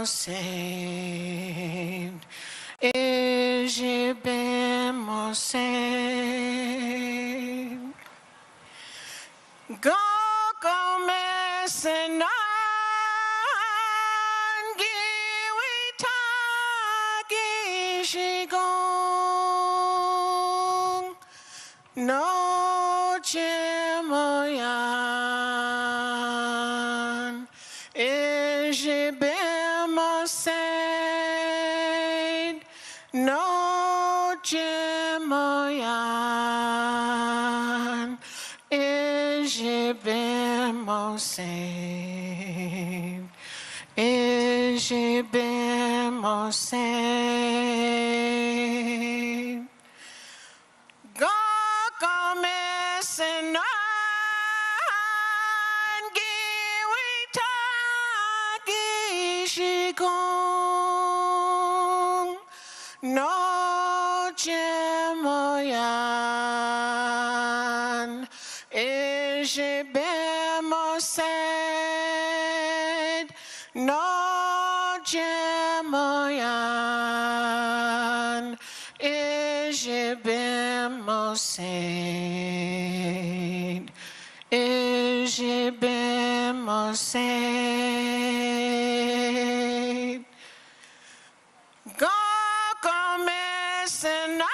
saved? Is ye been more saved? Go messing on, giwi tagi shigong, no chimoyan. Is ye been more saved? No chimoyan. Is ye been more saved? Is ye been more saved? Go messing on, giwi tagi shigong, no chimoyan. Is ye been more saved? No chimoyan. Is ye been more saved? Is ye been more saved? Go messing on,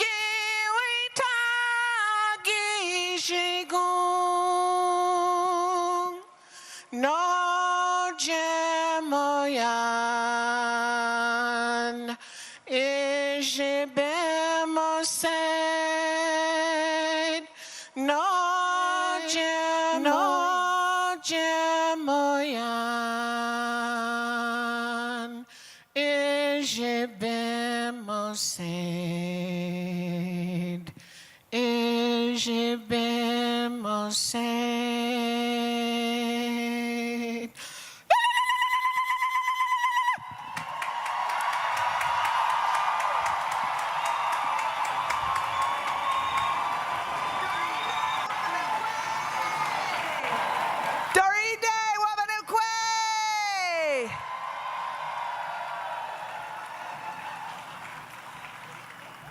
giwi tagi shigong, no chimoyan. Is ye been more saved? No chimoyan. Is ye been more saved? Is ye been more saved?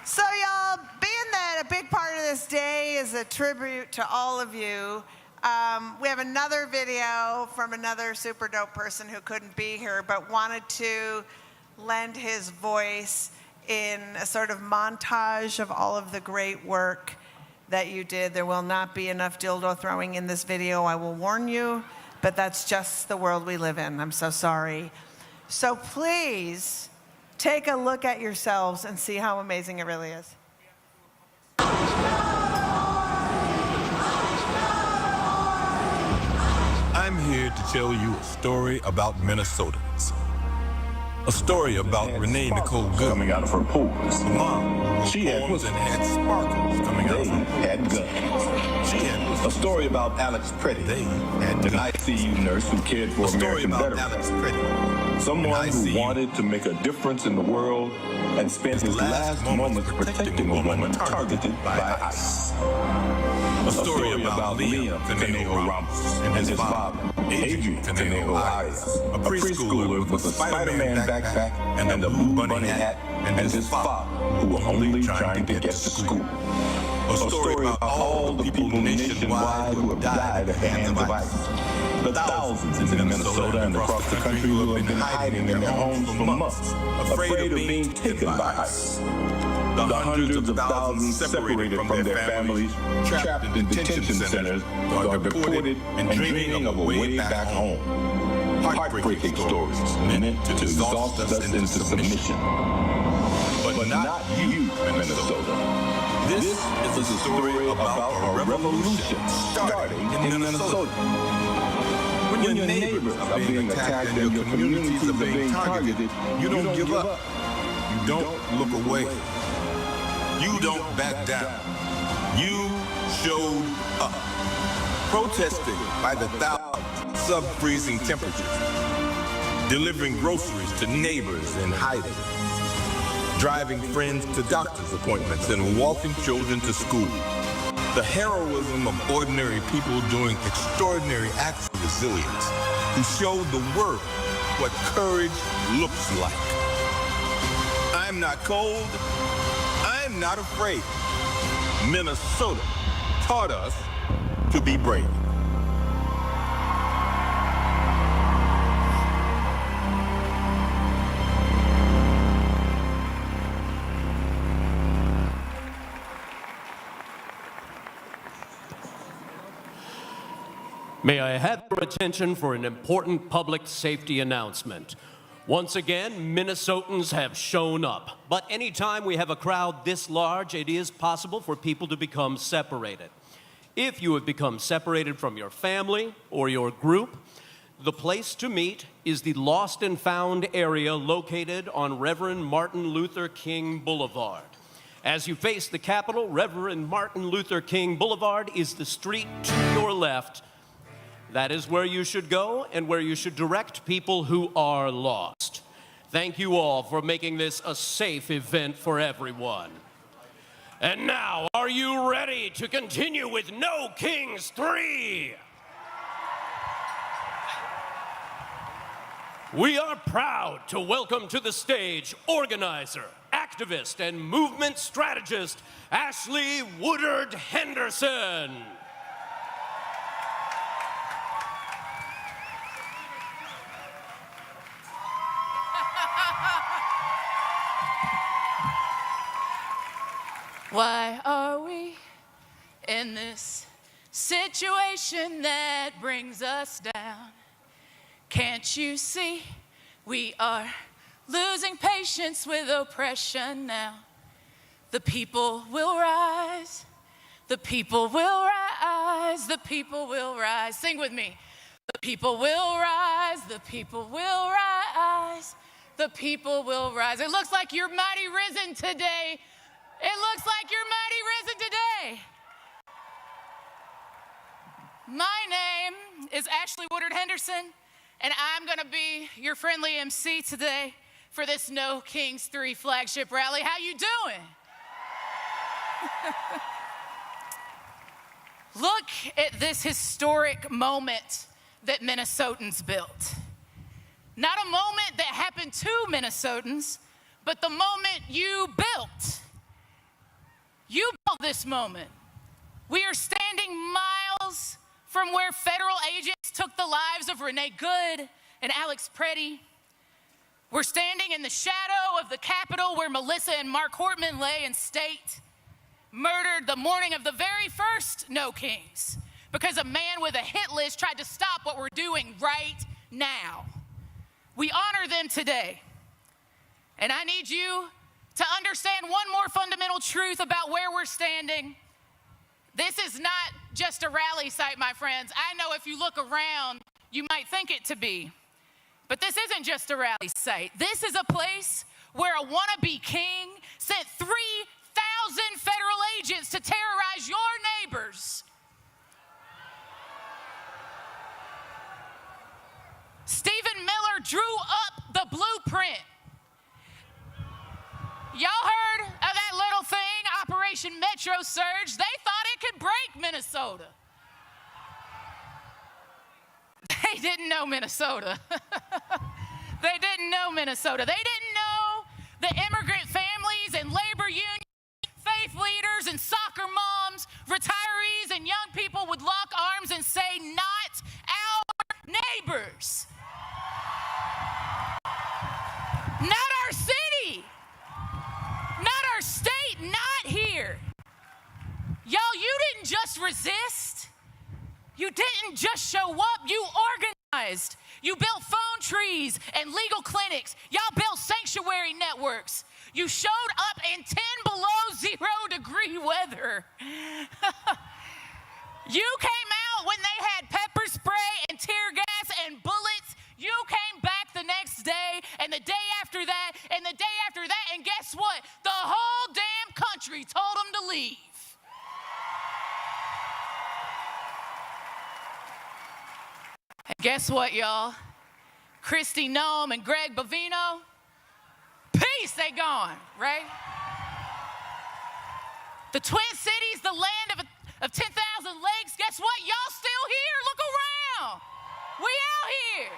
So y'all, being that a big part of this day is a tribute to all of you, we have another video from another super dope person who couldn't be here but wanted to lend his voice in a sort of montage of all of the great work that you did. There will not be enough dildo throwing in this video, I will warn you, but that's just the world we live in. I'm so sorry. So please, take a look at yourselves and see how amazing it really is. I'm here to tell you a story about Minnesotans. A story about Renee Nicole Goodman coming out of her pores. The mom she had and had sparkles coming out of her pores. Had guns. She had a story about Alex Pretty, they had an ICU nurse who cared for American veterans. Someone who wanted to make a difference in the world and spent his last moments protecting a woman targeted by ICE. A story about Liam Conejo Ramos and his father, Adrian Conejo Arias, a preschooler with a Spider-Man backpack and a blue bunny hat, and his father, who were only trying to get to school. A story about all the people nationwide who have died at the hands of ICE. The thousands in Minnesota and across the country who have been hiding in their homes for months, afraid of being taken by ICE. The hundreds of thousands separated from their families, trapped in detention centers, are deported and dreaming of a way back home. Heartbreaking stories meant to exhaust us into submission. But not you, Minnesota. This is a story about a revolution starting in Minnesota. When your neighbors are being attacked and your communities are being targeted, you don't give up. You don't look away. You don't back down. You showed up. Protesting by the thousands, sub-freezing temperatures. Delivering groceries to neighbors in hiding. Driving friends to doctor's appointments and walking children to school. The heroism of ordinary people doing extraordinary acts of resilience. who showed the world what courage looks like. I'm not cold. I'm not afraid. Minnesota taught us to be brave. May I have your attention for an important public safety announcement. Once again, Minnesotans have shown up. But anytime we have a crowd this large, it is possible for people to become separated. If you have become separated from your family or your group, the place to meet is the Lost and Found area located on Reverend Martin Luther King Boulevard. As you face the Capitol, Reverend Martin Luther King Boulevard is the street to your left. That is where you should go and where you should direct people who are lost. Thank you all for making this a safe event for everyone. And now, are you ready to continue with No Kings 3? We are proud to welcome to the stage organizer, activist, and movement strategist, Ashley Woodard Henderson. Why are we in this situation that brings us down? Can't you see we are losing patience with oppression now? The people will rise, the people will rise, the people will rise. Sing with me. The people will rise, the people will rise, the people will rise. It looks like you're mighty risen today. It looks like you're mighty risen today. My name is Ashley Woodard Henderson, and I'm going to be your friendly MC today for this No Kings 3 flagship rally. How you doing? Look at this historic moment that Minnesotans built. Not a moment that happened to Minnesotans, but the moment you built. You built this moment. We are standing miles from where federal agents took the lives of Renee Good and Alex Preddy. We're standing in the shadow of the Capitol where Melissa and Mark Hortman lay in state, murdered the morning of the very first No Kings, because a man with a hit list tried to stop what we're doing right now. We honor them today. And I need you to understand one more fundamental truth about where we're standing. This is not just a rally site, my friends. I know if you look around, you might think it to be. But this isn't just a rally site. This is a place where a wannabe king sent 3,000 federal agents to terrorize your neighbors. Stephen Miller drew up the blueprint. Y'all heard of that little thing, Operation Metro Surge? They thought it could break Minnesota. They didn't know Minnesota. They didn't know Minnesota. They didn't know the immigrant families and labor unions, faith leaders and soccer moms, retirees and young people would lock arms and say, not our neighbors. Not our city. Not our state, not here. Y'all, you didn't just resist. You didn't just show up, you organized. You built phone trees and legal clinics. Y'all built sanctuary networks. You showed up in 10 below 0 degree weather. You came out when they had pepper spray and tear gas and bullets. You came back the next day and the day after that and the day after that, and guess what? The whole damn country told them to leave. And guess what, y'all? Kristi Noem and Greg Bovino, peace, they gone, right? The Twin Cities, the land of 10,000 lakes, guess what? Y'all still here, look around. We out here.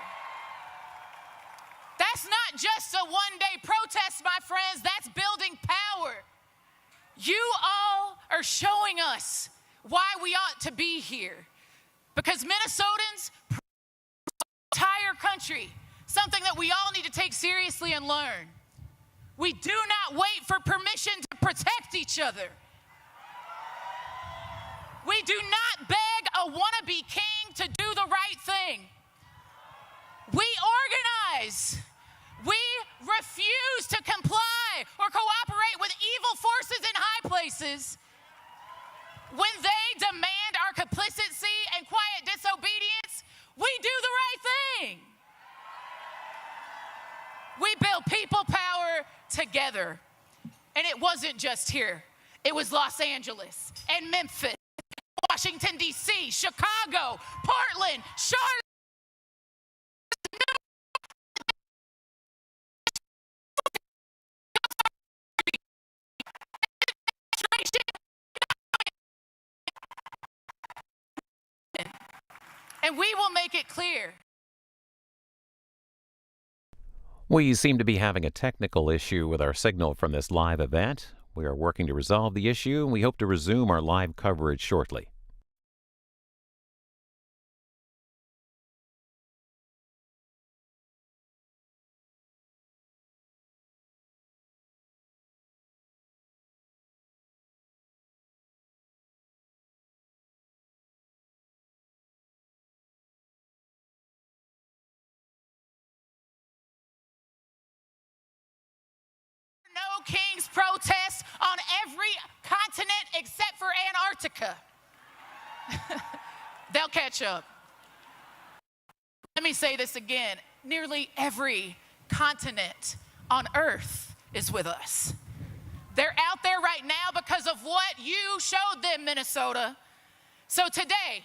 That's not just a one-day protest, my friends. That's building power. You all are showing us why we ought to be here. Because Minnesotans, entire country, something that we all need to take seriously and learn. We do not wait for permission to protect each other. We do not beg a wannabe king to do the right thing. We organize. We refuse to comply or cooperate with evil forces in high places. When they demand our complicity and quiet disobedience, we do the right thing. We build people power together. And it wasn't just here. It was Los Angeles and Memphis, Washington, D.C., Chicago, Portland, Charlotte. And we will make it clear. We seem to be having a technical issue with our signal from this live event. We are working to resolve the issue, and we hope to resume our live coverage shortly. No kings protest on every continent except for Antarctica. They'll catch up. Let me say this again. Nearly every continent on earth is with us. They're out there right now because of what you showed them, Minnesota. So today,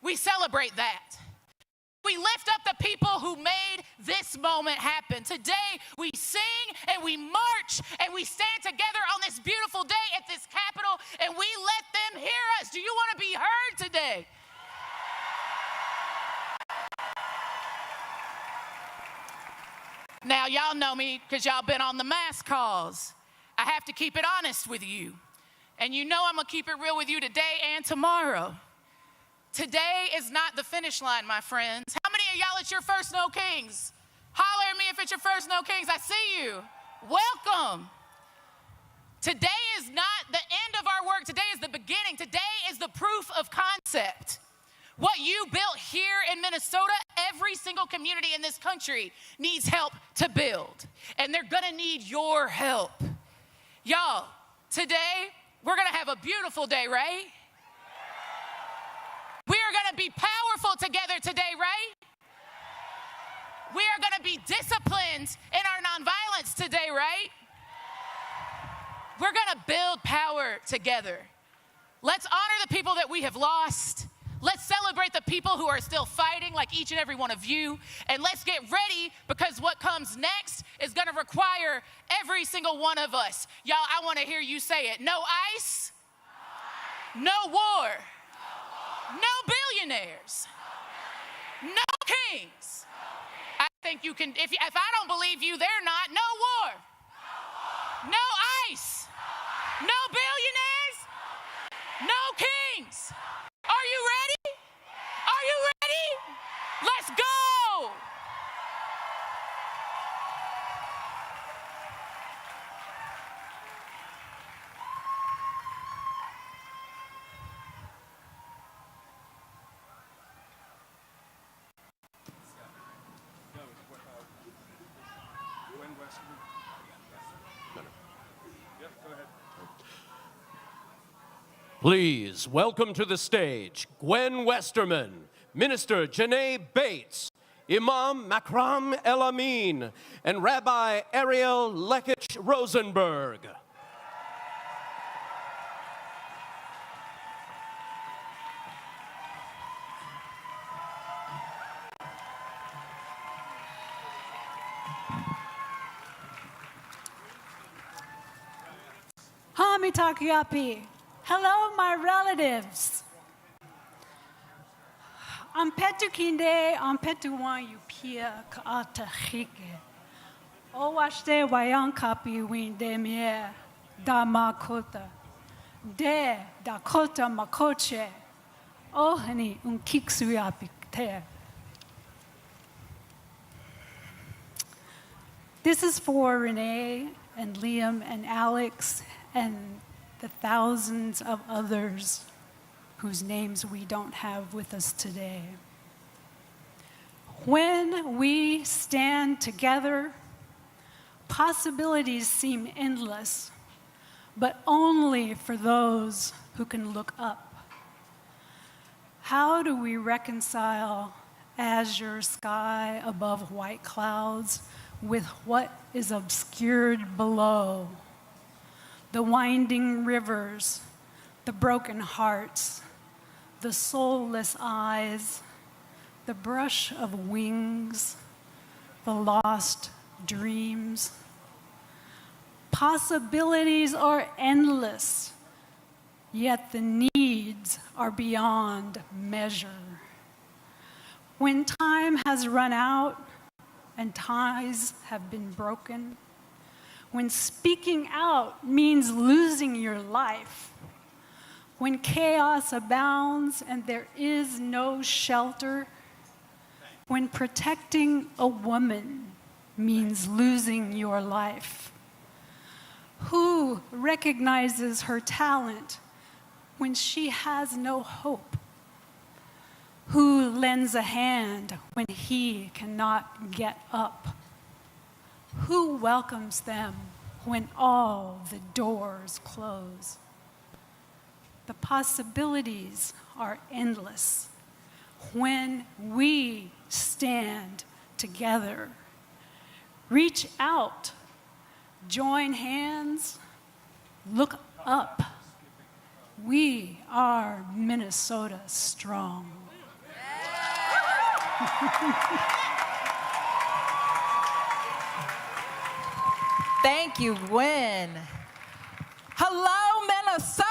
we celebrate that. We lift up the people who made this moment happen. Today, we sing and we march and we stand together on this beautiful day at this Capitol and we let them hear us. Do you want to be heard today? Now, y'all know me because y'all been on the mass calls. I have to keep it honest with you. And you know I'm going to keep it real with you today and tomorrow. Today is not the finish line, my friends. How many of y'all, it's your first No Kings? Holler at me if it's your first No Kings. I see you. Welcome. Today is not the end of our work. Today is the beginning. Today is the proof of concept. What you built here in Minnesota, every single community in this country needs help to build. And they're going to need your help. Y'all, today, we're going to have a beautiful day, right? We are going to be powerful together today, right? We are going to be disciplined in our nonviolence today, right? We're going to build power together. Let's honor the people that we have lost. Let's celebrate the people who are still fighting, like each and every one of you. And let's get ready, because what comes next is going to require every single one of us. Y'all, I want to hear you say it. No ICE, no war, no billionaires, no kings. I think you can, if I don't believe you, they're not. No war, no ICE, no billionaires, no kings. Are you ready? Are you ready? Let's go! Please welcome to the stage Gwen Westerman, Minister Janae Bates, Imam Makram El Amin, and Rabbi Ariel Lekich Rosenberg. Hamitakiapi. Hello, my relatives. Ampetukinde, ampetuan yupia kaata hike. O washte wayan kapi winde mie da makota. De Dakota makoche. O hani un kiksuapikte. This is for Renee and Liam and Alex and the thousands of others whose names we don't have with us today. When we stand together, possibilities seem endless, but only for those who can look up. How do we reconcile azure sky above white clouds with what is obscured below? The winding rivers, the broken hearts, the soulless eyes, the brush of wings, the lost dreams. Possibilities are endless, yet the needs are beyond measure. When time has run out and ties have been broken, when speaking out means losing your life, when chaos abounds and there is no shelter, when protecting a woman means losing your life. Who recognizes her talent when she has no hope? Who lends a hand when he cannot get up? Who welcomes them when all the doors close? The possibilities are endless when we stand together. Reach out, join hands, look up. We are Minnesota strong. Thank you, Gwen. Hello, Minnesota.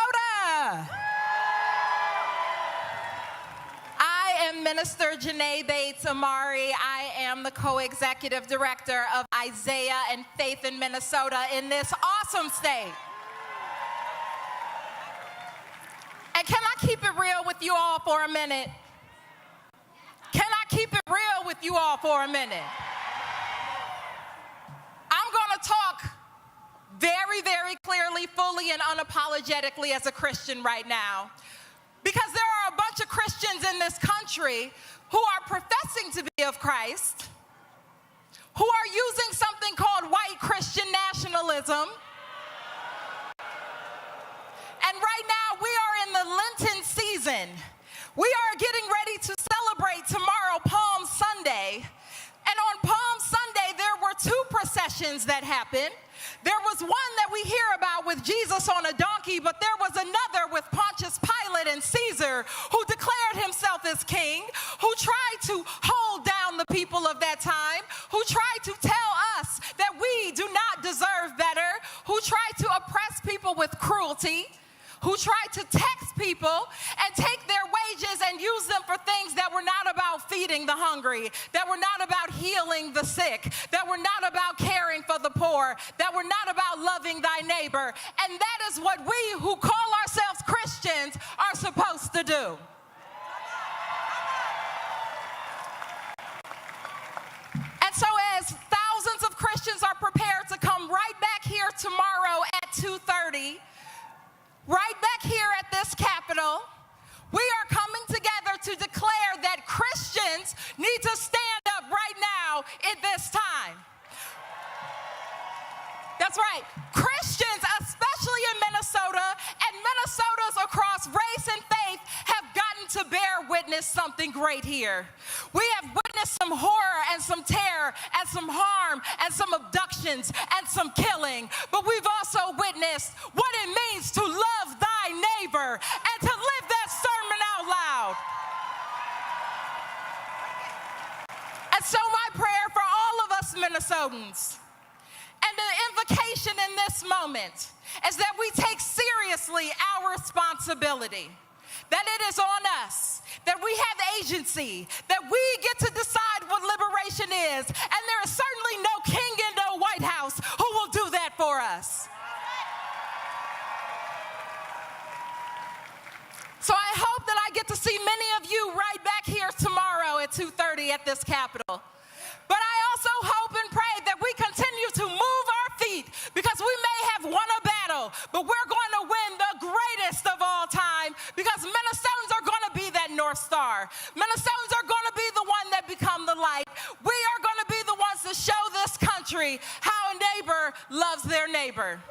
I am Minister Janae Bates Amari. I am the co-executive director of Isaiah and Faith in Minnesota in this awesome state. And can I keep it real with you all for a minute? Can I keep it real with you all for a minute? I'm going to talk very, very clearly, fully, and unapologetically as a Christian right now. Because there are a bunch of Christians in this country who are professing to be of Christ, who are using something called white Christian nationalism. And right now, we are in the Lenten season. We are getting ready to celebrate tomorrow, Palm Sunday. And on Palm Sunday, there were two processions that happened. There was one that we hear about with Jesus on a donkey, but there was another with Pontius Pilate and Caesar, who declared himself as king, who tried to hold down the people of that time, who tried to tell us that we do not deserve better, who tried to oppress people with cruelty, who tried to tax people and take their wages and use them for things that were not about feeding the hungry, that were not about healing the sick, that were not about caring for the poor, that were not about loving thy neighbor. And that is what we who call ourselves Christians are supposed to do. And so as thousands of Christians are prepared to come right back here tomorrow at 2:30, right back here at this Capitol, we are coming together to declare that Christians need to stand up right now at this time. That's right. Christians, especially in Minnesota, and Minnesotans across race and faith, have gotten to bear witness something great here. We have witnessed some horror and some terror and some harm and some abductions and some killing. But we've also witnessed what it means to love thy neighbor and to live that sermon out loud. And so my prayer for all of us Minnesotans, and the invocation in this moment, is that we take seriously our responsibility, that it is on us, that we have agency, that we get to decide what liberation is, and there is certainly no king in no White House who will do that for us. So I hope that I get to see many of you right back here tomorrow at 2:30 at this Capitol. But I also hope and pray that we continue to move our feet, because we may have won a battle, but we're going to win the greatest of all time, because Minnesotans are going to be that North Star. Minnesotans are going to be the one that become the light. We are going to be the ones to show this country how a neighbor loves their neighbor.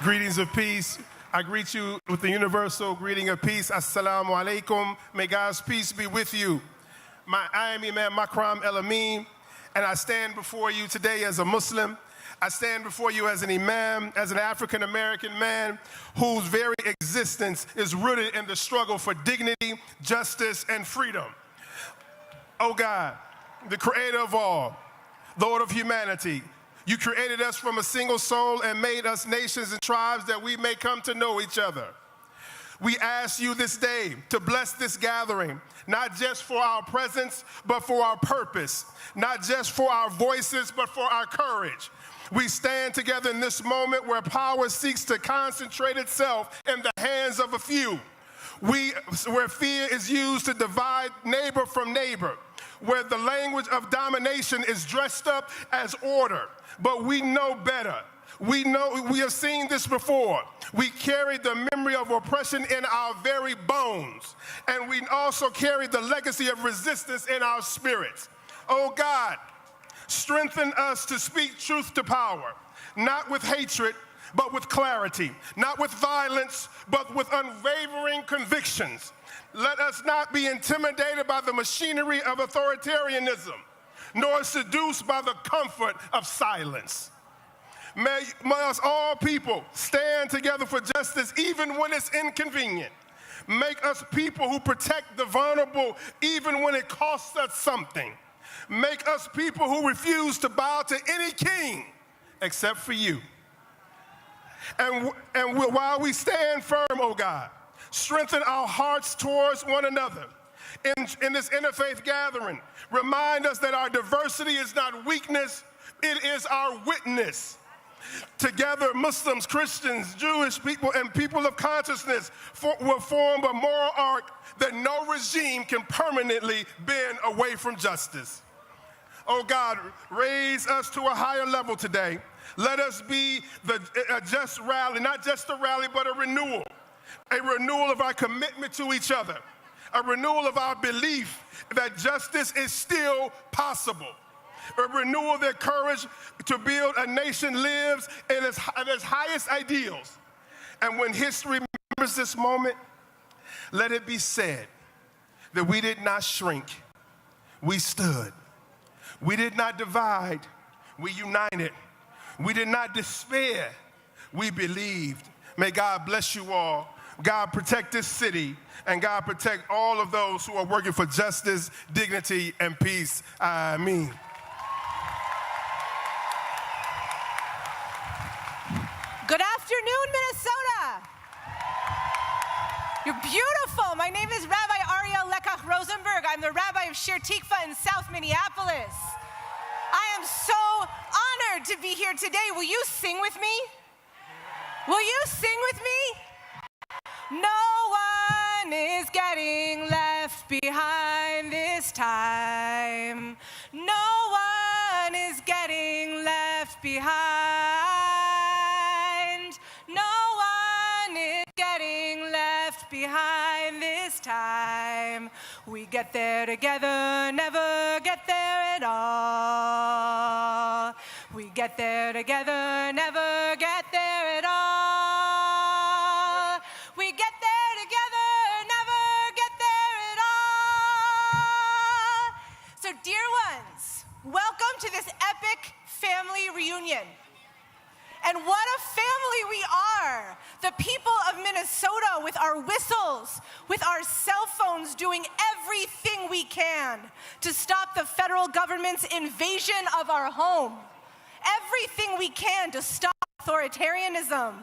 Greetings of peace. I greet you with the universal greeting of peace. Assalamu alaikum. May God's peace be with you. I am Imam Makram El-Amin, and I stand before you today as a Muslim. I stand before you as an imam, as an African-American man whose very existence is rooted in the struggle for dignity, justice, and freedom. Oh God, the creator of all, Lord of humanity, you created us from a single soul and made us nations and tribes that we may come to know each other. We ask you this day to bless this gathering, not just for our presence, but for our purpose, not just for our voices, but for our courage. We stand together in this moment where power seeks to concentrate itself in the hands of a few. Where fear is used to divide neighbor from neighbor, where the language of domination is dressed up as order. But we know better. We have seen this before. We carry the memory of oppression in our very bones. And we also carry the legacy of resistance in our spirits. Oh God, strengthen us to speak truth to power, not with hatred, but with clarity, not with violence, but with unwavering convictions. Let us not be intimidated by the machinery of authoritarianism, nor seduced by the comfort of silence. May us all people stand together for justice even when it's inconvenient. Make us people who protect the vulnerable even when it costs us something. Make us people who refuse to bow to any king except for you. And while we stand firm, oh God, strengthen our hearts towards one another. In this interfaith gathering, remind us that our diversity is not weakness, it is our witness. Together, Muslims, Christians, Jewish people, and people of consciousness will form a moral arc that no regime can permanently bend away from justice. Oh God, raise us to a higher level today. Let us be a just rally, not just a rally, but a renewal of our commitment to each other, a renewal of our belief that justice is still possible, a renewal of their courage to build a nation lives in its highest ideals. And when history remembers this moment, let it be said that we did not shrink, we stood. We did not divide, we united. We did not despair, we believed. May God bless you all. God protect this city, and God protect all of those who are working for justice, dignity, and peace. Ameen. Good afternoon, Minnesota. You're beautiful. My name is Rabbi Ariel Lekach Rosenberg. I'm the rabbi of Shir Tikva in South Minneapolis. I am so honored to be here today. Will you sing with me? Will you sing with me? No one is getting left behind this time. No one is getting left behind. No one is getting left behind this time. We get there together, never get there at all. We get there together, never get there at all. We get there together, never get there at all. So dear ones, welcome to this epic family reunion. And what a family we are. The people of Minnesota, with our whistles, with our cell phones, doing everything we can to stop the federal government's invasion of our home. everything we can to stop authoritarianism.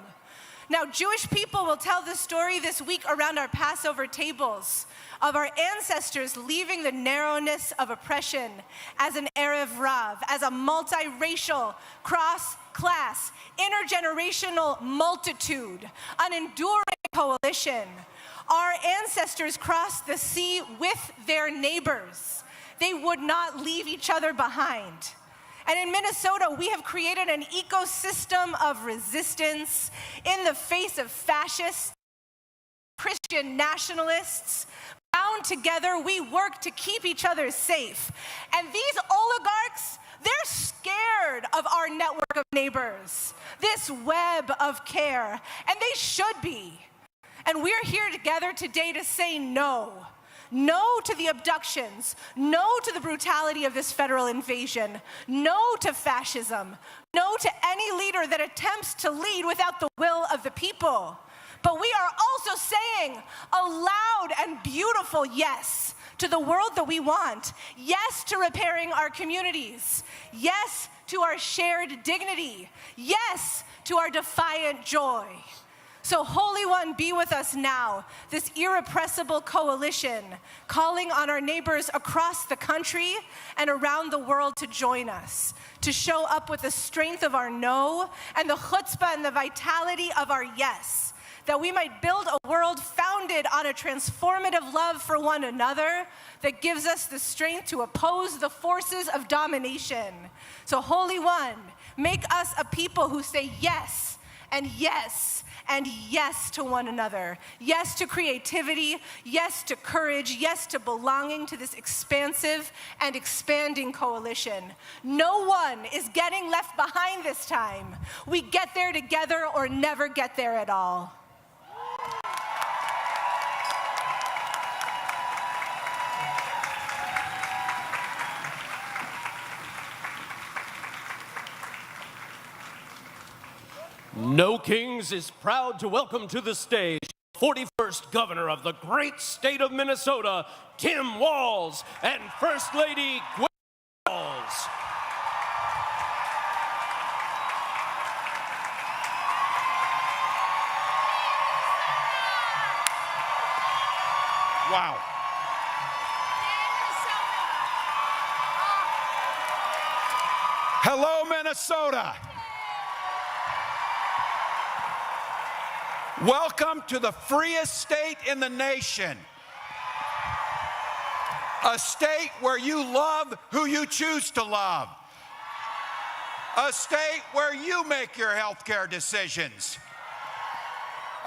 Now, Jewish people will tell the story this week around our Passover tables of our ancestors leaving the narrowness of oppression as an Erev Rav, as a multiracial, cross-class, intergenerational multitude, an enduring coalition. Our ancestors crossed the sea with their neighbors. They would not leave each other behind. And in Minnesota, we have created an ecosystem of resistance in the face of fascists, Christian nationalists. Bound together, we work to keep each other safe. And these oligarchs, they're scared of our network of neighbors, this web of care, and they should be. And we're here together today to say no. No to the abductions, no to the brutality of this federal invasion, no to fascism, no to any leader that attempts to lead without the will of the people. But we are also saying a loud and beautiful yes to the world that we want, yes to repairing our communities, yes to our shared dignity, yes to our defiant joy. So, Holy One, be with us now, this irrepressible coalition, calling on our neighbors across the country and around the world to join us, to show up with the strength of our no and the chutzpah and the vitality of our yes, that we might build a world founded on a transformative love for one another that gives us the strength to oppose the forces of domination. So, Holy One, make us a people who say yes and yes and yes to one another. Yes to creativity, yes to courage, yes to belonging to this expansive and expanding coalition. No one is getting left behind this time. We get there together or never get there at all. No Kings is proud to welcome to the stage 41st Governor of the great state of Minnesota, Tim Walz, and First Lady Gwen Walz. Wow. Hello, Minnesota. Welcome to the freest state in the nation. A state where you love who you choose to love. A state where you make your health care decisions.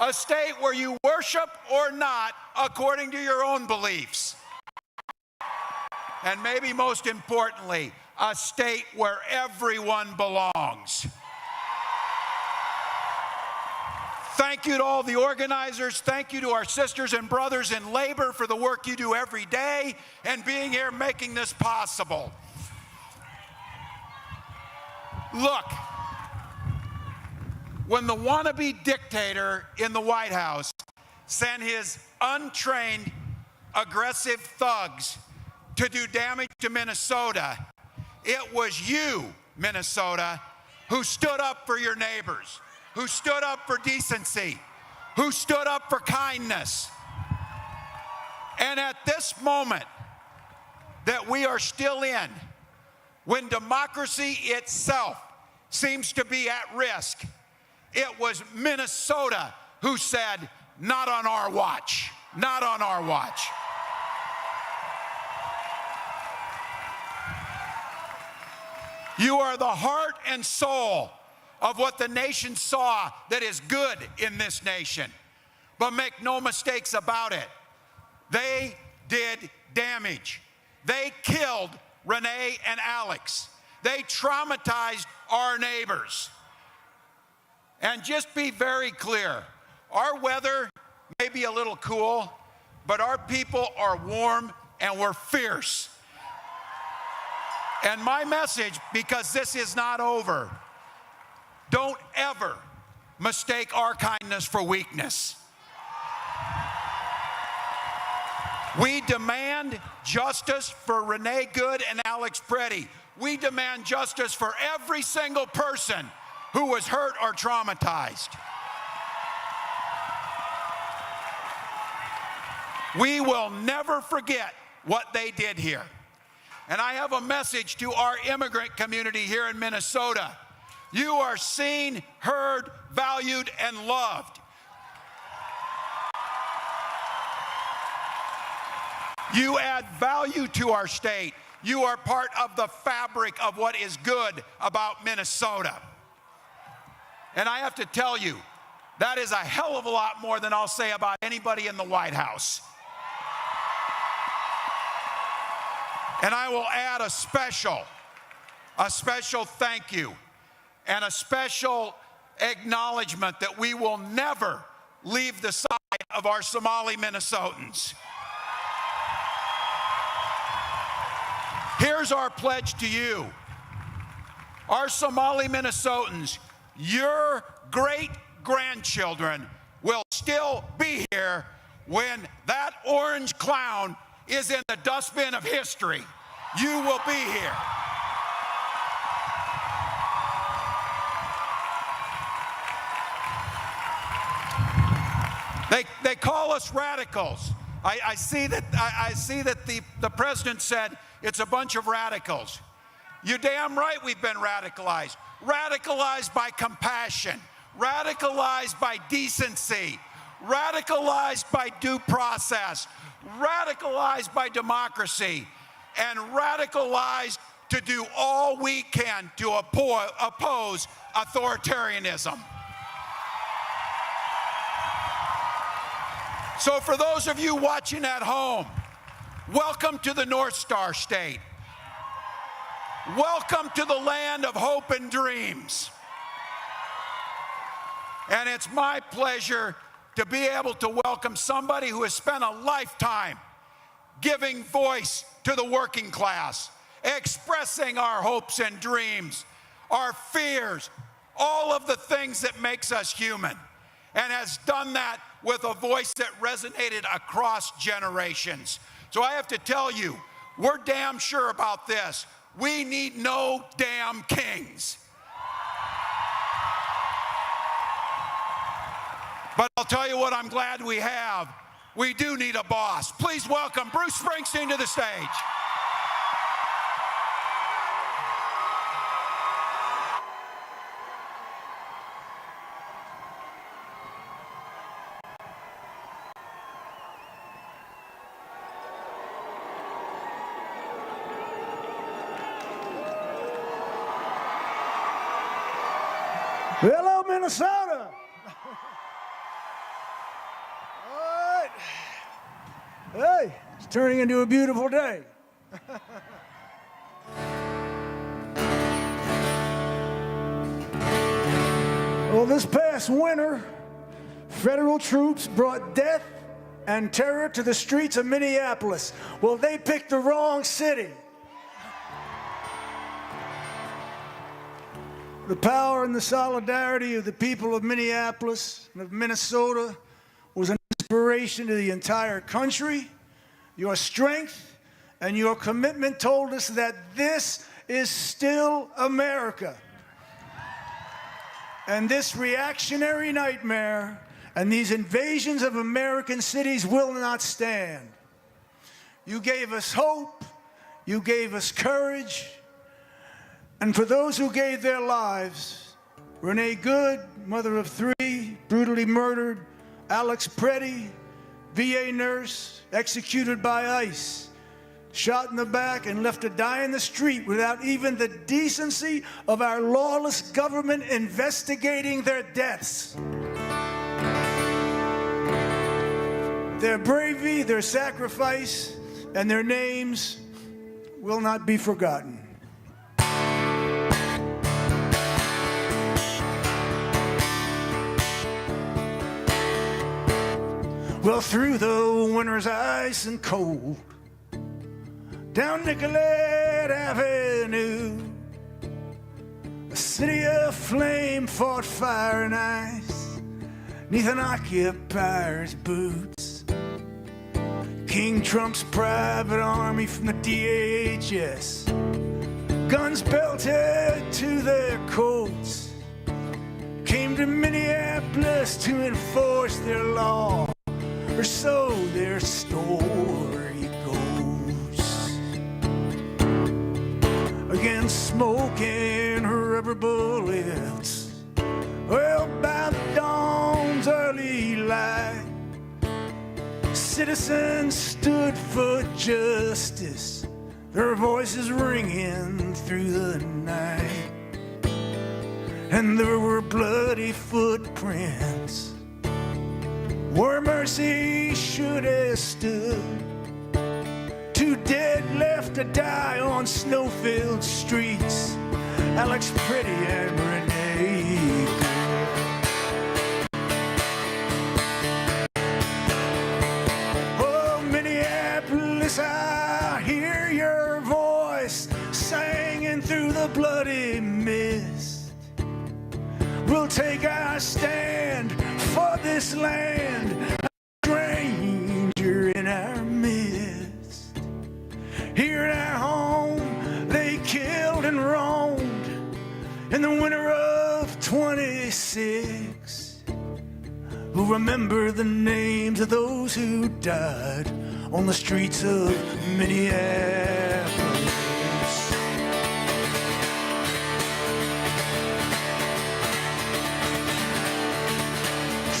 A state where you worship or not according to your own beliefs. And maybe most importantly, a state where everyone belongs. Thank you to all the organizers. Thank you to our sisters and brothers in labor for the work you do every day and being here making this possible. Look, when the wannabe dictator in the White House sent his untrained, aggressive thugs to do damage to Minnesota, it was you, Minnesota, who stood up for your neighbors, who stood up for decency, who stood up for kindness. And at this moment that we are still in, when democracy itself seems to be at risk, it was Minnesota who said, not on our watch, not on our watch. You are the heart and soul of what the nation saw that is good in this nation. But make no mistakes about it. They did damage. They killed Renee and Alex. They traumatized our neighbors. And just be very clear, our weather may be a little cool, but our people are warm and we're fierce. And my message, because this is not over, don't ever mistake our kindness for weakness. We demand justice for Renee Good and Alex Preddy. we demand justice for every single person who was hurt or traumatized. We will never forget what they did here. And I have a message to our immigrant community here in Minnesota. You are seen, heard, valued, and loved. You add value to our state. You are part of the fabric of what is good about Minnesota. And I have to tell you, that is a hell of a lot more than I'll say about anybody in the White House. And I will add a special thank you and a special acknowledgement that we will never leave the side of our Somali Minnesotans. Here's our pledge to you. Our Somali Minnesotans, your great-grandchildren will still be here when that orange clown is in the dustbin of history. You will be here. They call us radicals. I see that the president said it's a bunch of radicals. You're damn right we've been radicalized. Radicalized by compassion, radicalized by decency, radicalized by due process, radicalized by democracy, and radicalized to do all we can to oppose authoritarianism. So for those of you watching at home, welcome to the North Star State. Welcome to the land of hope and dreams. And it's my pleasure to be able to welcome somebody who has spent a lifetime giving voice to the working class, expressing our hopes and dreams, our fears, all of the things that makes us human, and has done that with a voice that resonated across generations. So I have to tell you, we're damn sure about this. We need no damn kings. But I'll tell you what I'm glad we have. We do need a boss. Please welcome Bruce Springsteen to the stage. Hello, Minnesota. All right. Hey, it's turning into a beautiful day. Well, this past winter, federal troops brought death and terror to the streets of Minneapolis. Well, they picked the wrong city. The power and the solidarity of the people of Minneapolis and of Minnesota was an inspiration to the entire country. Your strength and your commitment told us that this is still America. And this reactionary nightmare and these invasions of American cities will not stand. You gave us hope, you gave us courage, and for those who gave their lives, Renee Good, mother of 3, brutally murdered, Alex Preddy, VA nurse, executed by ICE, shot in the back and left to die in the street without even the decency of our lawless government investigating their deaths. Their bravery, their sacrifice, and their names will not be forgotten. Well, through the winter's ice and cold, down Nicollet Avenue, a city of flame fought fire and ice, 'neath an occupier's boots. King Trump's private army from the DHS guns belted to their coats, came to Minneapolis to enforce their law, or so their story goes. Against smoke and rubber bullets, well, by the dawn's early light, citizens stood for justice, their voices ringing through the night. And there were bloody footprints where mercy should have stood. Two dead left to die on snow-filled streets, Alex Pretty and Renee Good. Oh, Minneapolis, I hear your voice singing through the bloody mist. We'll take our stand for this land, a stranger in our midst. Here in our home, they killed and roamed in the winter of 26. We'll remember the names of those who died on the streets of Minneapolis.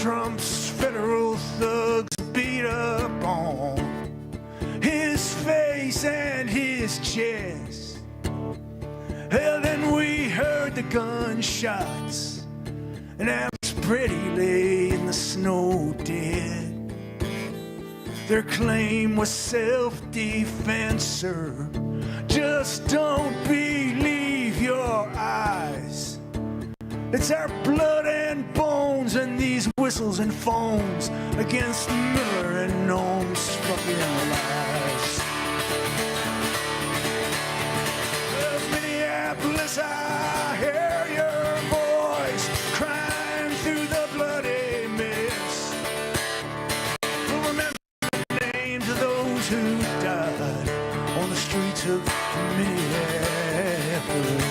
Trump's federal thugs beat up on his face and his chest. Hell, then we heard the gunshots, and Alex Pretty lay in the snow dead. Their claim was self-defense, sir. Just don't believe your eyes. It's our blood and bones and these whistles and phones against Miller and Nome's fucking lies. Well, Minneapolis, I hear your voice crying through the bloody mist. We'll remember the names of those who died on the streets of Minneapolis.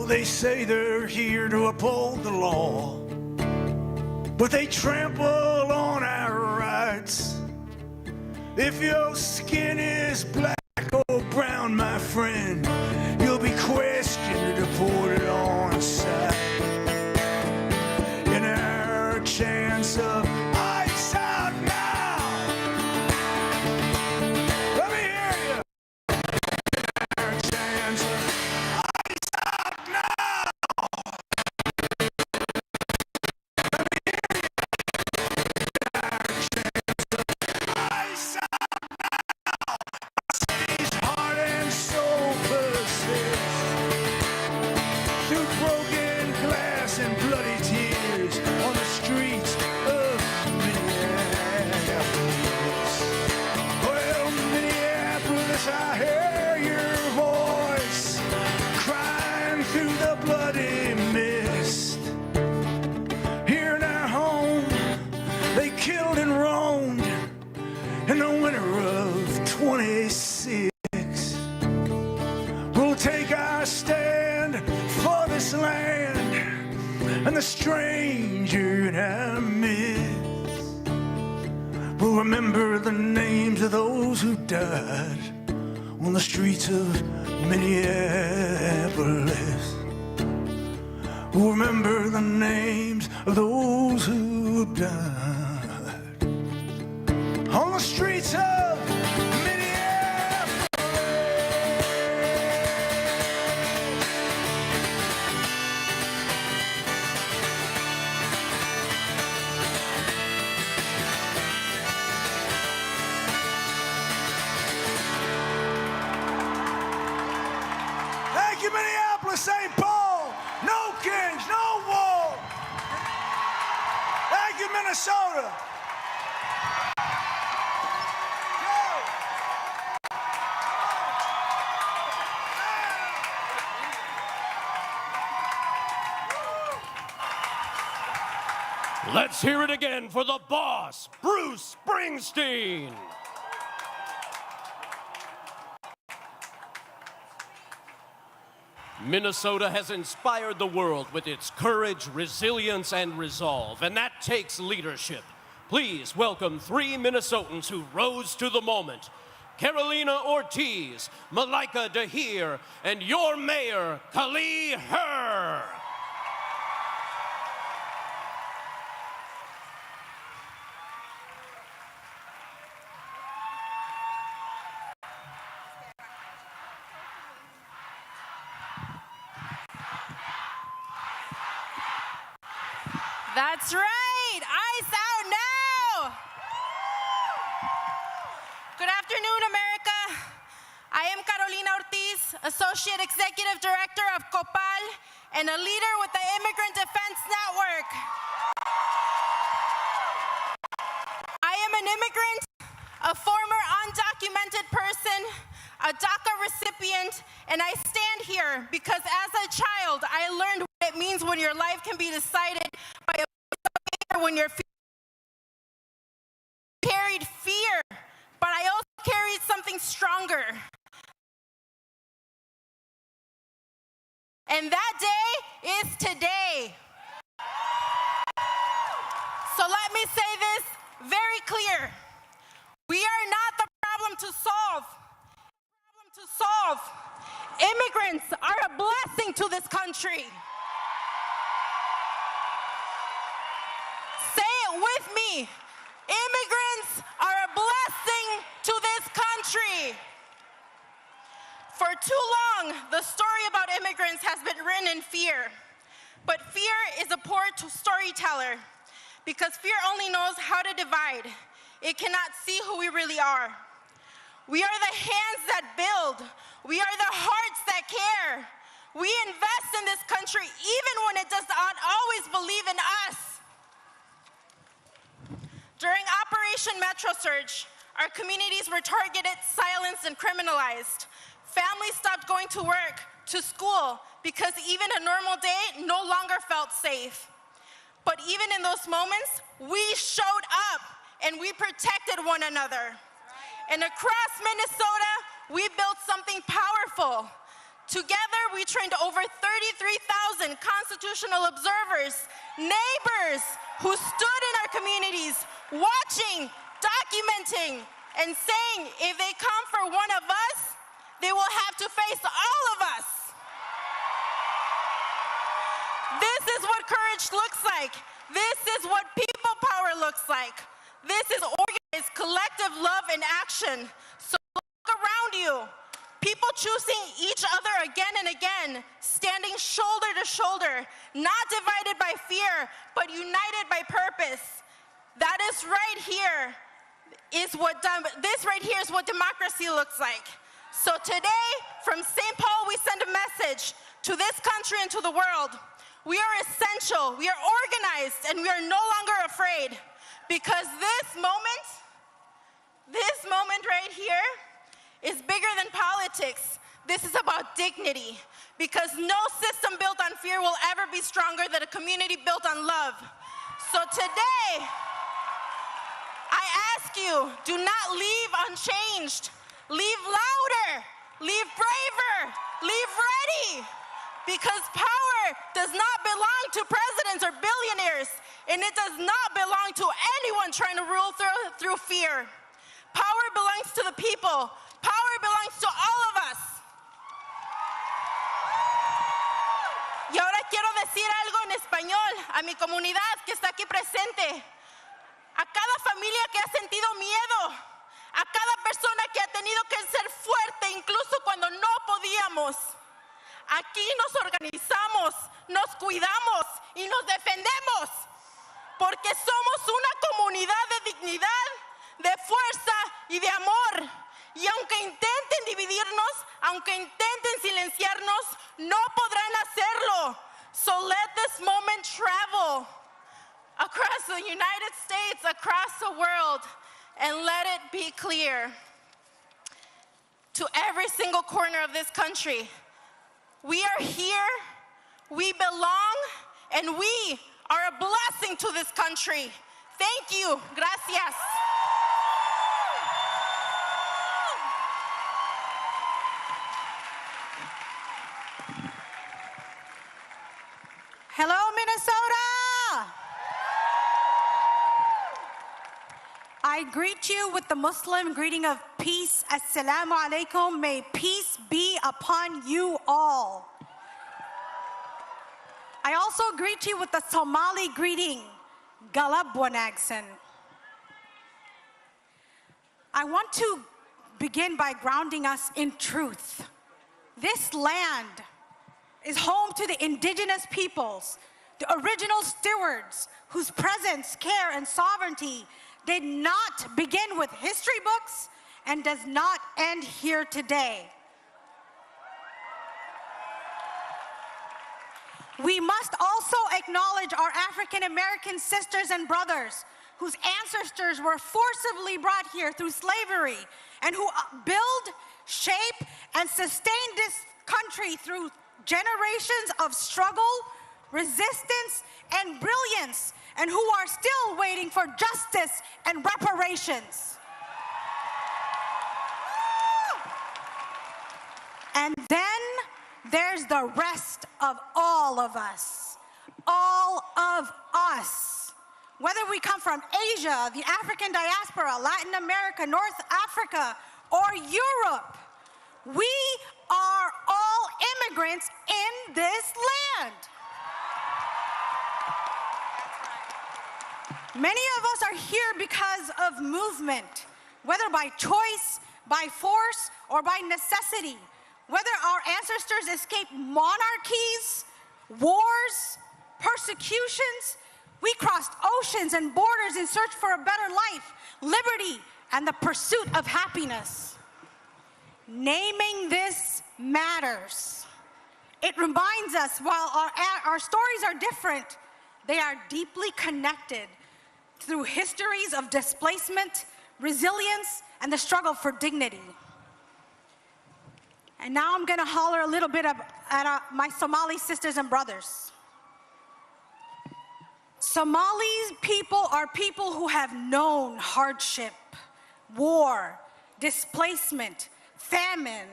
They say they're here to uphold the law, but they trample on our rights. If your skin is black or brown, my friend, you'll be questioned or deported on sight. In our chance of ice out now, let me hear you. In our chance of ice out now. Let me hear you. In our chance of ice out now. City's heart and soul persist through broken glass and bloody tears on the streets of Minneapolis. Well, Minneapolis, I hear your voice crying through the bloody mist. Here in our home, they killed and roamed in the winter of 26. We'll take our stand for this land and the stranger in our midst. We'll remember the names of those who died on the streets of Minneapolis. We'll remember the names of those who died on the streets of Minneapolis. Thank you, Minneapolis, St. Paul. No kings, no war. Minnesota. Let's hear it again for the boss, Bruce Springsteen. Minnesota has inspired the world with its courage, resilience, and resolve, and that takes leadership. Please welcome 3 Minnesotans who rose to the moment. Carolina Ortiz, Malika Dahir, and your mayor, Kali Herr. That's right. Ice out now. Good afternoon, America. I am Carolina Ortiz, Associate Executive Director of COPAL and a leader with the Immigrant Defense Network. I am an immigrant, a former undocumented person, a DACA recipient, and I stand here because as a child, I learned what it means when your life can be decided by a when you're carried fear, but I also carried something stronger. And that day is today. So let me say this very clear. We are not the problem to solve. Immigrants are a blessing to this country. Say it with me. Immigrants are a blessing to this country. For too long, the story about immigrants has been written in fear. But fear is a poor storyteller because fear only knows how to divide. It cannot see who we really are. We are the hands that build. We are the hearts that care. We invest in this country even when it does not always believe in us. During Operation Metro Surge, our communities were targeted, silenced, and criminalized. Families stopped going to work, to school, because even a normal day no longer felt safe. But even in those moments, we showed up and we protected one another. And across Minnesota, we built something powerful. Together, we trained over 33,000 constitutional observers, neighbors who stood in our communities, watching, documenting, and saying if they come for one of us, they will have to face all of us. This is what courage looks like. This is what people power looks like. This is organized collective love in action. So look around you. People choosing each other again and again, standing shoulder to shoulder, not divided by fear, but united by purpose. That is right here is what democracy looks like. So today, from St. Paul, we send a message to this country and to the world. We are essential, we are organized, and we are no longer afraid. Because this moment right here is bigger than politics. This is about dignity. Because no system built on fear will ever be stronger than a community built on love. So today, I ask you, do not leave unchanged. Leave louder, leave braver, leave ready. Because power does not belong to presidents or billionaires, and it does not belong to anyone trying to rule through fear. Power belongs to the people. Power belongs to all of us. Y ahora quiero decir algo en español a mi comunidad que está aquí presente. A cada familia que ha sentido miedo, a cada persona que ha tenido que ser fuerte incluso cuando no podíamos. Aquí nos organizamos, nos cuidamos y nos defendemos porque somos una comunidad de dignidad, de fuerza y de amor. Y aunque intenten dividirnos, aunque intenten silenciarnos, no podrán hacerlo. So let this moment travel. across the United States, across the world, and let it be clear to every single corner of this country, we are here, we belong, and we are a blessing to this country. Thank you. Gracias. Hello, Minnesota! I greet you with the Muslim greeting of peace. Assalamu alaikum. May peace be upon you all. I also greet you with the Somali greeting, Galab Wanagsan. I want to begin by grounding us in truth. This land is home to the indigenous peoples, the original stewards whose presence, care, and sovereignty did not begin with history books and does not end here today. We must also acknowledge our African American sisters and brothers whose ancestors were forcibly brought here through slavery and who build, shape, and sustain this country through generations of struggle, resistance, and brilliance, and who are still waiting for justice and reparations. And then there's the rest of all of us. All of us. Whether we come from Asia, the African diaspora, Latin America, North Africa, or Europe, we are all immigrants in this land. Many of us are here because of movement, whether by choice, by force, or by necessity. Whether our ancestors escaped monarchies, wars, persecutions, we crossed oceans and borders in search for a better life, liberty, and the pursuit of happiness. Naming this matters. It reminds us while our stories are different, they are deeply connected through histories of displacement, resilience, and the struggle for dignity. And now I'm gonna holler a little bit at my Somali sisters and brothers. Somali people are people who have known hardship, war, displacement, famine,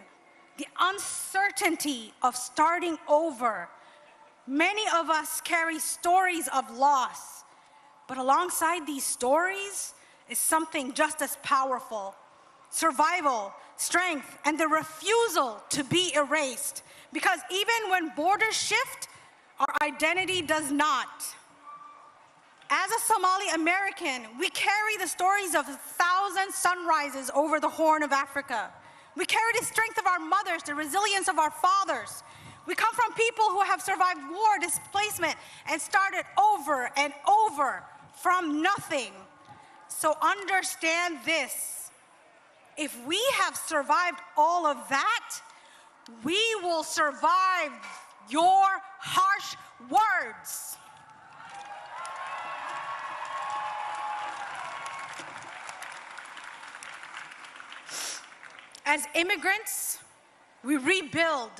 the uncertainty of starting over. Many of us carry stories of loss, but alongside these stories is something just as powerful: survival, strength, and the refusal to be erased. Because even when borders shift, our identity does not. As a Somali American, we carry the stories of 1,000 sunrises over the Horn of Africa. We carry the strength of our mothers, the resilience of our fathers. We come from people who have survived war, displacement, and started over and over from nothing. So understand this: if we have survived all of that, we will survive your harsh words. As immigrants, we rebuild,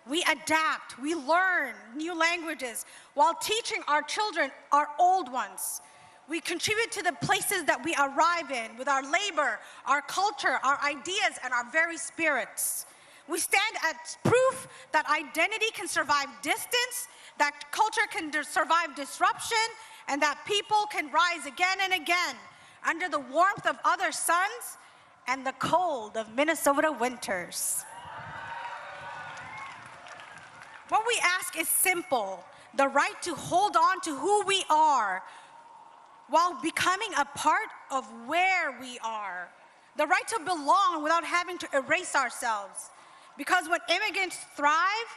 we adapt, we learn new languages while teaching our children our old ones. We contribute to the places that we arrive in with our labor, our culture, our ideas, and our very spirits. We stand as proof that identity can survive distance, that culture can survive disruption, and that people can rise again and again under the warmth of other suns and the cold of Minnesota winters. What we ask is simple: the right to hold on to who we are while becoming a part of where we are. The right to belong without having to erase ourselves. Because when immigrants thrive,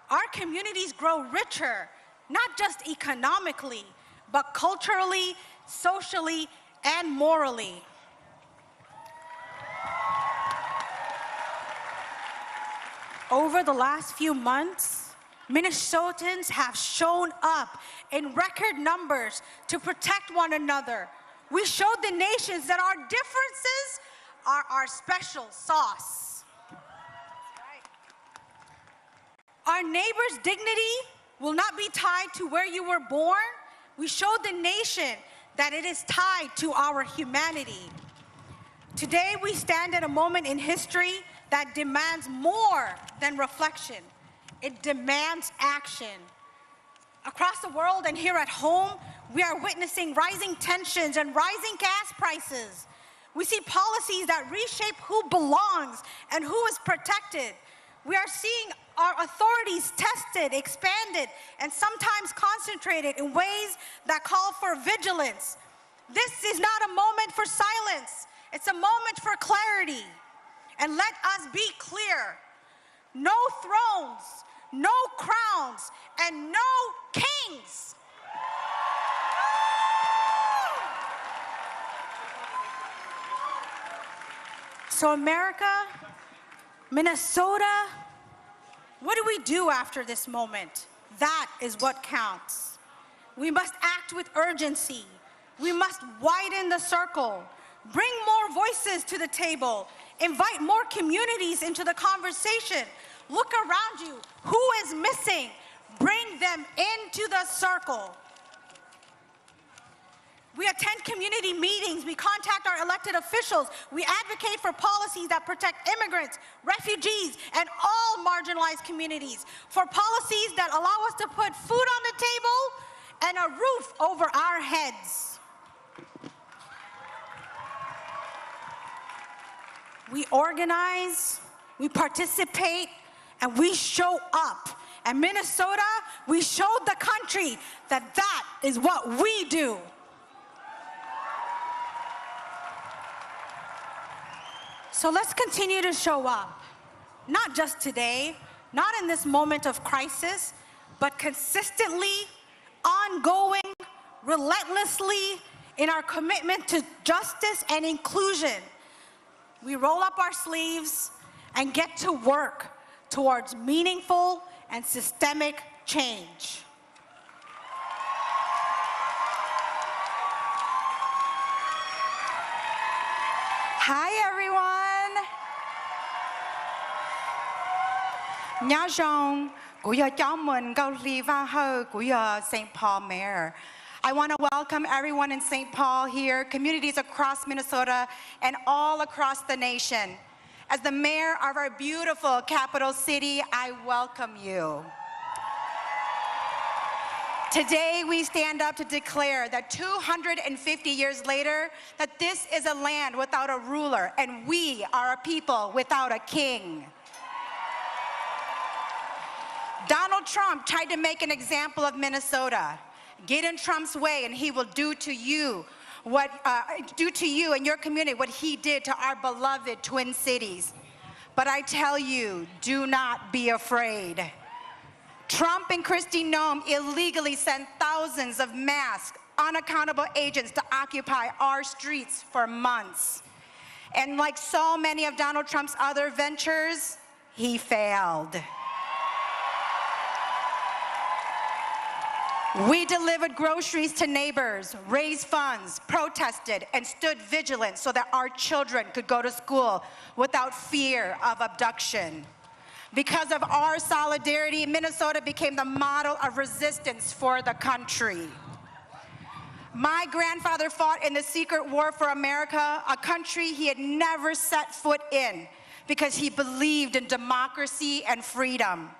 our communities grow richer, not just economically, but culturally, socially, and morally. Over the last few months, Minnesotans have shown up in record numbers to protect one another. We showed the nations that our differences are our special sauce. Our neighbor's dignity will not be tied to where you were born. We showed the nation that it is tied to our humanity. Today, we stand at a moment in history that demands more than reflection. It demands action. Across the world and here at home, we are witnessing rising tensions and rising gas prices. We see policies that reshape who belongs and who is protected. We are seeing our authorities tested, expanded, and sometimes concentrated in ways that call for vigilance. This is not a moment for silence. It's a moment for clarity. And let us be clear. No thrones, no crowns, and no kings. So America, Minnesota, what do we do after this moment? That is what counts. We must act with urgency. We must widen the circle, bring more voices to the table, invite more communities into the conversation. Look around you. Who is missing? Bring them into the circle. We attend community meetings. We contact our elected officials. We advocate for policies that protect immigrants, refugees, and all marginalized communities. For policies that allow us to put food on the table and a roof over our heads. We organize, we participate, and we show up. And Minnesota, we showed the country that that is what we do. So let's continue to show up, not just today, not in this moment of crisis, but consistently, ongoing, relentlessly in our commitment to justice and inclusion. We roll up our sleeves and get to work towards meaningful and systemic change. Hi, everyone. Nhớ rằng của cháu mình câu li va hơi của St. Paul Mayor. I want to welcome everyone in St. Paul here, communities across Minnesota, and all across the nation. As the mayor of our beautiful capital city, I welcome you. Today, we stand up to declare that 250 years later, that this is a land without a ruler, and we are a people without a king. Donald Trump tried to make an example of Minnesota. Get in Trump's way, and he will do to you and your community what he did to our beloved Twin Cities. But I tell you, do not be afraid. Trump and Kristi Noem illegally sent thousands of masked, unaccountable agents to occupy our streets for months. And like so many of Donald Trump's other ventures, he failed. We delivered groceries to neighbors, raised funds, protested, and stood vigilant so that our children could go to school without fear of abduction. Because of our solidarity, Minnesota became the model of resistance for the country. My grandfather fought in the secret war for America, a country he had never set foot in, because he believed in democracy and freedom.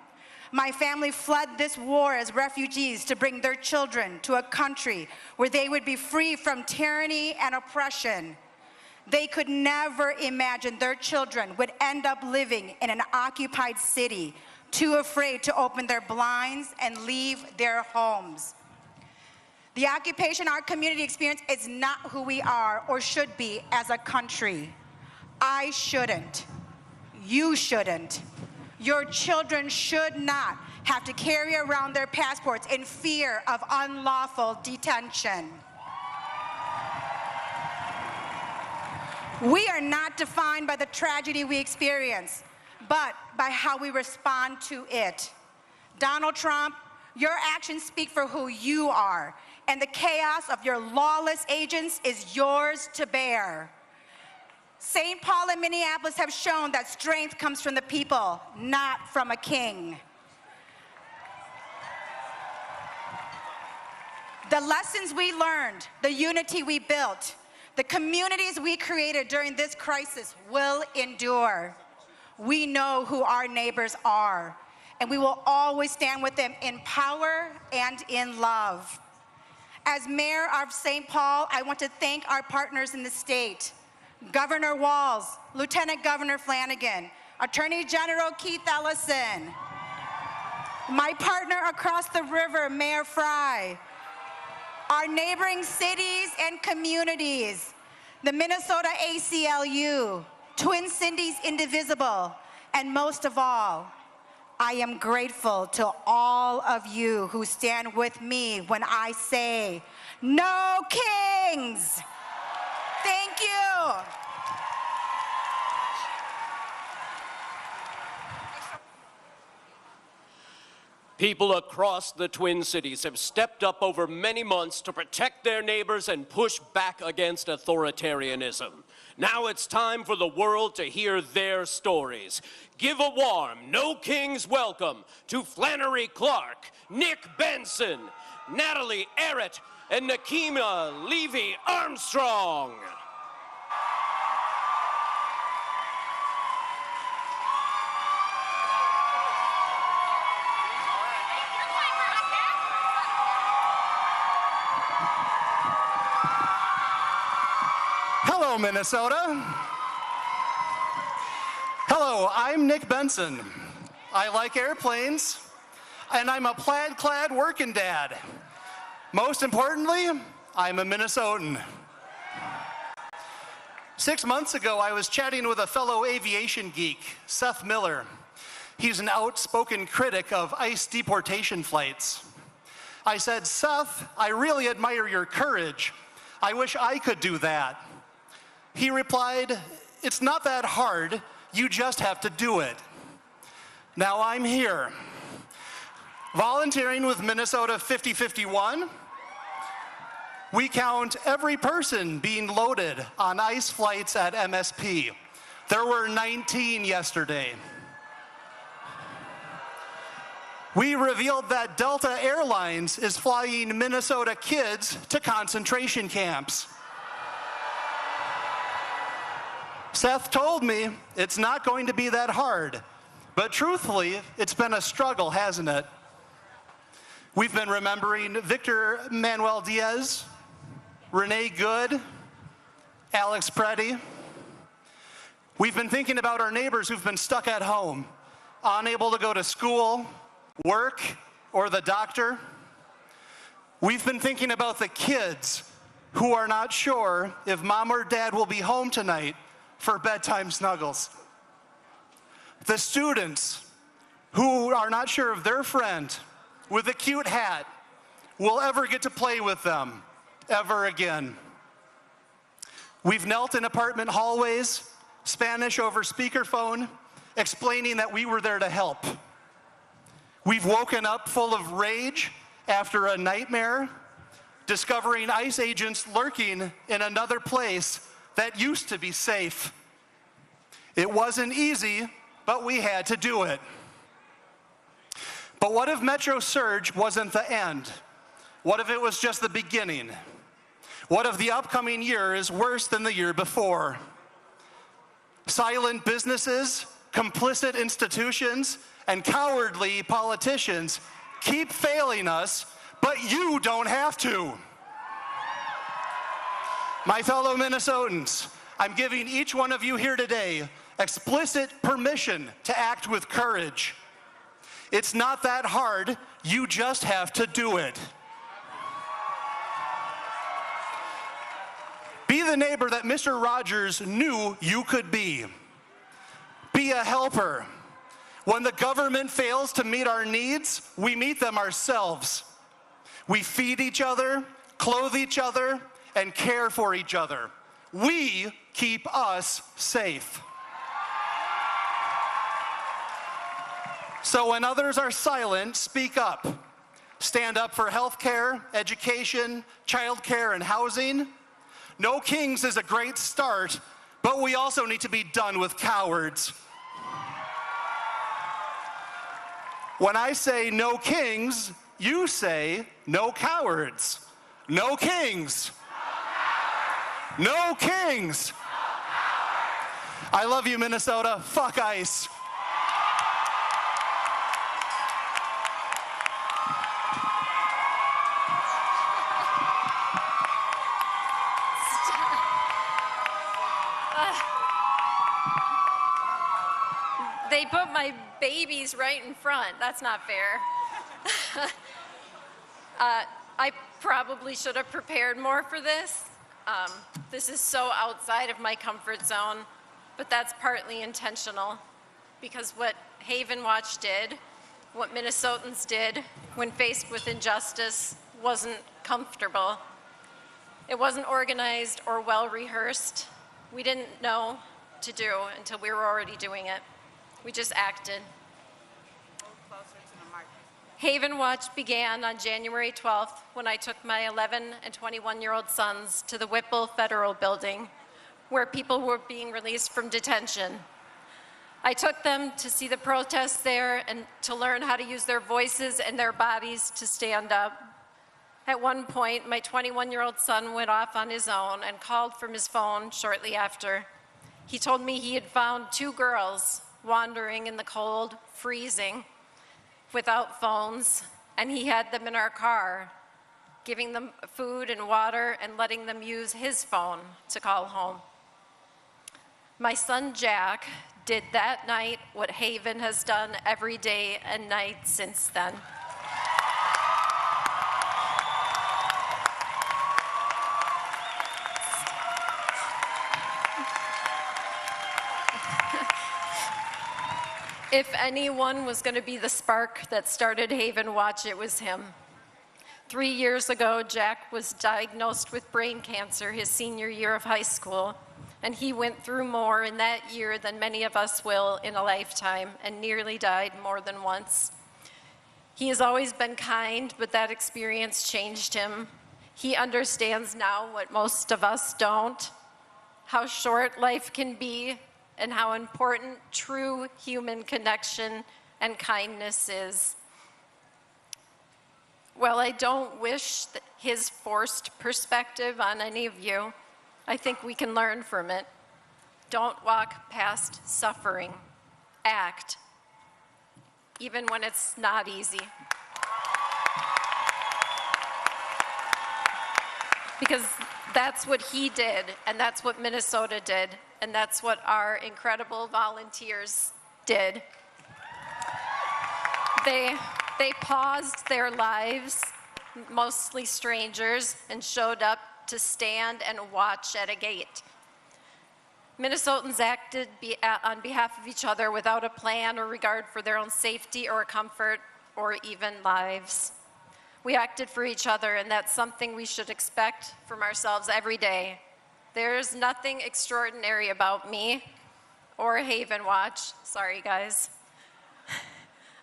My family fled this war as refugees to bring their children to a country where they would be free from tyranny and oppression. They could never imagine their children would end up living in an occupied city, too afraid to open their blinds and leave their homes. The occupation our community experienced is not who we are or should be as a country. I shouldn't. You shouldn't. Your children should not have to carry around their passports in fear of unlawful detention. We are not defined by the tragedy we experience, but by how we respond to it. Donald Trump, your actions speak for who you are, and the chaos of your lawless agents is yours to bear. St. Paul and Minneapolis have shown that strength comes from the people, not from a king. The lessons we learned, the unity we built, the communities we created during this crisis will endure. We know who our neighbors are, and we will always stand with them in power and in love. As Mayor of St. Paul, I want to thank our partners in the state, Governor Walz, Lieutenant Governor Flanagan, Attorney General Keith Ellison, my partner across the river, Mayor Fry, our neighboring cities and communities, the Minnesota ACLU, Twin Cities Indivisible, and most of all, I am grateful to all of you who stand with me when I say, no kings! Thank you. People across the Twin Cities have stepped up over many months to protect their neighbors and push back against authoritarianism. Now it's time for the world to hear their stories. Give a warm No Kings welcome to Flannery Clark, Nick Benson, Natalie Arrett, and Nakima Levy Armstrong. Hello, Minnesota. Hello, I'm Nick Benson. I like airplanes, and I'm a plaid-clad working dad. Most importantly, I'm a Minnesotan. 6 months ago, I was chatting with a fellow aviation geek, Seth Miller. He's an outspoken critic of ICE deportation flights. I said, Seth, I really admire your courage. I wish I could do that. He replied, it's not that hard, you just have to do it. Now I'm here, volunteering with Minnesota 5051. We count every person being loaded on ICE flights at MSP. There were 19 yesterday. We revealed that Delta Airlines is flying Minnesota kids to concentration camps. Seth told me it's not going to be that hard, but truthfully, it's been a struggle, hasn't it? We've been remembering Victor Manuel Diaz, Renee Good, Alex Preddy. We've been thinking about our neighbors who've been stuck at home, unable to go to school, work, or the doctor. We've been thinking about the kids who are not sure if mom or dad will be home tonight for bedtime snuggles. The students who are not sure if their friend with a cute hat will ever get to play with them ever again. We've knelt in apartment hallways, Spanish over speakerphone, explaining that we were there to help. We've woken up full of rage after a nightmare, discovering ICE agents lurking in another place that used to be safe. It wasn't easy, but we had to do it. But what if Metro Surge wasn't the end? What if it was just the beginning? What if the upcoming year is worse than the year before? Silent businesses, complicit institutions, and cowardly politicians keep failing us, but you don't have to. My fellow Minnesotans, I'm giving each one of you here today explicit permission to act with courage. It's not that hard, you just have to do it. Be the neighbor that Mr. Rogers knew you could be. Be a helper. When the government fails to meet our needs, we meet them ourselves. We feed each other, clothe each other, and care for each other. We keep us safe. So when others are silent, speak up. Stand up for health care, education, childcare, and housing. No kings is a great start, but we also need to be done with cowards. When I say no kings, you say no cowards. No kings. No kings. I love you, Minnesota. Fuck ICE. They put my babies right in front. That's not fair. I probably should have prepared more for this. This is so outside of my comfort zone, but that's partly intentional because what Haven Watch did, what Minnesotans did when faced with injustice wasn't comfortable. It wasn't organized or well rehearsed. We didn't know to do until we were already doing it. We just acted. Haven Watch began on January 12th when I took my 11 and 21-year-old sons to the Whipple Federal Building, where people were being released from detention. I took them to see the protests there and to learn how to use their voices and their bodies to stand up. At one point, my 21-year-old son went off on his own and called from his phone shortly after. He told me he had found 2 girls wandering in the cold, freezing, without phones, and he had them in our car, giving them food and water and letting them use his phone to call home. My son Jack did that night what Haven has done every day and night since then. If anyone was going to be the spark that started Haven Watch, it was him. 3 years ago, Jack was diagnosed with brain cancer his senior year of high school, and he went through more in that year than many of us will in a lifetime and nearly died more than once. He has always been kind, but that experience changed him. He understands now what most of us don't, how short life can be, and how important true human connection and kindness is. Well, I don't wish his forced perspective on any of you. I think we can learn from it. Don't walk past suffering. Act, even when it's not easy. Because that's what he did, and that's what Minnesota did, and that's what our incredible volunteers did. They paused their lives, mostly strangers, and showed up to stand and watch at a gate. Minnesotans acted on behalf of each other without a plan or regard for their own safety or comfort or even lives. We acted for each other, and that's something we should expect from ourselves every day. There's nothing extraordinary about me or Haven Watch. Sorry, guys.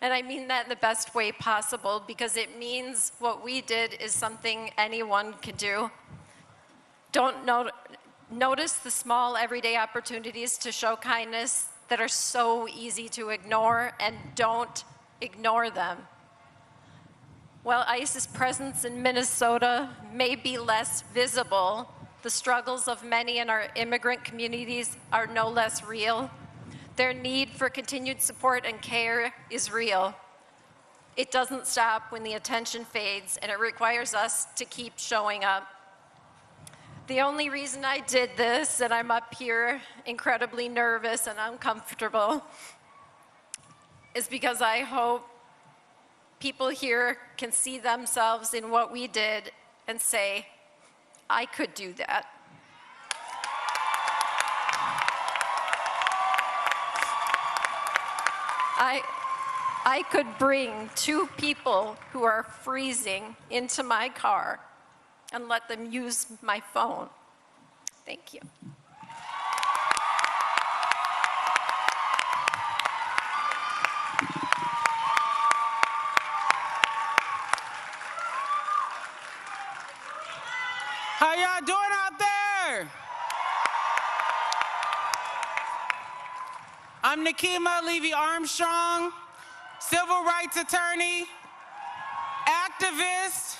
And I mean that in the best way possible because it means what we did is something anyone can do. Notice the small everyday opportunities to show kindness that are so easy to ignore, and don't ignore them. While ICE's presence in Minnesota may be less visible, the struggles of many in our immigrant communities are no less real. Their need for continued support and care is real. It doesn't stop when the attention fades, and it requires us to keep showing up. The only reason I did this, and I'm up here incredibly nervous and uncomfortable, is because I hope people here can see themselves in what we did and say, I could do that. I could bring 2 people who are freezing into my car and let them use my phone. Thank you. How y'all doing out there? I'm Nikema Levy-Armstrong, civil rights attorney, activist,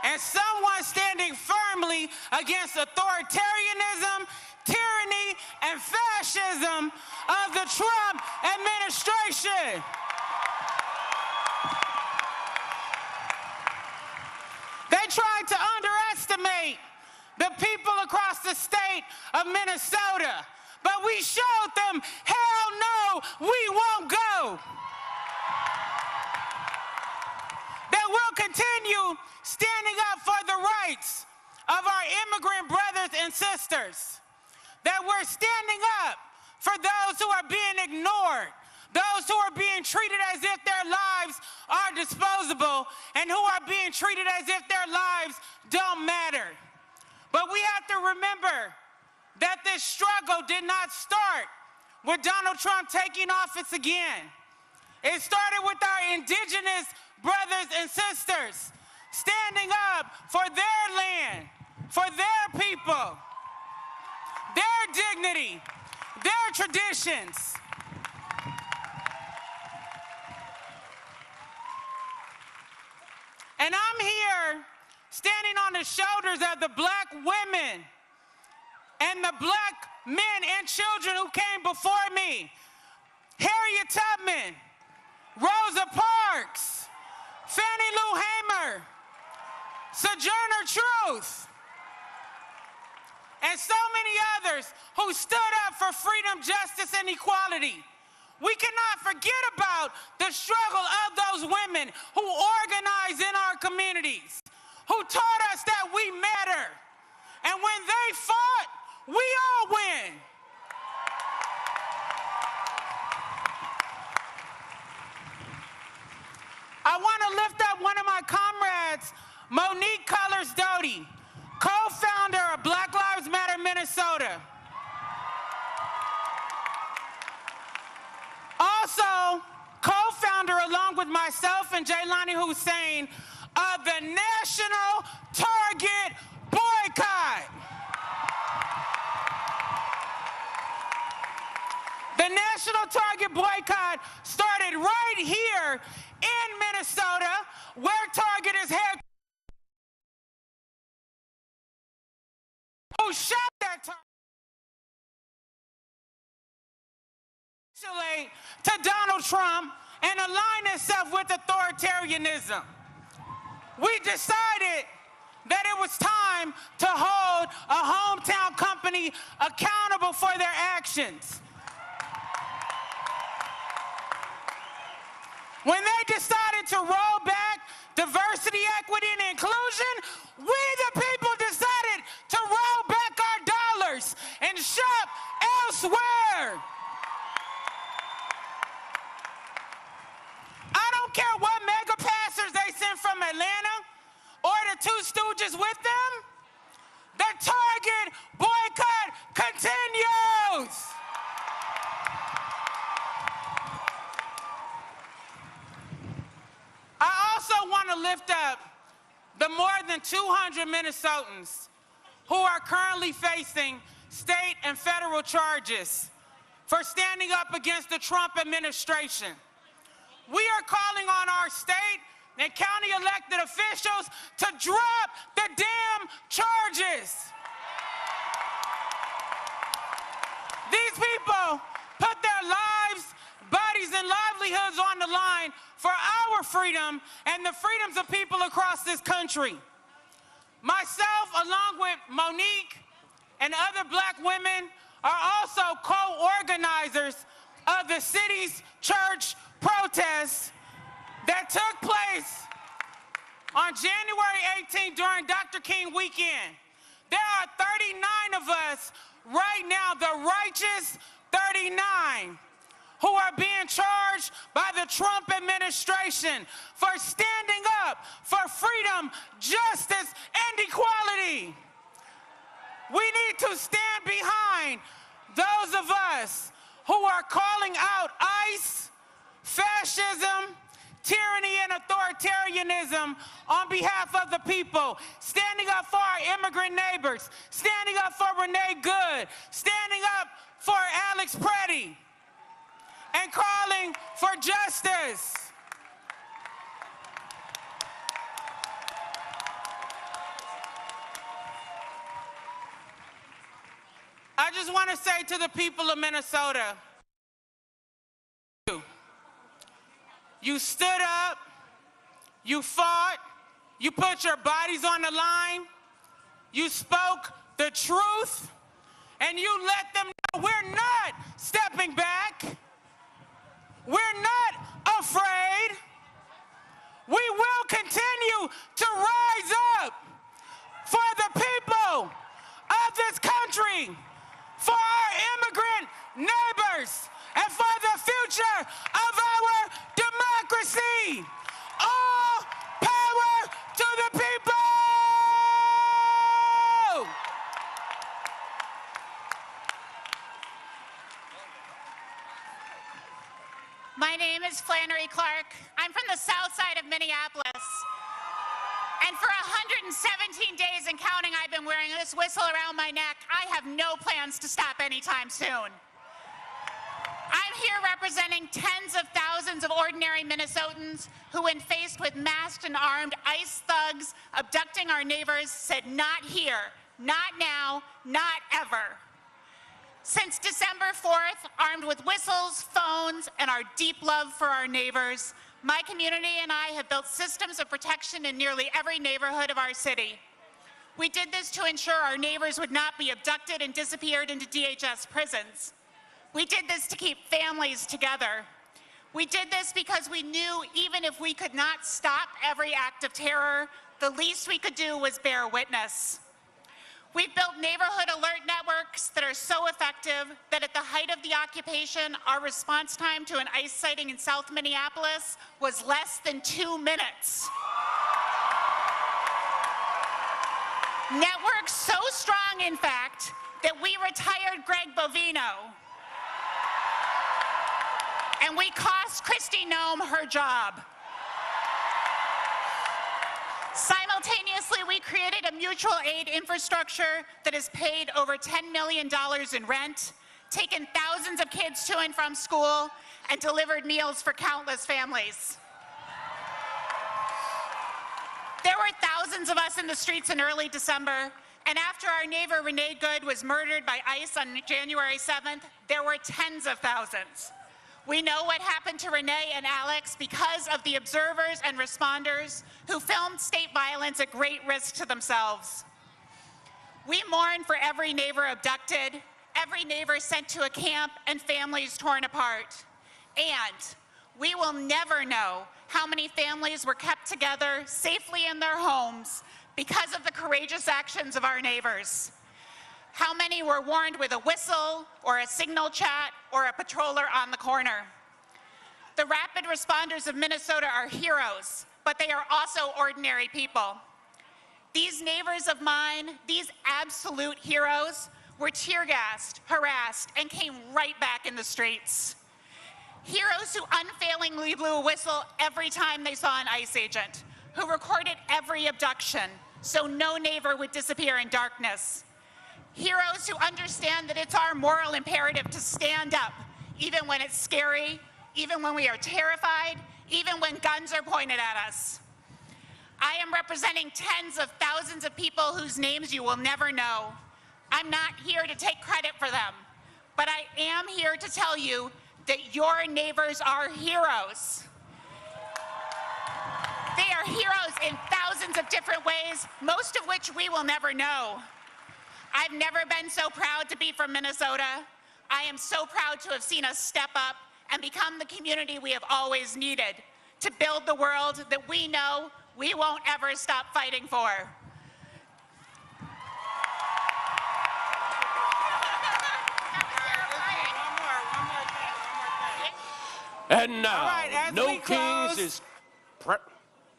and someone standing firmly against authoritarianism, tyranny, and fascism of the Trump administration. They tried to underestimate the people across the state of Minnesota, but we showed them, hell no, we won't go. That we'll continue standing up for the rights of our immigrant brothers and sisters. That we're standing up for those who are being ignored, those who are being treated as if their lives are disposable, and who are being treated as if their lives don't matter. But we have to remember that this struggle did not start with Donald Trump taking office again. It started with our indigenous brothers and sisters standing up for their land, for their people, their dignity, their traditions. And I'm here standing on the shoulders of the black women and the black men and children who came before me. Harriet Tubman, Rosa Parks, Fannie Lou Hamer, Sojourner Truth, and so many others who stood up for freedom, justice, and equality. We cannot forget about the struggle of those women who organized in our communities, who taught us that we matter. And when they fought, we all win. I want to lift up one of my comrades, Monique Colors Doty, co-founder of Black Lives Matter Minnesota. Also, co-founder along with myself and Jaylani Hussein of the National Target Boycott. The National Target Boycott started right here in Minnesota, where Target is headquartered. Who shot that Target to Donald Trump and align itself with authoritarianism. We decided that it was time to hold a hometown company accountable for their actions. When they decided to roll back diversity, equity, and inclusion, we the people decided to roll back our dollars and shop elsewhere. I don't care what mega passers they send from Atlanta or the Two Stooges with them. The Target boycott continues. I also want to lift up the more than 200 Minnesotans who are currently facing state and federal charges for standing up against the Trump administration. We are calling on our state and county elected officials to drop the damn charges. These people put their lives, bodies, and livelihoods on the line for our freedom and the freedoms of people across this country. Myself, along with Monique and other black women, are also co-organizers of the city's church protests that took place on January 18th during Dr. King weekend. There are 39 of us right now, the righteous 39, who are being charged by the Trump administration for standing up for freedom, justice, and equality. We need to stand behind those of us who are calling out ICE, fascism, tyranny and authoritarianism on behalf of the people, standing up for our immigrant neighbors, standing up for Renee Good, standing up for Alex Preddy, and calling for justice. I just want to say to the people of Minnesota, you stood up, you fought, you put your bodies on the line, you spoke the truth, and you let them know we're not stepping back. We're not afraid. We will continue to rise up for the people of this country, for our immigrant neighbors, and for the future of our democracy. All power to the people! My name is Flannery Clark. I'm from the south side of Minneapolis. And for 117 days and counting, I've been wearing this whistle around my neck. I have no plans to stop anytime soon. I'm here representing tens of thousands of ordinary Minnesotans who, when faced with masked and armed ICE thugs abducting our neighbors, said, "Not here, not now, not ever." Since December 4th, armed with whistles, phones, and our deep love for our neighbors, my community and I have built systems of protection in nearly every neighborhood of our city. We did this to ensure our neighbors would not be abducted and disappeared into DHS prisons. We did this to keep families together. We did this because we knew even if we could not stop every act of terror, the least we could do was bear witness. We've built neighborhood alert networks that are so effective that at the height of the occupation, our response time to an ICE sighting in South Minneapolis was less than 2 minutes. Networks so strong, in fact, that we retired Greg Bovino. And we cost Kristi Noem her job. Simultaneously, we created a mutual aid infrastructure that has paid over $10 million in rent, taken thousands of kids to and from school, and delivered meals for countless families. There were thousands of us in the streets in early December, and after our neighbor Renee Good was murdered by ICE on January 7th, there were tens of thousands. We know what happened to Renee and Alex because of the observers and responders who filmed state violence at great risk to themselves. We mourn for every neighbor abducted, every neighbor sent to a camp, and families torn apart. And we will never know how many families were kept together safely in their homes because of the courageous actions of our neighbors. How many were warned with a whistle or a signal chat or a patroller on the corner? The rapid responders of Minnesota are heroes, but they are also ordinary people. These neighbors of mine, these absolute heroes, were tear gassed, harassed, and came right back in the streets. Heroes who unfailingly blew a whistle every time they saw an ICE agent, who recorded every abduction so no neighbor would disappear in darkness. Heroes who understand that it's our moral imperative to stand up, even when it's scary, even when we are terrified, even when guns are pointed at us. I am representing tens of thousands of people whose names you will never know. I'm not here to take credit for them, but I am here to tell you that your neighbors are heroes. They are heroes in thousands of different ways, most of which we will never know. I've never been so proud to be from Minnesota. I am so proud to have seen us step up and become the community we have always needed, to build the world that we know we won't ever stop fighting for. And now, All right, as No we close, Kings is... I'm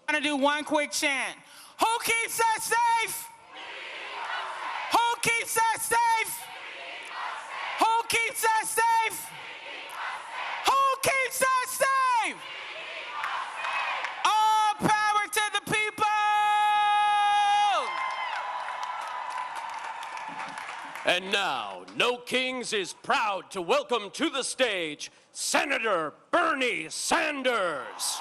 gonna do one quick chant. Who keeps us safe? Who keeps us safe? Who keeps us safe? Who keeps us safe? And now, No Kings is proud to welcome to the stage Senator Bernie Sanders.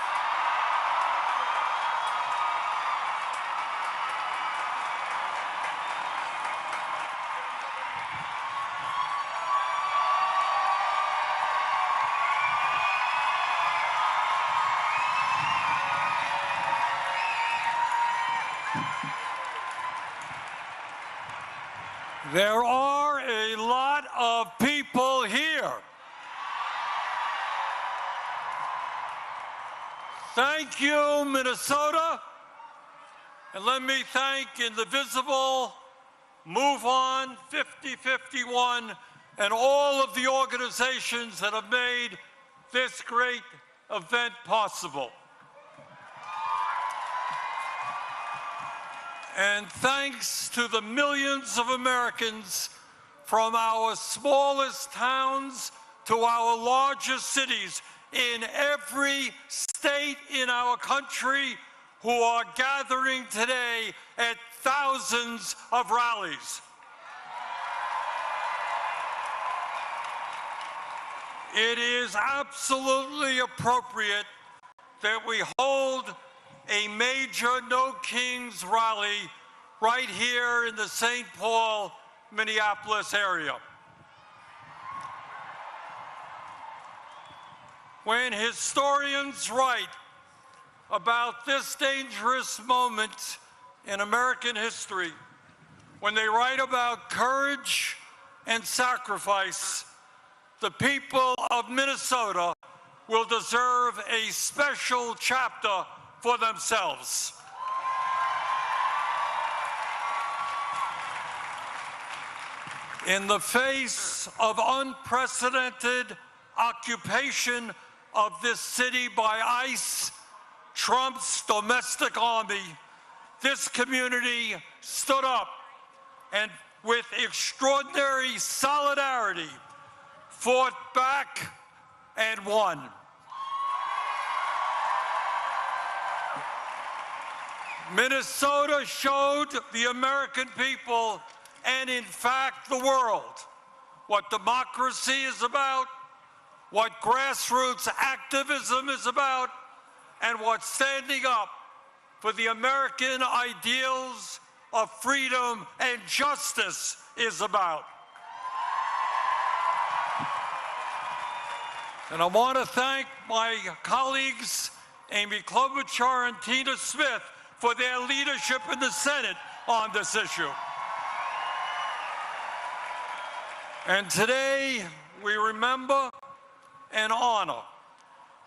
There are a lot of people here. Thank you, Minnesota. And let me thank Indivisible, Move On, 5051, and all of the organizations that have made this great event possible. And thanks to the millions of Americans from our smallest towns to our largest cities in every state in our country who are gathering today at thousands of rallies. It is absolutely appropriate that we hold a major No Kings rally right here in the St. Paul, Minneapolis area. When historians write about this dangerous moment in American history, when they write about courage and sacrifice, the people of Minnesota will deserve a special chapter for themselves. In the face of unprecedented occupation of this city by ICE, Trump's domestic army, this community stood up and with extraordinary solidarity fought back and won. Minnesota showed the American people, and in fact the world, what democracy is about, what grassroots activism is about, and what standing up for the American ideals of freedom and justice is about. And I want to thank my colleagues, Amy Klobuchar and Tina Smith, for their leadership in the Senate on this issue. And today, we remember and honor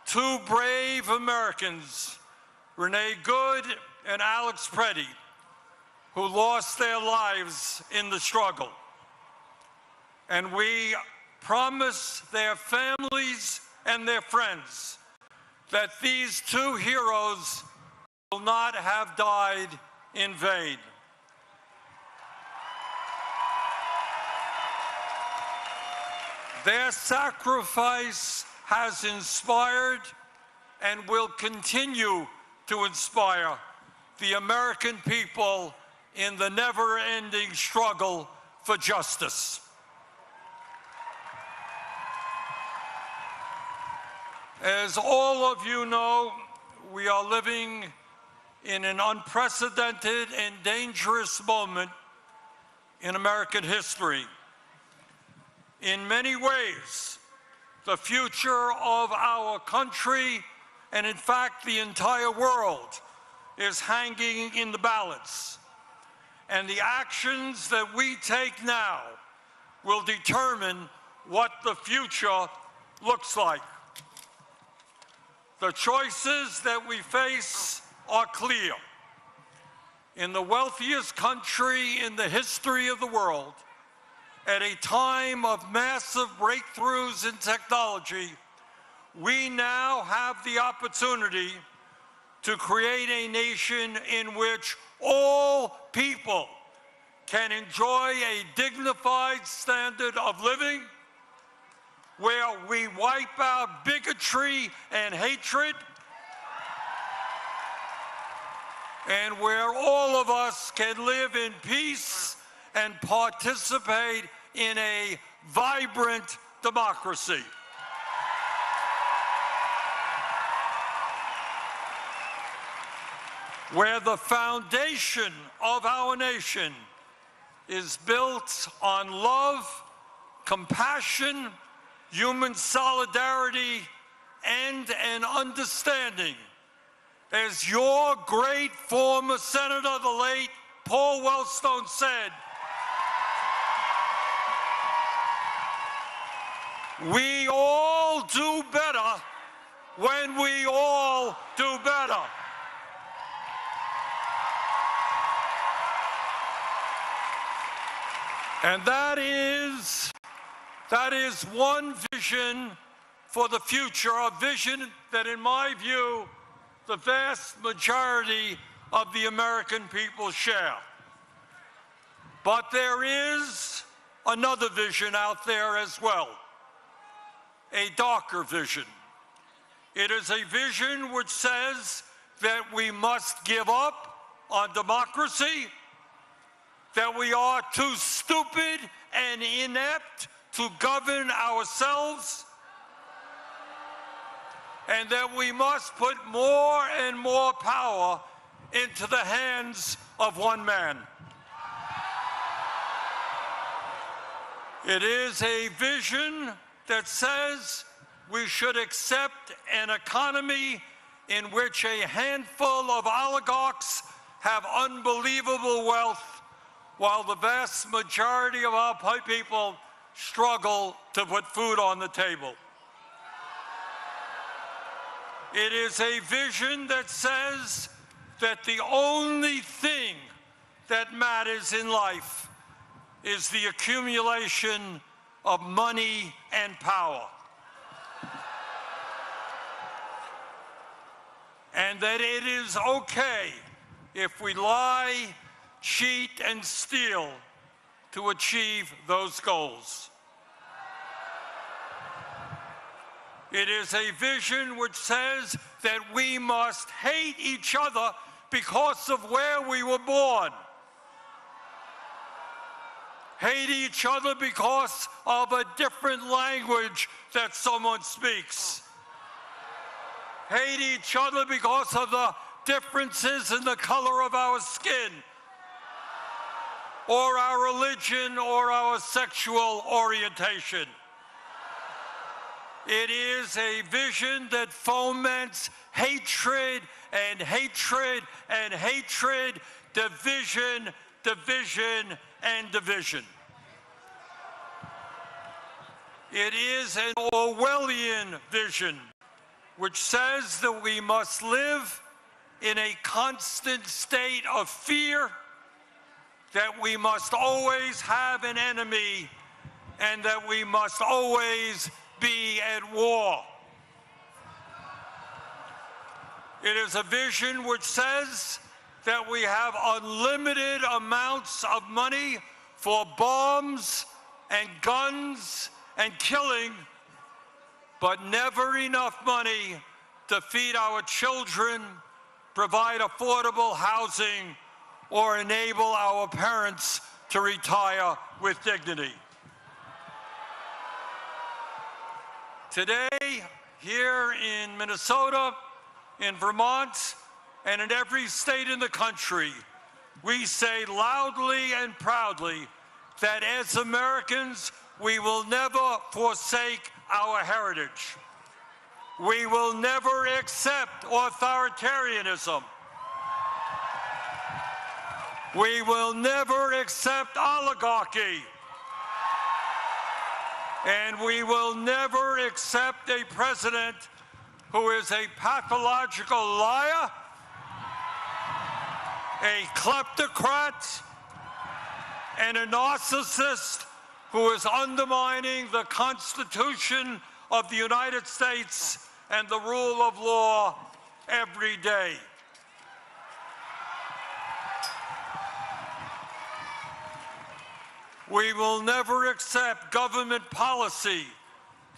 two brave Americans, Renee Good and Alex Preddy, who lost their lives in the struggle. And we promise their families and their friends that these two heroes will not have died in vain. Their sacrifice has inspired and will continue to inspire the American people in the never-ending struggle for justice. As all of you know, we are living in an unprecedented and dangerous moment in American history. In many ways, the future of our country, and in fact the entire world, is hanging in the balance. And the actions that we take now will determine what the future looks like. The choices that we face are clear. In the wealthiest country in the history of the world, at a time of massive breakthroughs in technology, we now have the opportunity to create a nation in which all people can enjoy a dignified standard of living, where we wipe out bigotry and hatred, and where all of us can live in peace and participate in a vibrant democracy. Where the foundation of our nation is built on love, compassion, human solidarity, and an understanding. As your great former senator, the late Paul Wellstone, said, we all do better when we all do better. And that is one vision for the future, a vision that, in my view, the vast majority of the American people share. But there is another vision out there as well, a darker vision. It is a vision which says that we must give up on democracy, that we are too stupid and inept to govern ourselves, and that we must put more and more power into the hands of one man. It is a vision that says we should accept an economy in which a handful of oligarchs have unbelievable wealth, while the vast majority of our people struggle to put food on the table. It is a vision that says that the only thing that matters in life is the accumulation of money and power. And that it is okay if we lie, cheat, and steal to achieve those goals. It is a vision which says that we must hate each other because of where we were born. Hate each other because of a different language that someone speaks. Hate each other because of the differences in the color of our skin, or our religion, or our sexual orientation. It is a vision that foments hatred and hatred and hatred, division, division, and division. It is an Orwellian vision which says that we must live in a constant state of fear, that we must always have an enemy, and that we must always be at war. It is a vision which says that we have unlimited amounts of money for bombs and guns and killing, but never enough money to feed our children, provide affordable housing, or enable our parents to retire with dignity. Today, here in Minnesota, in Vermont, and in every state in the country, we say loudly and proudly that as Americans, we will never forsake our heritage. We will never accept authoritarianism. We will never accept oligarchy. And we will never accept a president who is a pathological liar, a kleptocrat, and a narcissist who is undermining the Constitution of the United States and the rule of law every day. We will never accept government policy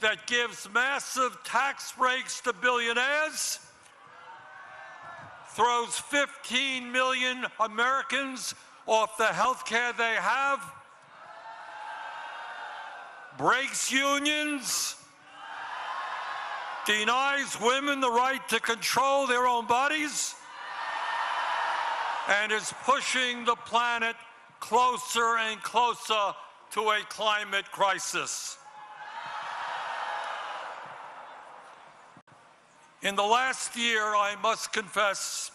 that gives massive tax breaks to billionaires, throws 15 million Americans off the health care they have, breaks unions, denies women the right to control their own bodies, and is pushing the planet closer and closer to a climate crisis. In the last year, I must confess,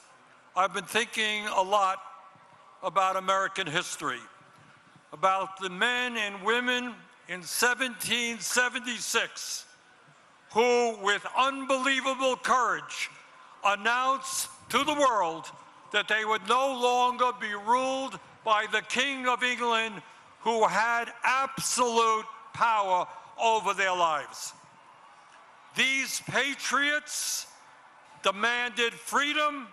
I've been thinking a lot about American history, about the men and women in 1776 who, with unbelievable courage, announced to the world that they would no longer be ruled by the King of England, who had absolute power over their lives. These patriots demanded freedom,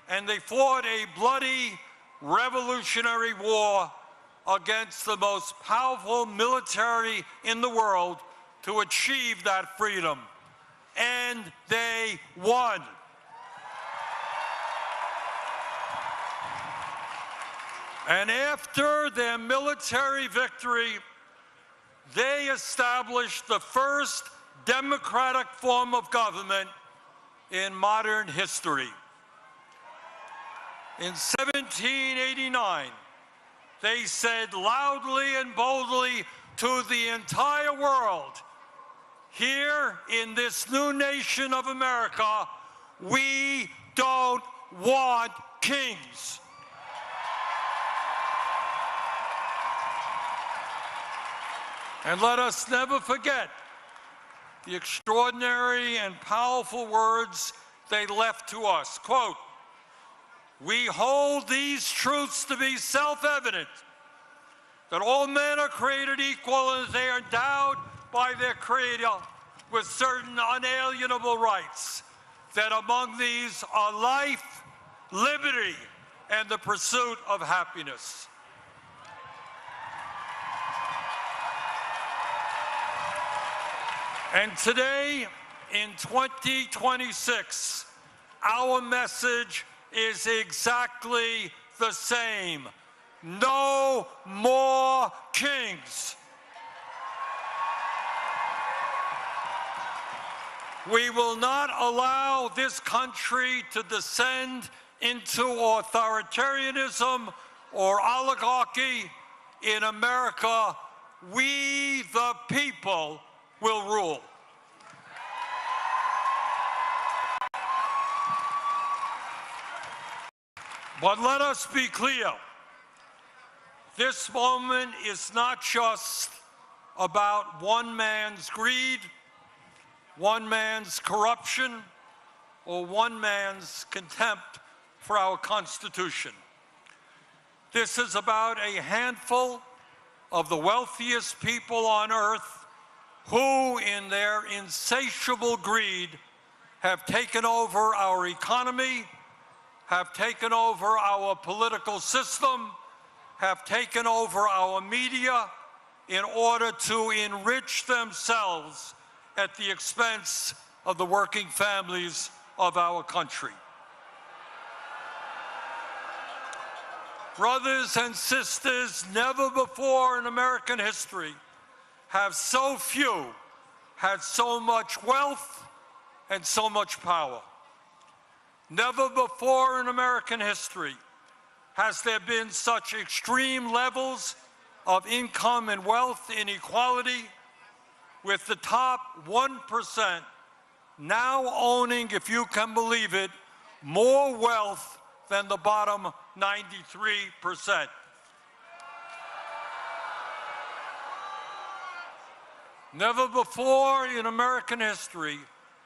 and they fought a bloody revolutionary war against the most powerful military in the world to achieve that freedom. And they won. And after their military victory, they established the first democratic form of government in modern history. In 1789, they said loudly and boldly to the entire world, here in this new nation of America, we don't want kings. And let us never forget the extraordinary and powerful words they left to us. Quote, "We hold these truths to be self-evident, that all men are created equal and that they are endowed by their Creator with certain unalienable rights, that among these are life, liberty, and the pursuit of happiness." And today, in 2026, our message is exactly the same. No more kings. We will not allow this country to descend into authoritarianism or oligarchy. In America, we, the people, will rule. But let us be clear. This moment is not just about one man's greed, one man's corruption, or one man's contempt for our Constitution. This is about a handful of the wealthiest people on earth who, in their insatiable greed, have taken over our economy, have taken over our political system, have taken over our media in order to enrich themselves at the expense of the working families of our country. Brothers and sisters, never before in American history have so few had so much wealth and so much power. Never before in American history has there been such extreme levels of income and wealth inequality, with the top 1% now owning, if you can believe it, more wealth than the bottom 93%. Never before in American history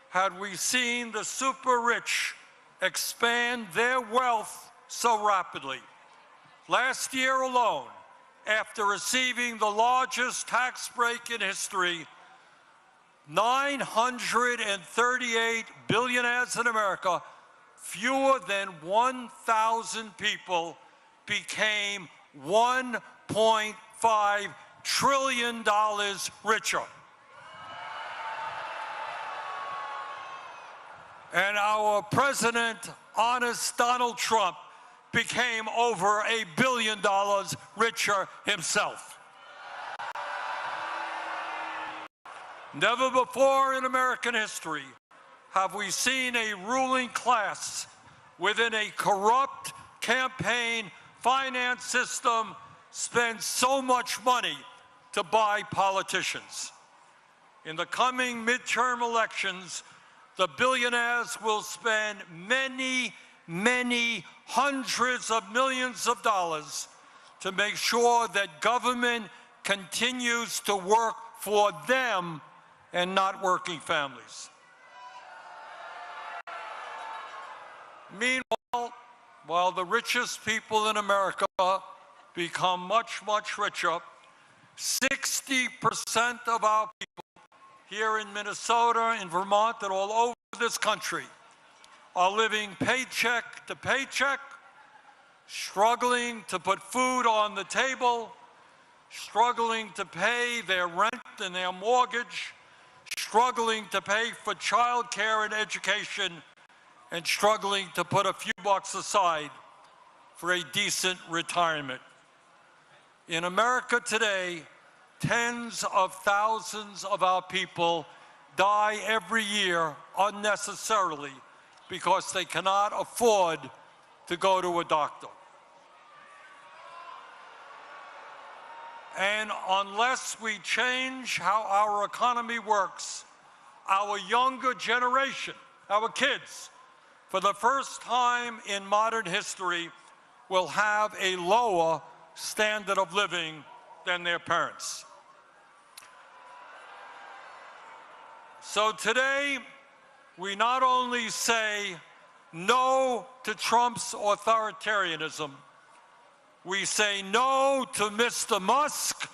had we seen the super rich expand their wealth so rapidly. Last year alone, after receiving the largest tax break in history, 938 billionaires in America, fewer than 1,000 people, became $1.5 trillion richer. And our president, honest Donald Trump, became over $1 billion richer himself. Never before in American history have we seen a ruling class within a corrupt campaign finance system spend so much money to buy politicians. In the coming midterm elections, the billionaires will spend many, many hundreds of millions of dollars to make sure that government continues to work for them and not working families. Meanwhile, while the richest people in America become much, much richer, 60% of our people here in Minnesota, in Vermont, and all over this country are living paycheck to paycheck, struggling to put food on the table, struggling to pay their rent and their mortgage, struggling to pay for child care and education, and struggling to put a few bucks aside for a decent retirement. In America today, tens of thousands of our people die every year unnecessarily because they cannot afford to go to a doctor. And unless we change how our economy works, our younger generation, our kids, for the first time in modern history, will have a lower standard of living than their parents. So today, we not only say no to Trump's authoritarianism, we say no to Mr. Musk,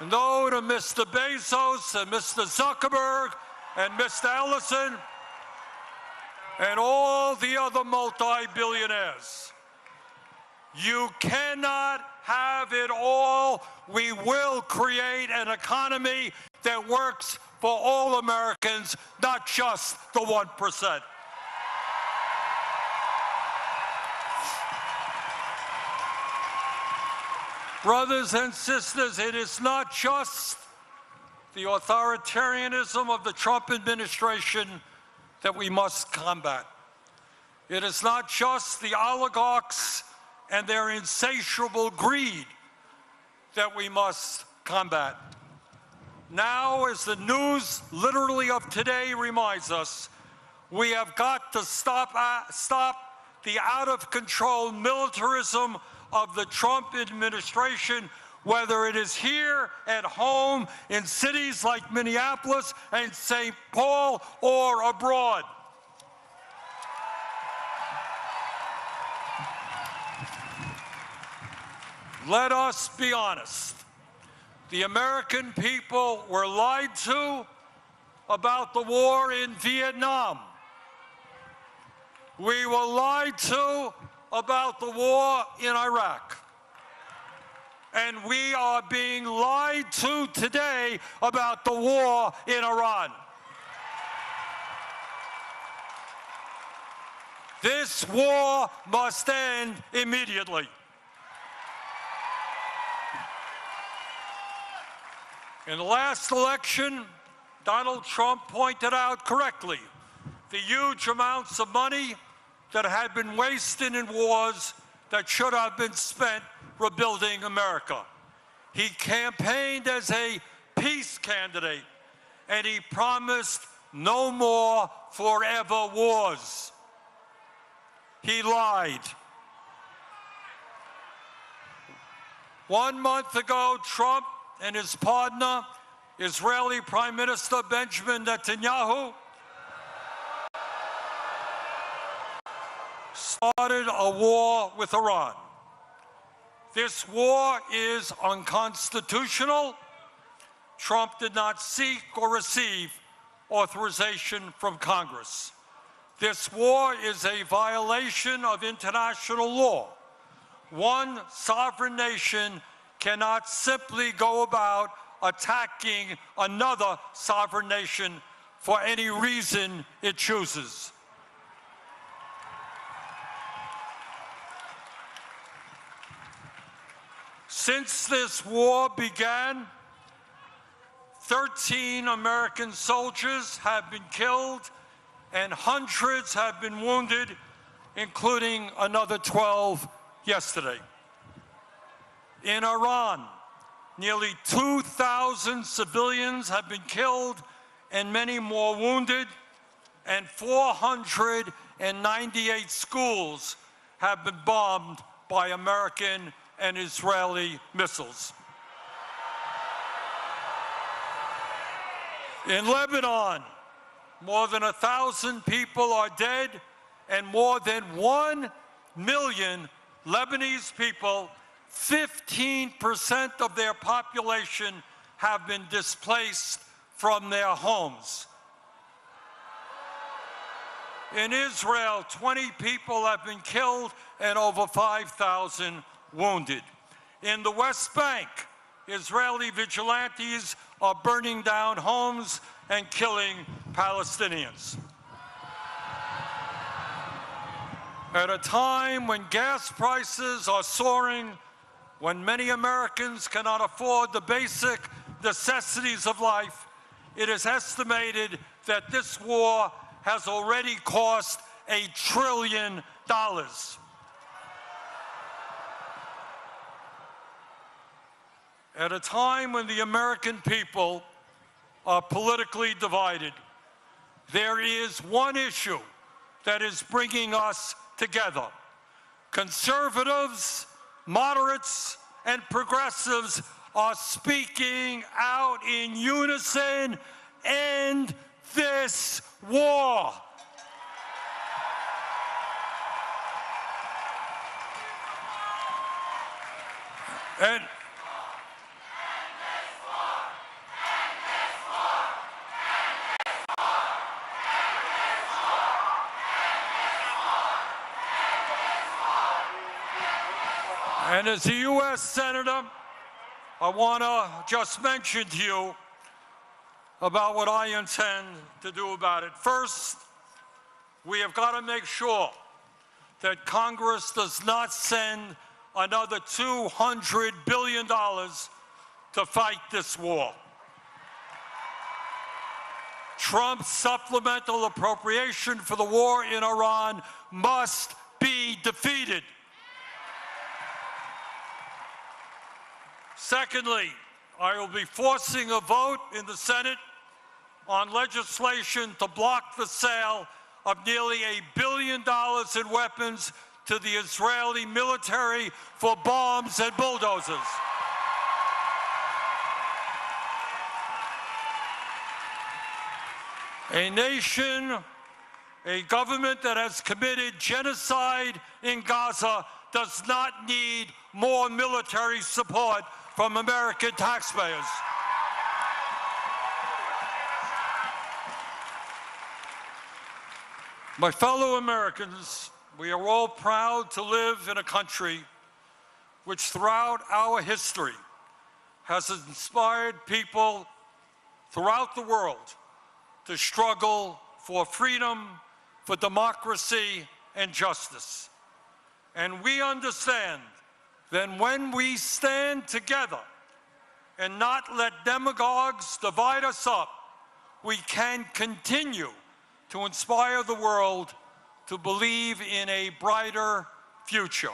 no to Mr. Bezos and Mr. Zuckerberg and Mr. Ellison and all the other multi-billionaires. You cannot have it all. We will create an economy that works for all Americans, not just the 1%. Brothers and sisters, it is not just the authoritarianism of the Trump administration that we must combat. It is not just the oligarchs and their insatiable greed that we must combat. Now, as the news literally of today reminds us, we have got to stop the out-of-control militarism of the Trump administration, whether it is here at home in cities like Minneapolis and St. Paul or abroad. Let us be honest. The American people were lied to about the war in Vietnam. We were lied to about the war in Iraq. And we are being lied to today about the war in Iran. This war must end immediately. In the last election, Donald Trump pointed out correctly the huge amounts of money that had been wasted in wars that should have been spent rebuilding America. He campaigned as a peace candidate, and he promised no more forever wars. He lied. 1 month ago, Trump and his partner, Israeli Prime Minister Benjamin Netanyahu, started a war with Iran. This war is unconstitutional. Trump did not seek or receive authorization from Congress. This war is a violation of international law. One sovereign nation cannot simply go about attacking another sovereign nation for any reason it chooses. Since this war began, 13 American soldiers have been killed and hundreds have been wounded, including another 12 yesterday. In Iran, nearly 2,000 civilians have been killed and many more wounded, and 498 schools have been bombed by American and Israeli missiles. In Lebanon, more than 1,000 people are dead, and more than 1 million Lebanese people, 15% of their population, have been displaced from their homes. In Israel, 20 people have been killed and over 5,000 wounded. In the West Bank, Israeli vigilantes are burning down homes and killing Palestinians. At a time when gas prices are soaring, when many Americans cannot afford the basic necessities of life, it is estimated that this war has already cost $1 trillion. At a time when the American people are politically divided, there is one issue that is bringing us together. Conservatives, moderates, and progressives are speaking out in unison: end this war. And as a U.S. Senator, I want to just mention to you about what I intend to do about it. First, we have got to make sure that Congress does not send another $200 billion to fight this war. Trump's supplemental appropriation for the war in Iran must be defeated. Secondly, I will be forcing a vote in the Senate on legislation to block the sale of nearly $1 billion in weapons to the Israeli military for bombs and bulldozers. A nation, a government that has committed genocide in Gaza does not need more military support from American taxpayers. My fellow Americans, we are all proud to live in a country which throughout our history has inspired people throughout the world to struggle for freedom, for democracy, and justice. And we understand that when we stand together and not let demagogues divide us up, we can continue to inspire the world to believe in a brighter future.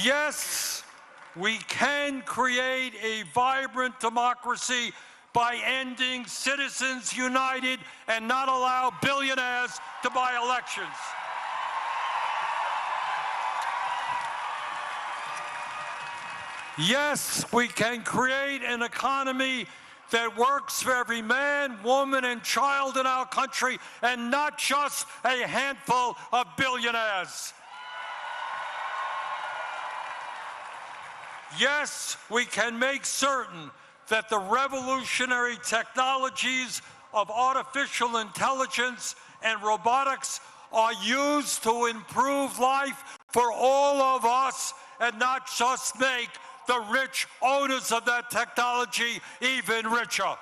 Yes, we can create a vibrant democracy by ending Citizens United and not allow billionaires to buy elections. Yes, we can create an economy that works for every man, woman, and child in our country, and not just a handful of billionaires. Yes, we can make certain that the revolutionary technologies of artificial intelligence and robotics are used to improve life for all of us and not just make the rich owners of that technology even richer.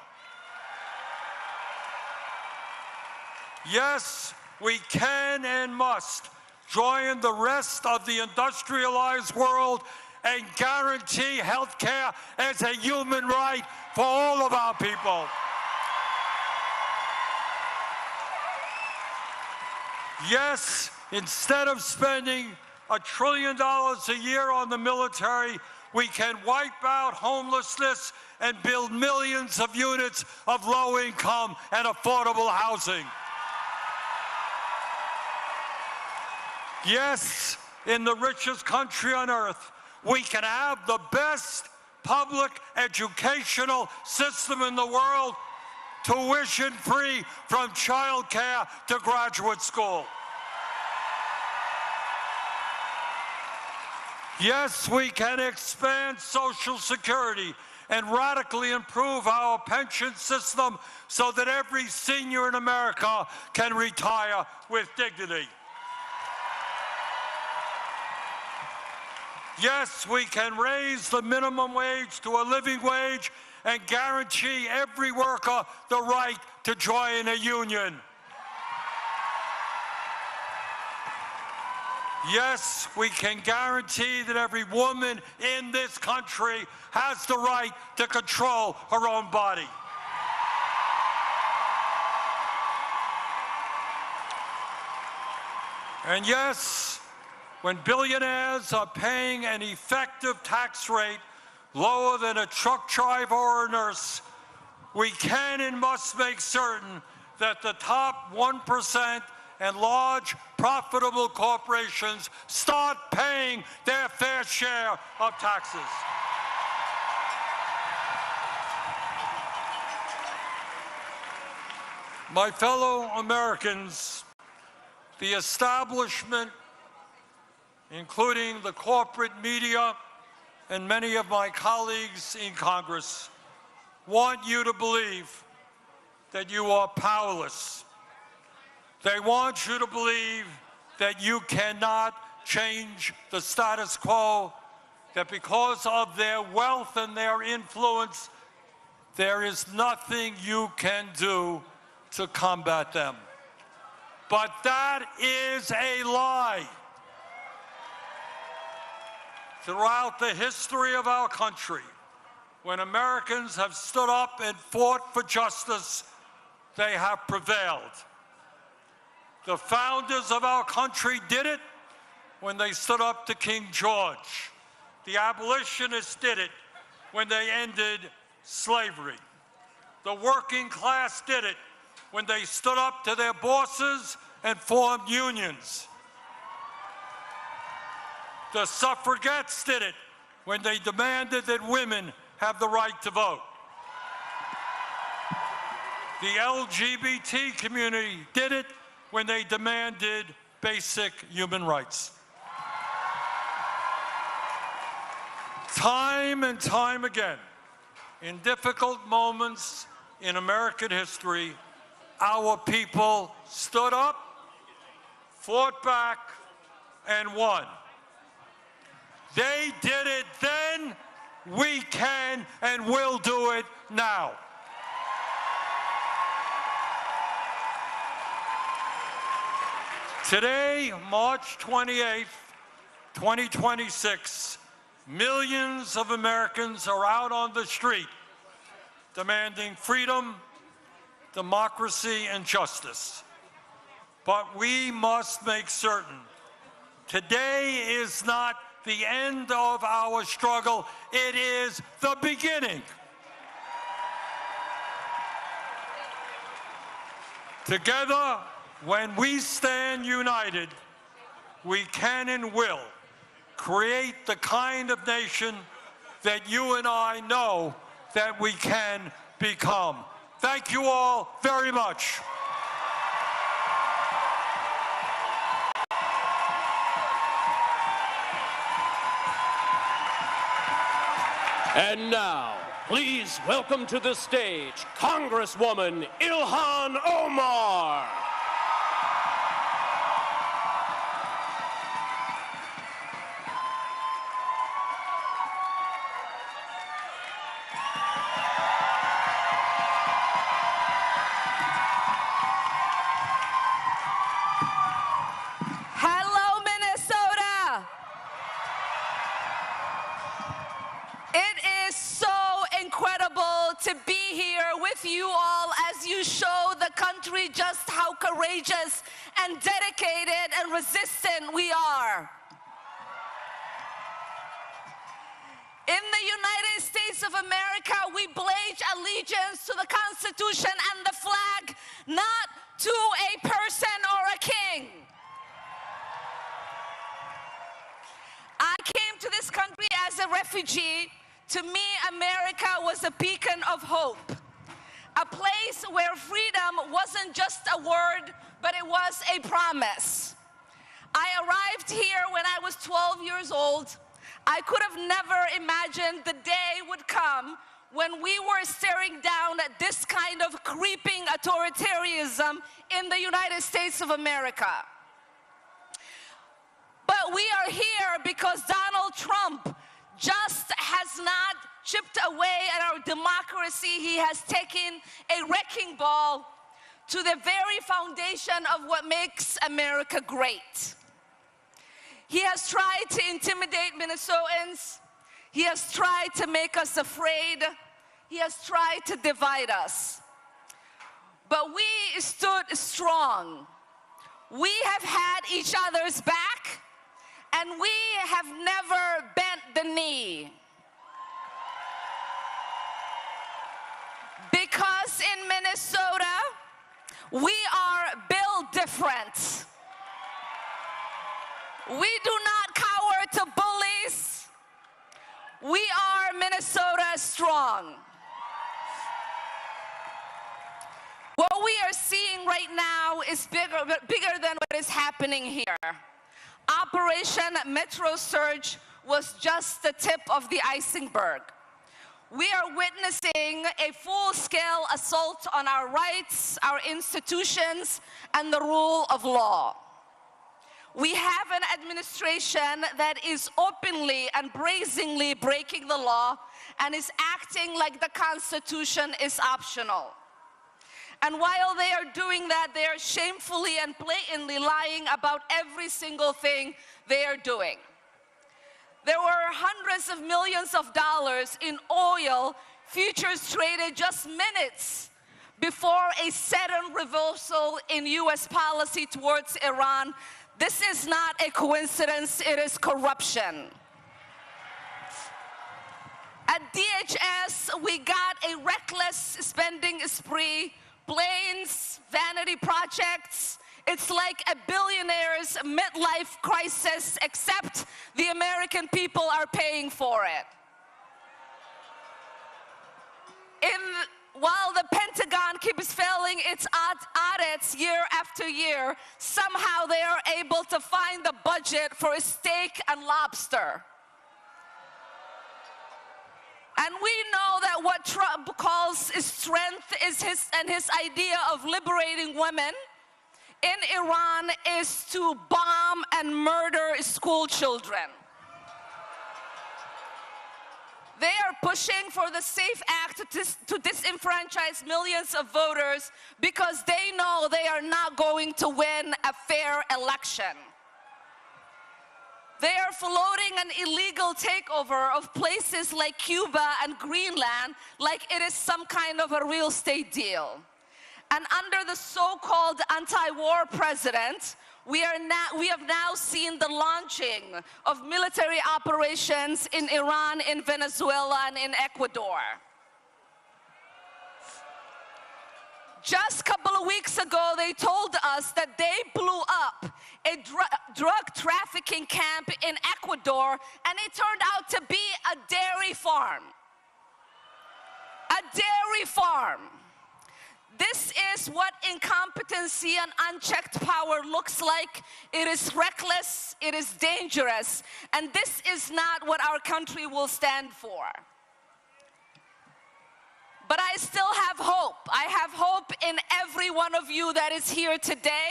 Yes, we can and must join the rest of the industrialized world and guarantee health care as a human right for all of our people. Yes, instead of spending $1 trillion a year on the military, we can wipe out homelessness and build millions of units of low-income and affordable housing. Yes, in the richest country on earth, we can have the best public educational system in the world, tuition-free from childcare to graduate school. Yes, we can expand Social Security and radically improve our pension system so that every senior in America can retire with dignity. Yes, we can raise the minimum wage to a living wage and guarantee every worker the right to join a union. Yes, we can guarantee that every woman in this country has the right to control her own body. And yes, when billionaires are paying an effective tax rate lower than a truck driver or a nurse, we can and must make certain that the top 1% and large profitable corporations start paying their fair share of taxes. My fellow Americans, the establishment, including the corporate media and many of my colleagues in Congress, want you to believe that you are powerless. They want you to believe that you cannot change the status quo, that because of their wealth and their influence, there is nothing you can do to combat them. But that is a lie. Throughout the history of our country, when Americans have stood up and fought for justice, they have prevailed. The founders of our country did it when they stood up to King George. The abolitionists did it when they ended slavery. The working class did it when they stood up to their bosses and formed unions. The suffragettes did it when they demanded that women have the right to vote. The LGBT community did it when they demanded basic human rights. Time and time again, in difficult moments in American history, our people stood up, fought back, and won. They did it then, we can and will do it now. Today, March 28th, 2026, millions of Americans are out on the street demanding freedom, democracy, and justice. But we must make certain today is not the end of our struggle, it is the beginning. Together, when we stand united, we can and will create the kind of nation that you and I know that we can become. Thank you all very much. And now, please welcome to the stage Congresswoman Ilhan Omar. Hello, with you all as you show the country just how courageous and dedicated and resistant we are. In the United States of America, we pledge allegiance to the Constitution and the flag, not to a person or a king. I came to this country as a refugee. To me, America was a beacon of hope, a place where freedom wasn't just a word, but it was a promise. I arrived here when I was 12 years old. I could have never imagined the day would come when we were staring down at this kind of creeping authoritarianism in the United States of America. But we are here because Donald Trump just has not chipped away at our democracy. He has taken a wrecking ball to the very foundation of what makes America great. He has tried to intimidate Minnesotans. He has tried to make us afraid. He has tried to divide us. But we stood strong. We have had each other's back, and we have never bent the knee. Because in Minnesota, we are built different. We do not cower to bullies. We are Minnesota strong. What we are seeing right now is bigger than what is happening here. Operation Metro Surge was just the tip of the iceberg. We are witnessing a full-scale assault on our rights, our institutions, and the rule of law. We have an administration that is openly and brazenly breaking the law and is acting like the Constitution is optional. And while they are doing that, they are shamefully and blatantly lying about every single thing they are doing. There were hundreds of millions of dollars in oil futures traded just minutes before a sudden reversal in U.S. policy towards Iran. This is not a coincidence, it is corruption. At DHS, we got a reckless spending spree, planes, vanity projects. It's like a billionaire's midlife crisis, except the American people are paying for it. While the Pentagon keeps failing its audits year after year, somehow they are able to find the budget for steak and lobster. And we know that what Trump calls strength is his idea of liberating women in Iran is to bomb and murder school children. They are pushing for the SAFE Act to disenfranchise millions of voters because they know they are not going to win a fair election. They are floating an illegal takeover of places like Cuba and Greenland like it is some kind of a real estate deal. And under the so-called anti-war president, we have now seen the launching of military operations in Iran, in Venezuela, and in Ecuador. Just a couple of weeks ago, they told us that they blew up a drug trafficking camp in Ecuador, and it turned out to be a dairy farm. A dairy farm. This is what incompetency and unchecked power looks like. It is reckless, it is dangerous, and this is not what our country will stand for. But I still have hope. I have hope in every one of you that is here today.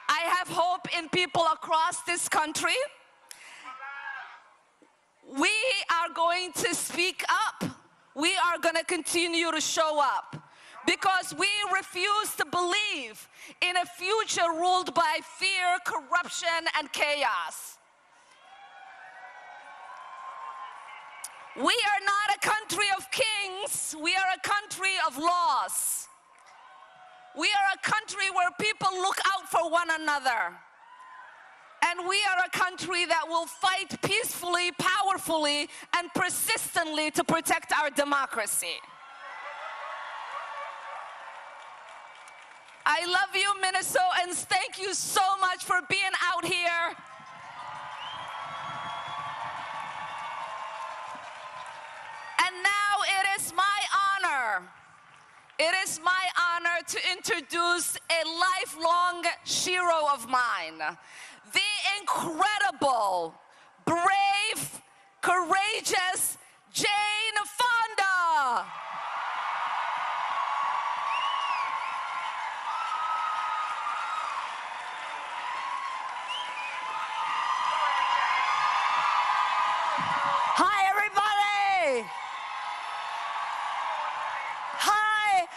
I have hope in people across this country. We are going to speak up. We are going to continue to show up. Because we refuse to believe in a future ruled by fear, corruption, and chaos. We are not a country of kings. We are a country of laws. We are a country where people look out for one another. And we are a country that will fight peacefully, powerfully, and persistently to protect our democracy. I love you, Minnesotans. Thank you so much for being out here. And now it is my honor. It is my honor to introduce a lifelong hero of mine, the incredible, brave, courageous Jane Fonda. Hi, everybody. Hi.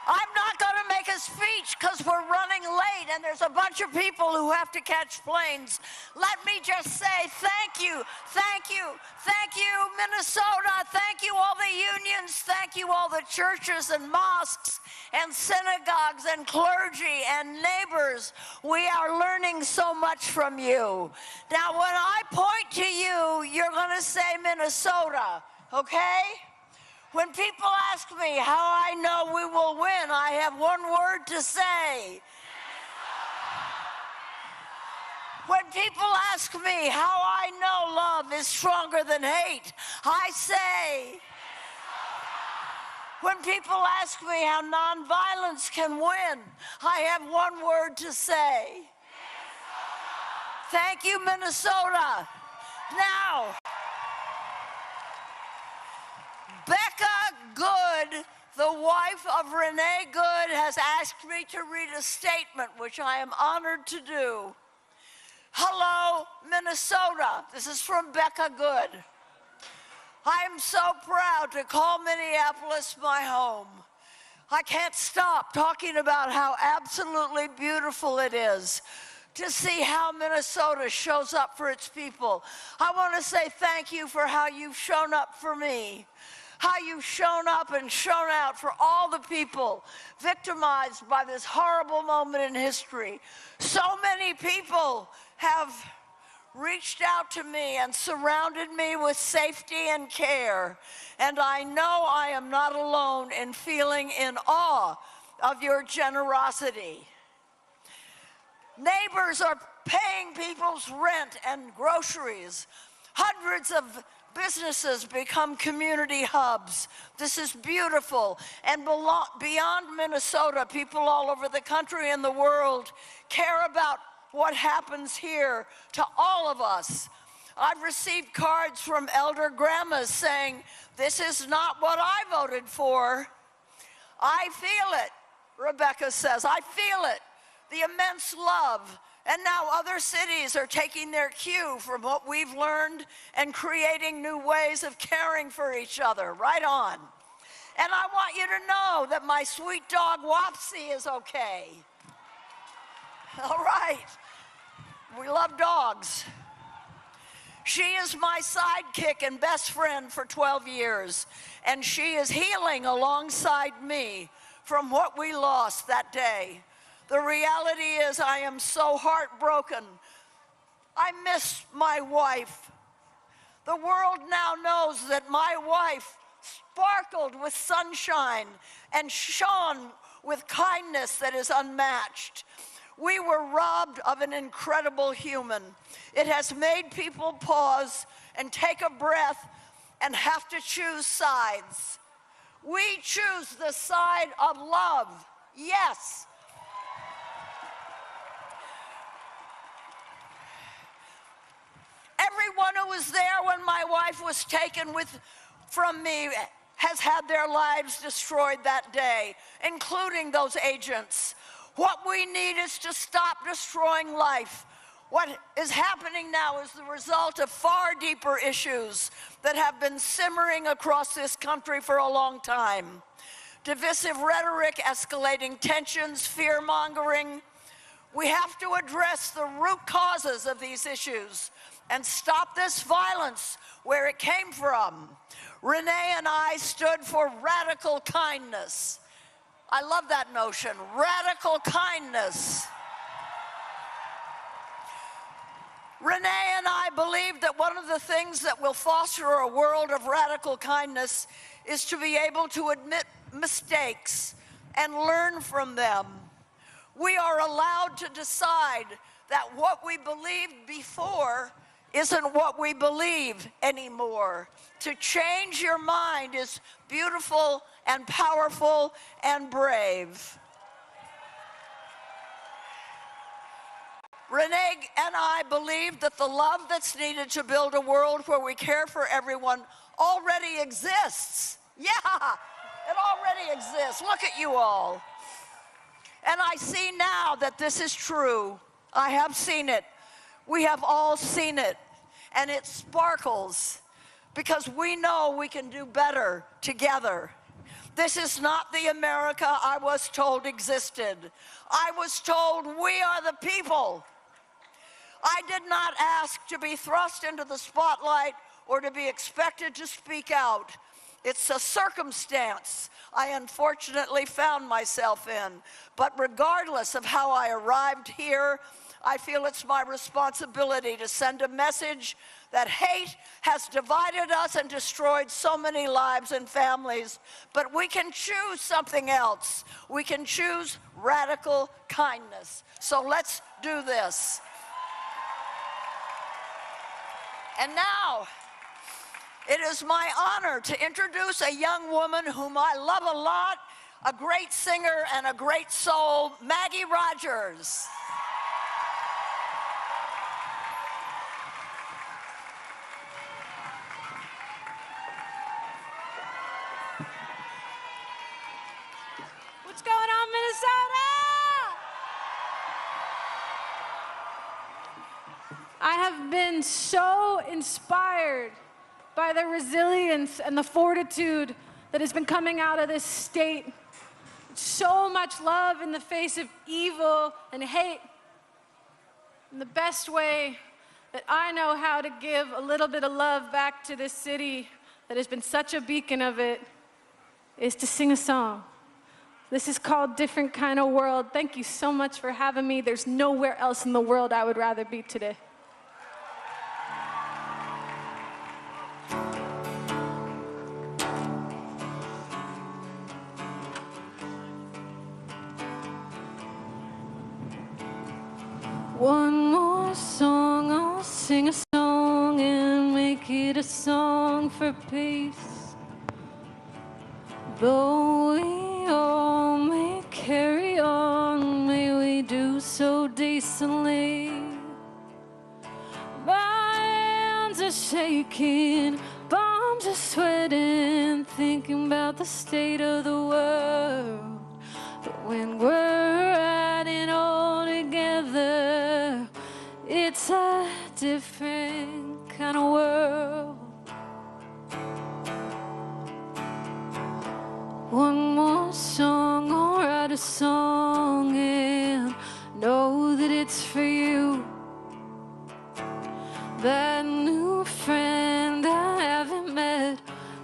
I'm not going to make a speech because we're running late and there's a bunch of people who have to catch planes. Let me just say thank you, thank you, thank you, Minnesota. Thank you, all the unions. Thank you, all the churches and mosques and synagogues and clergy and neighbors. We are learning so much from you. Now, when I point to you, you're going to say Minnesota, okay? When people ask me how I know we will win, I have one word to say. When people ask me how I know love is stronger than hate, I say. When people ask me how nonviolence can win, I have one word to say. Thank you, Minnesota. Now, Becca Good, the wife of Renee Good, has asked me to read a statement, which I am honored to do. Hello, Minnesota. This is from Becca Good. I am so proud to call Minneapolis my home. I can't stop talking about how absolutely beautiful it is to see how Minnesota shows up for its people. I want to say thank you for how you've shown up for me, how you've shown up and shown out for all the people victimized by this horrible moment in history. So many people have reached out to me and surrounded me with safety and care, and I know I am not alone in feeling in awe of your generosity. Neighbors are paying people's rent and groceries. Hundreds of businesses become community hubs. This is beautiful. And beyond Minnesota, people all over the country and the world care about what happens here to all of us. I've received cards from elder grandmas saying, "This is not what I voted for." I feel it, Rebecca says. I feel it, the immense love. And now other cities are taking their cue from what we've learned and creating new ways of caring for each other. Right on. And I want you to know that my sweet dog Wapsie is okay. All right. We love dogs. She is my sidekick and best friend for 12 years, and she is healing alongside me from what we lost that day. The reality is I am so heartbroken. I miss my wife. The world now knows that my wife sparkled with sunshine and shone with kindness that is unmatched. We were robbed of an incredible human. It has made people pause and take a breath and have to choose sides. We choose the side of love, yes. Everyone who was there when my wife was taken from me has had their lives destroyed that day, including those agents. What we need is to stop destroying life. What is happening now is the result of far deeper issues that have been simmering across this country for a long time. Divisive rhetoric, escalating tensions, fear-mongering. We have to address the root causes of these issues. and stop this violence where it came from. Renee and I stood for radical kindness. I love that notion, radical kindness. Renee and I believe that one of the things that will foster a world of radical kindness is to be able to admit mistakes and learn from them. We are allowed to decide that what we believed before isn't what we believe anymore. To change your mind is beautiful and powerful and brave. Renee and I believe that the love that's needed to build a world where we care for everyone already exists. Yeah, it already exists. Look at you all. And I see now that this is true. I have seen it. We have all seen it. And it sparkles because we know we can do better together. This is not the America I was told existed. I was told we are the people. I did not ask to be thrust into the spotlight or to be expected to speak out. It's a circumstance I unfortunately found myself in. But regardless of how I arrived here, I feel it's my responsibility to send a message that hate has divided us and destroyed so many lives and families. But we can choose something else. We can choose radical kindness. So let's do this. And now, it is my honor to introduce a young woman whom I love a lot, a great singer and a great soul, Maggie Rogers. What's going on, Minnesota? I have been so inspired by the resilience and the fortitude that has been coming out of this state. So much love in the face of evil and hate. And the best way that I know how to give a little bit of love back to this city that has been such a beacon of it is to sing a song. This is called Different Kind of World. Thank you so much for having me. There's nowhere else in the world I would rather be today. One more song, I'll sing a song and make it a song for peace. Though we all may carry on, may we do so decently. My hands are shaking, palms are sweating, thinking about the state of the world. But when we're riding all together, it's a different kind of world. One more song, I'll write a song and know that it's for you. That new friend I haven't met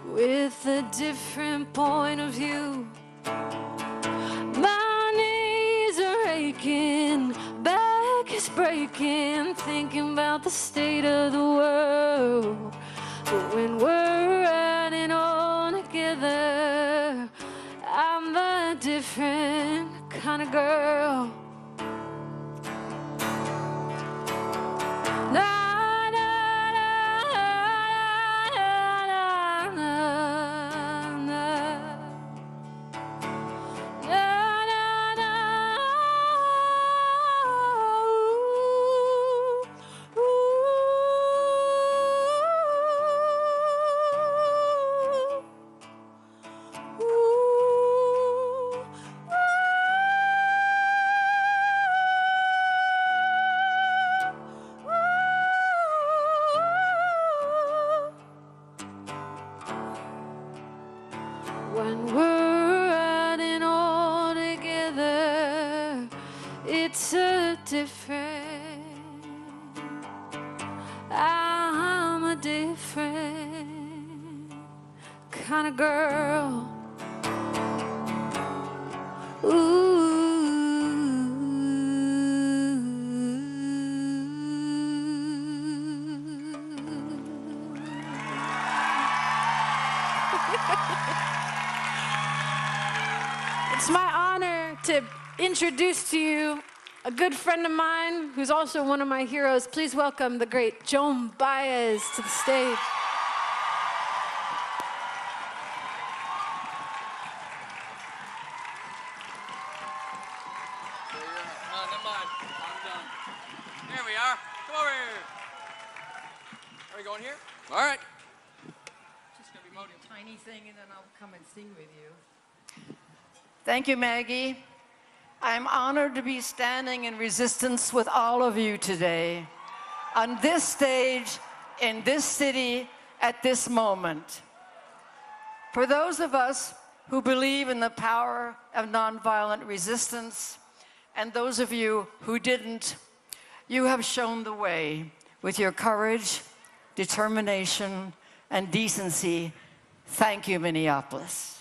with a different point of view. My knees are aching, back is breaking, thinking about the state of the world. But when we're riding all together, I'm a different kind of girl. Na, na, na, na, na, na. Na, na, na. Ooh, ooh, ooh, when we're riding all together, it's a different. kind of girl. It's my honor to introduce to you a good friend of mine who's also one of my heroes. Please welcome the great Joan Baez to the stage. Never mind. I'm done. Here we are. Come over here. Are we going here? All right. Just gonna be moaning a tiny thing, and then I'll come and sing with you. Thank you, Maggie. I'm honored to be standing in resistance with all of you today, on this stage, in this city, at this moment. For those of us who believe in the power of nonviolent resistance, and those of you who didn't, you have shown the way with your courage, determination, and decency. Thank you, Minneapolis.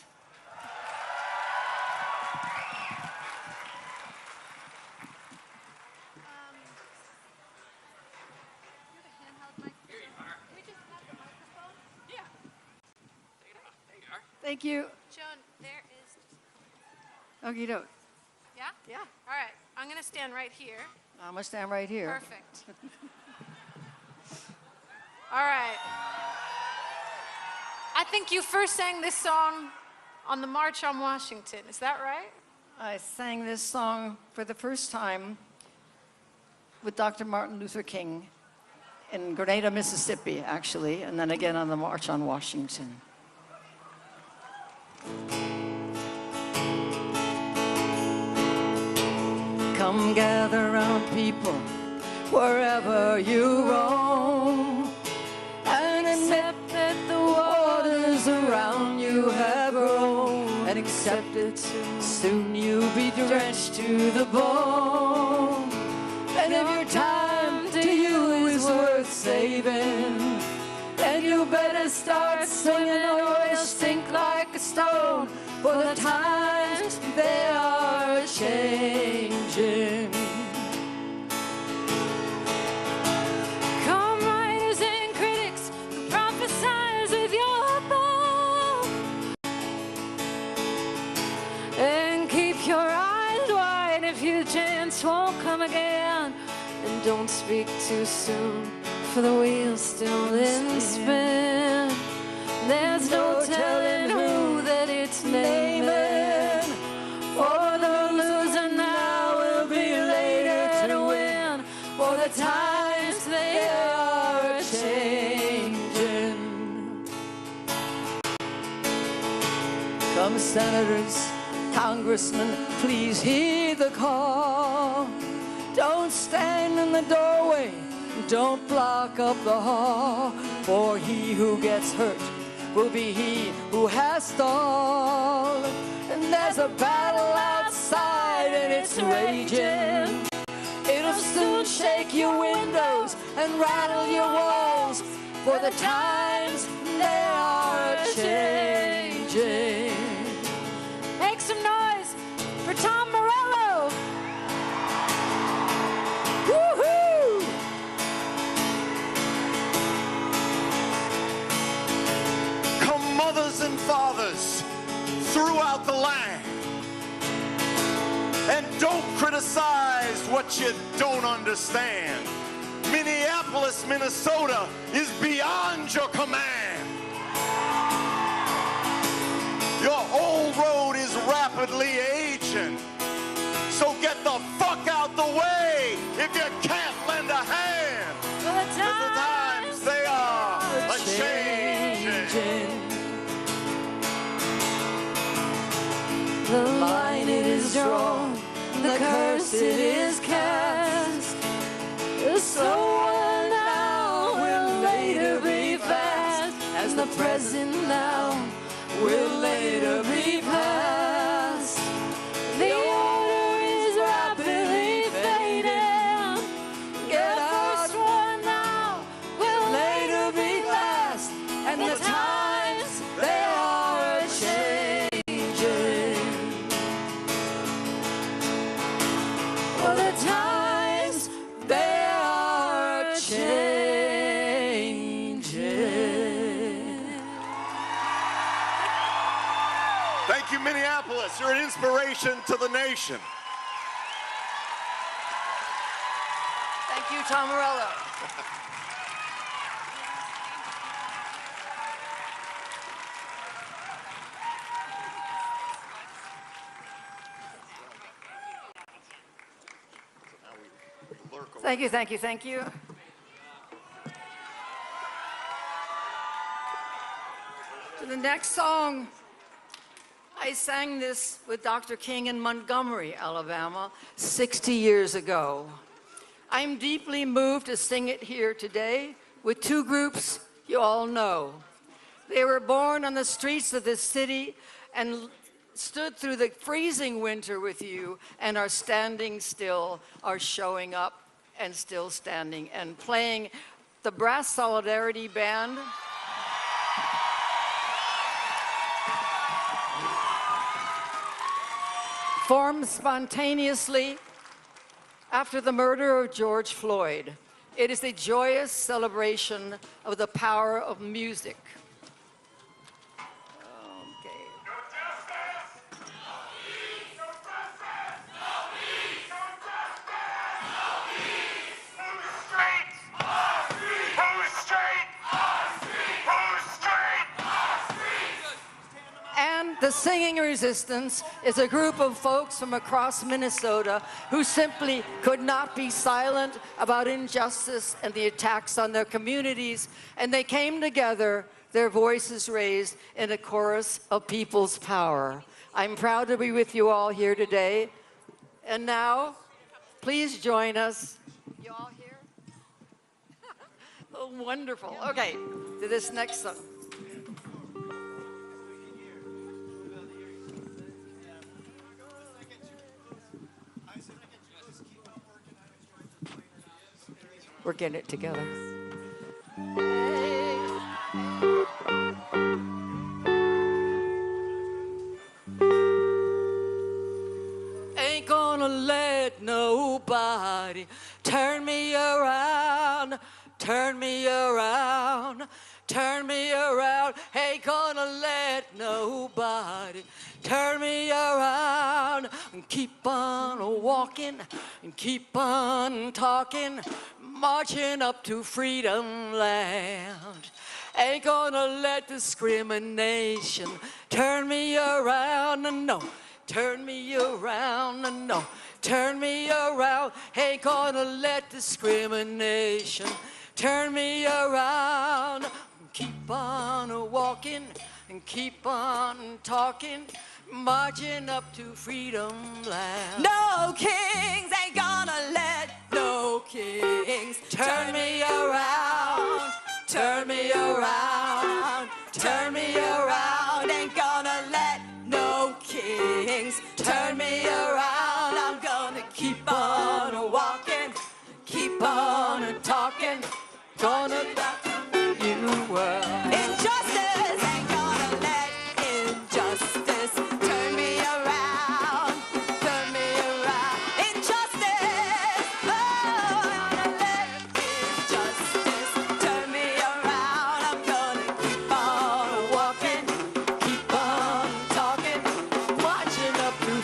Thank you. Joan, there is... Okie doke. Yeah? Yeah. All right. I'm going to stand right here. I'm going to stand right here. Perfect. All right. I think you first sang this song on the March on Washington. Is that right? I sang this song for the first time with Dr. Martin Luther King in Grenada, Mississippi, actually, and then again on the March on Washington. Come gather round, people, wherever you roam, and accept that the waters around you have grown, and accept it soon you'll be drenched to the bone. And if your time to you is worth saving, then you better start singing or you'll sink like a stone, for the times they are changing. Come, writers and critics, prophesize with your book, and keep your eyes wide if your chance won't come again. And don't speak too soon, for the wheel's still in spin. There's no telling who that it's naming, for the loser now will be later to win, for the times they are changing. Come, senators, congressmen, please heed the call. Don't stand in the doorway, don't block up the hall, for he who gets hurt will be he who has stalled. And there's a battle outside and it's raging. It'll soon shake your windows and rattle your walls, for the times they are changing. Make some noise for Tom Morello. Woohoo! Come, mothers and fathers throughout the land, and don't criticize what you don't understand. Minneapolis, Minnesota is beyond your command. Your old road is rapidly aging, so get the fuck out the way if you can't lend a hand. For the times they are a-changing. The line it is drawn, the curse it is cast. The slower now will later be fast, as the present now will later be past. The order is rapidly fading. Get first one now will later be last, and the times they are For the times they are changing. Thank you, Minneapolis. You're an inspiration to the nation. Thank you, Tom Morello. Thank you, thank you, thank you. To the next song, I sang this with Dr. King in Montgomery, Alabama, 60 years ago. I'm deeply moved to sing it here today with two groups you all know. They were born on the streets of this city and stood through the freezing winter with you and are standing still, are showing up and still standing and playing the Brass Solidarity Band. Formed spontaneously after the murder of George Floyd. It is a joyous celebration of the power of music. And the Singing Resistance is a group of folks from across Minnesota who simply could not be silent about injustice and the attacks on their communities, and they came together, their voices raised in a chorus of people's power. I'm proud to be with you all here today. And now, please join us. You all here? Oh, wonderful. Okay, to this next song. We're getting it together. Ain't gonna let nobody turn me around, turn me around, turn me around. Ain't gonna let nobody turn me around. And keep on walking and keep on talking, marching up to freedom land. Ain't gonna let discrimination turn me around, no. Turn me around, no. Turn me around. Ain't gonna let discrimination turn me around. Keep on walking and keep on talking, marching up to freedom land. No kings ain't gonna let no kings Turn me around, turn me around, turn me around. Ain't gonna let no kings Turn me around. I'm gonna keep on walking, keep on talking, gonna you well. Injustice ain't gonna let injustice turn me around, turn me around. Injustice, oh, I'm gonna let injustice turn me around. I'm gonna keep on walking, keep on talking, watching up through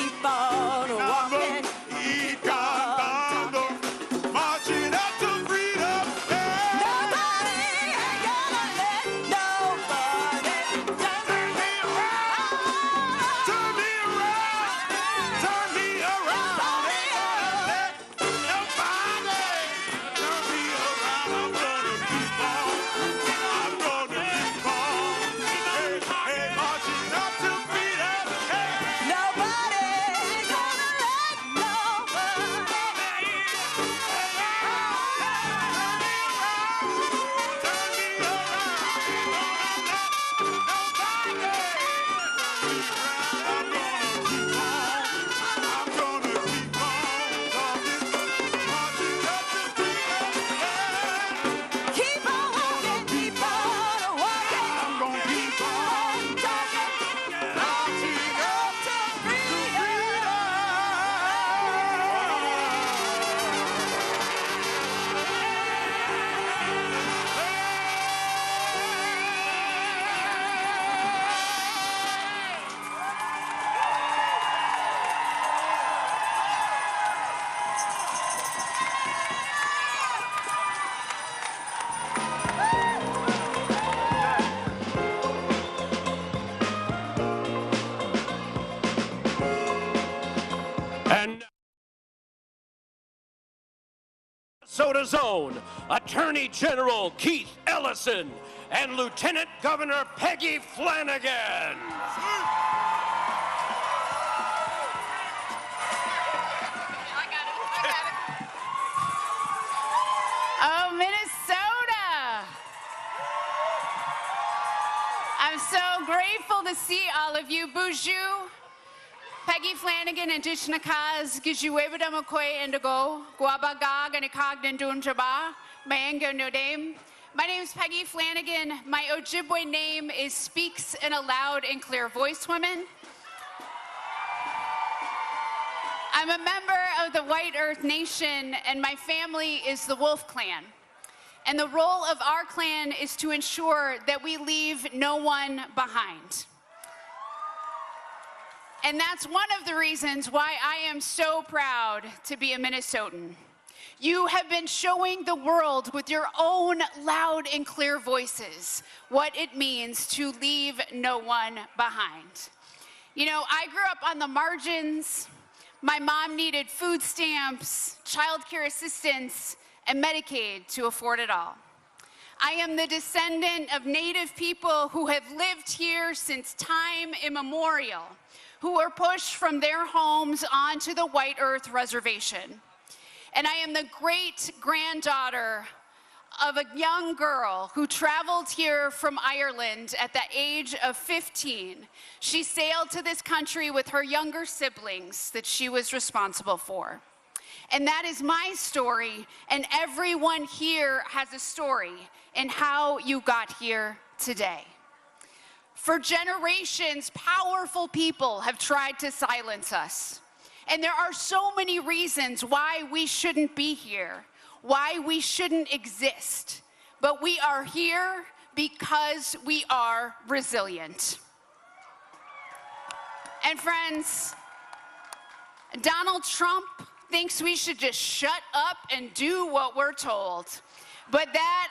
keep on walking. Keep on marching up to freedom. Nobody ain't gonna let nobody turn me around. Turn me around. Turn me around. Nobody turn me around. I'm gonna keep on. I'm gonna keep on. Hey, marching up to freedom. Hey. Nobody ain't gonna let nobody. Keep on walking, keep on walking. I'm gonna keep on talking, marching up to freedom. And Minnesota's own Attorney General Keith Ellison and Lieutenant Governor Peggy Flanagan. Oh, Minnesota! I'm so grateful to see all of you. Bonjour. Peggy Flanagan and Dishnakaz, Gijuebada McCoy Indigo, Guabaga and Cogdendun Jaba, Mayenga Nodame. My name is Peggy Flanagan. My Ojibwe name is Speaks in a Loud and Clear Voice Woman. I'm a member of the White Earth Nation, and my family is the Wolf Clan. And the role of our clan is to ensure that we leave no one behind. And that's one of the reasons why I am so proud to be a Minnesotan. You have been showing the world with your own loud and clear voices what it means to leave no one behind. You know, I grew up on the margins. My mom needed food stamps, childcare assistance, and Medicaid to afford it all. I am the descendant of Native people who have lived here since time immemorial, who were pushed from their homes onto the White Earth Reservation. And I am the great-granddaughter of a young girl who traveled here from Ireland at the age of 15. She sailed to this country with her younger siblings that she was responsible for. And that is my story, and everyone here has a story in how you got here today. For generations, powerful people have tried to silence us. And there are so many reasons why we shouldn't be here, why we shouldn't exist. But we are here because we are resilient. And friends, Donald Trump thinks we should just shut up and do what we're told. But that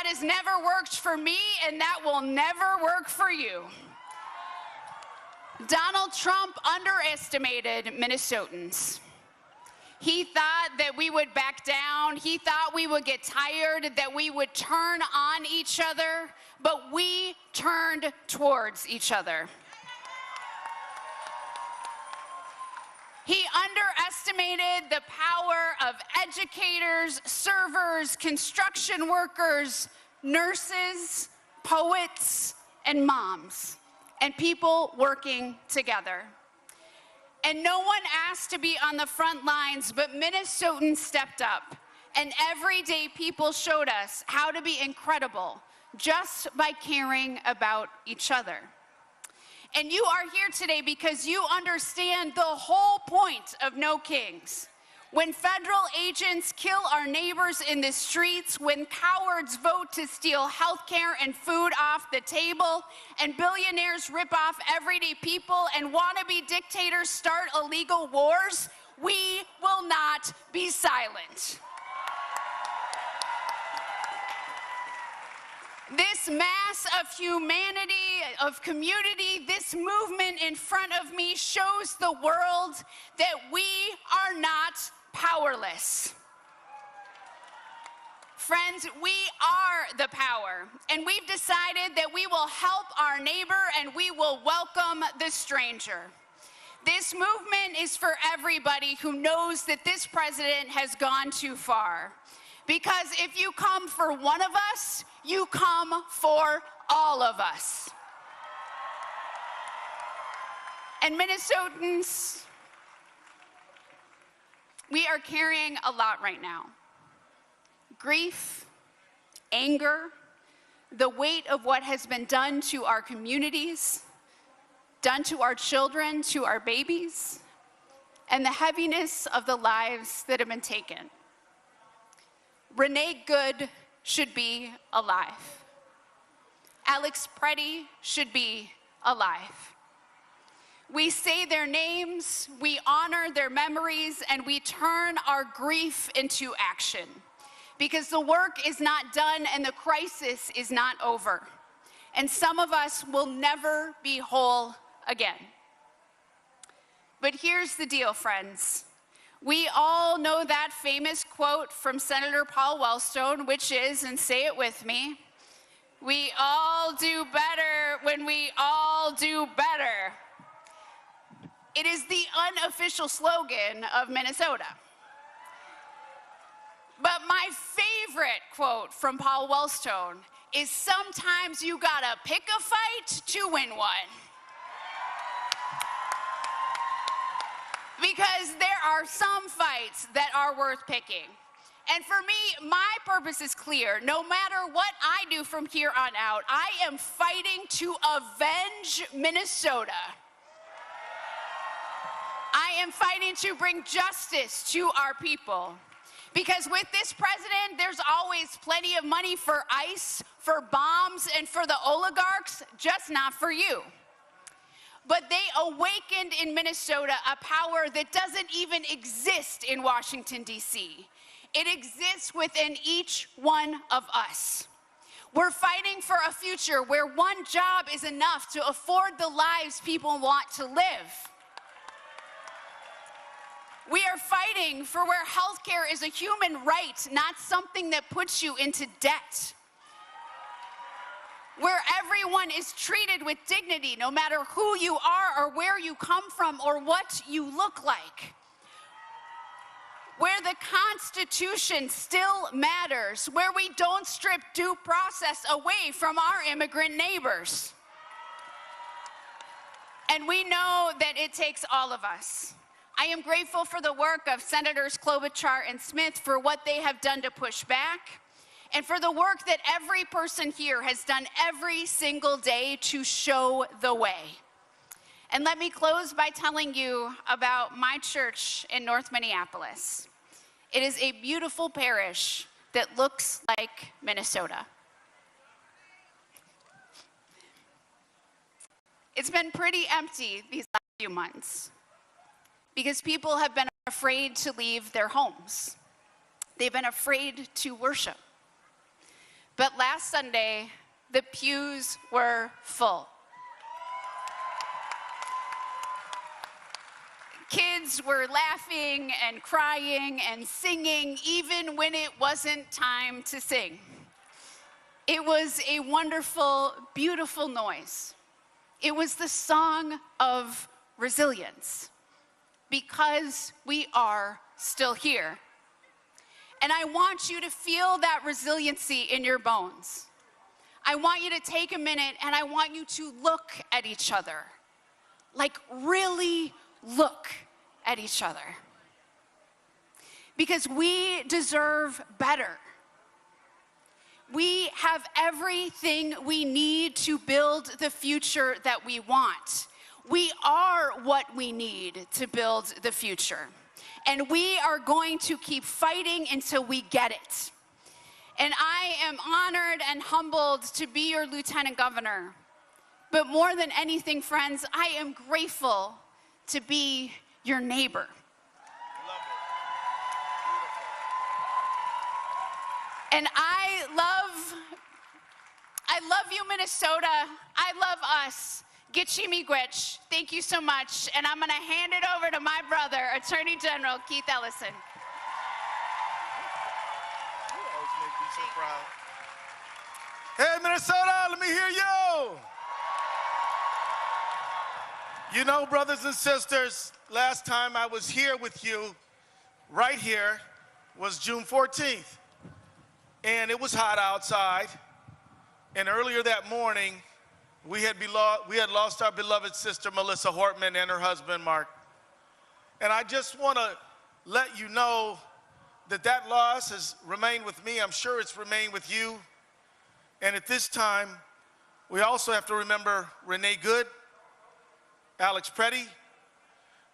has never worked for me, and that will never work for you. Donald Trump underestimated Minnesotans. He thought that we would back down. He thought we would get tired, that we would turn on each other, but we turned towards each other. He underestimated the power of educators, servers, construction workers, nurses, poets, and moms, and people working together. And no one asked to be on the front lines, but Minnesotans stepped up. And everyday people showed us how to be incredible just by caring about each other. And you are here today because you understand the whole point of No Kings. When federal agents kill our neighbors in the streets, when cowards vote to steal health care and food off the table, and billionaires rip off everyday people and wannabe dictators start illegal wars, we will not be silent. This mass of humanity, of community, this movement in front of me shows the world that we are not powerless. Friends, we are the power, and we've decided that we will help our neighbor and we will welcome the stranger. This movement is for everybody who knows that this president has gone too far. Because if you come for one of us, you come for all of us. And Minnesotans, we are carrying a lot right now. Grief, anger, the weight of what has been done to our communities, done to our children, to our babies, and the heaviness of the lives that have been taken. Renee Good should be alive. Alex Preddy should be alive. We say their names, we honor their memories, and we turn our grief into action. Because the work is not done and the crisis is not over. And some of us will never be whole again. But here's the deal, friends. We all know that famous quote from Senator Paul Wellstone, which is, and say it with me, we all do better when we all do better. It is the unofficial slogan of Minnesota. But my favorite quote from Paul Wellstone is, sometimes you gotta pick a fight to win one. Because there are some fights that are worth picking. And for me, my purpose is clear. No matter what I do from here on out, I am fighting to avenge Minnesota. I am fighting to bring justice to our people. Because with this president, there's always plenty of money for ICE, for bombs, and for the oligarchs, just not for you. But they awakened in Minnesota a power that doesn't even exist in Washington, D.C. It exists within each one of us. We're fighting for a future where one job is enough to afford the lives people want to live. We are fighting for where healthcare is a human right, not something that puts you into debt. Where everyone is treated with dignity, no matter who you are or where you come from or what you look like. Where the Constitution still matters, where we don't strip due process away from our immigrant neighbors. And we know that it takes all of us. I am grateful for the work of Senators Klobuchar and Smith for what they have done to push back, and for the work that every person here has done every single day to show the way. And let me close by telling you about my church in North Minneapolis. It is a beautiful parish that looks like Minnesota. It's been pretty empty these last few months because people have been afraid to leave their homes. They've been afraid to worship. But last Sunday, the pews were full. Kids were laughing and crying and singing even when it wasn't time to sing. It was a wonderful, beautiful noise. It was the song of resilience, because we are still here. And I want you to feel that resiliency in your bones. I want you to take a minute and I want you to look at each other. Like, really look at each other. Because we deserve better. We have everything we need to build the future that we want. We are what we need to build the future. and we are going to keep fighting until we get it. And I am honored and humbled to be your lieutenant governor. But more than anything, friends, I am grateful to be your neighbor. And I love you, Minnesota. I love us. Gitchimigwich. Thank you so much. And I'm going to hand it over to my brother, Attorney General Keith Ellison. You always make me so proud. Hey, Minnesota, let me hear you. You know, brothers and sisters, last time I was here with you, right here, was June 14th. And it was hot outside. And earlier that morning, we had lost our beloved sister, Melissa Hortman, and her husband, Mark. And I just want to let you know that that loss has remained with me. I'm sure it's remained with you. And at this time, we also have to remember Renee Good, Alex Preddy,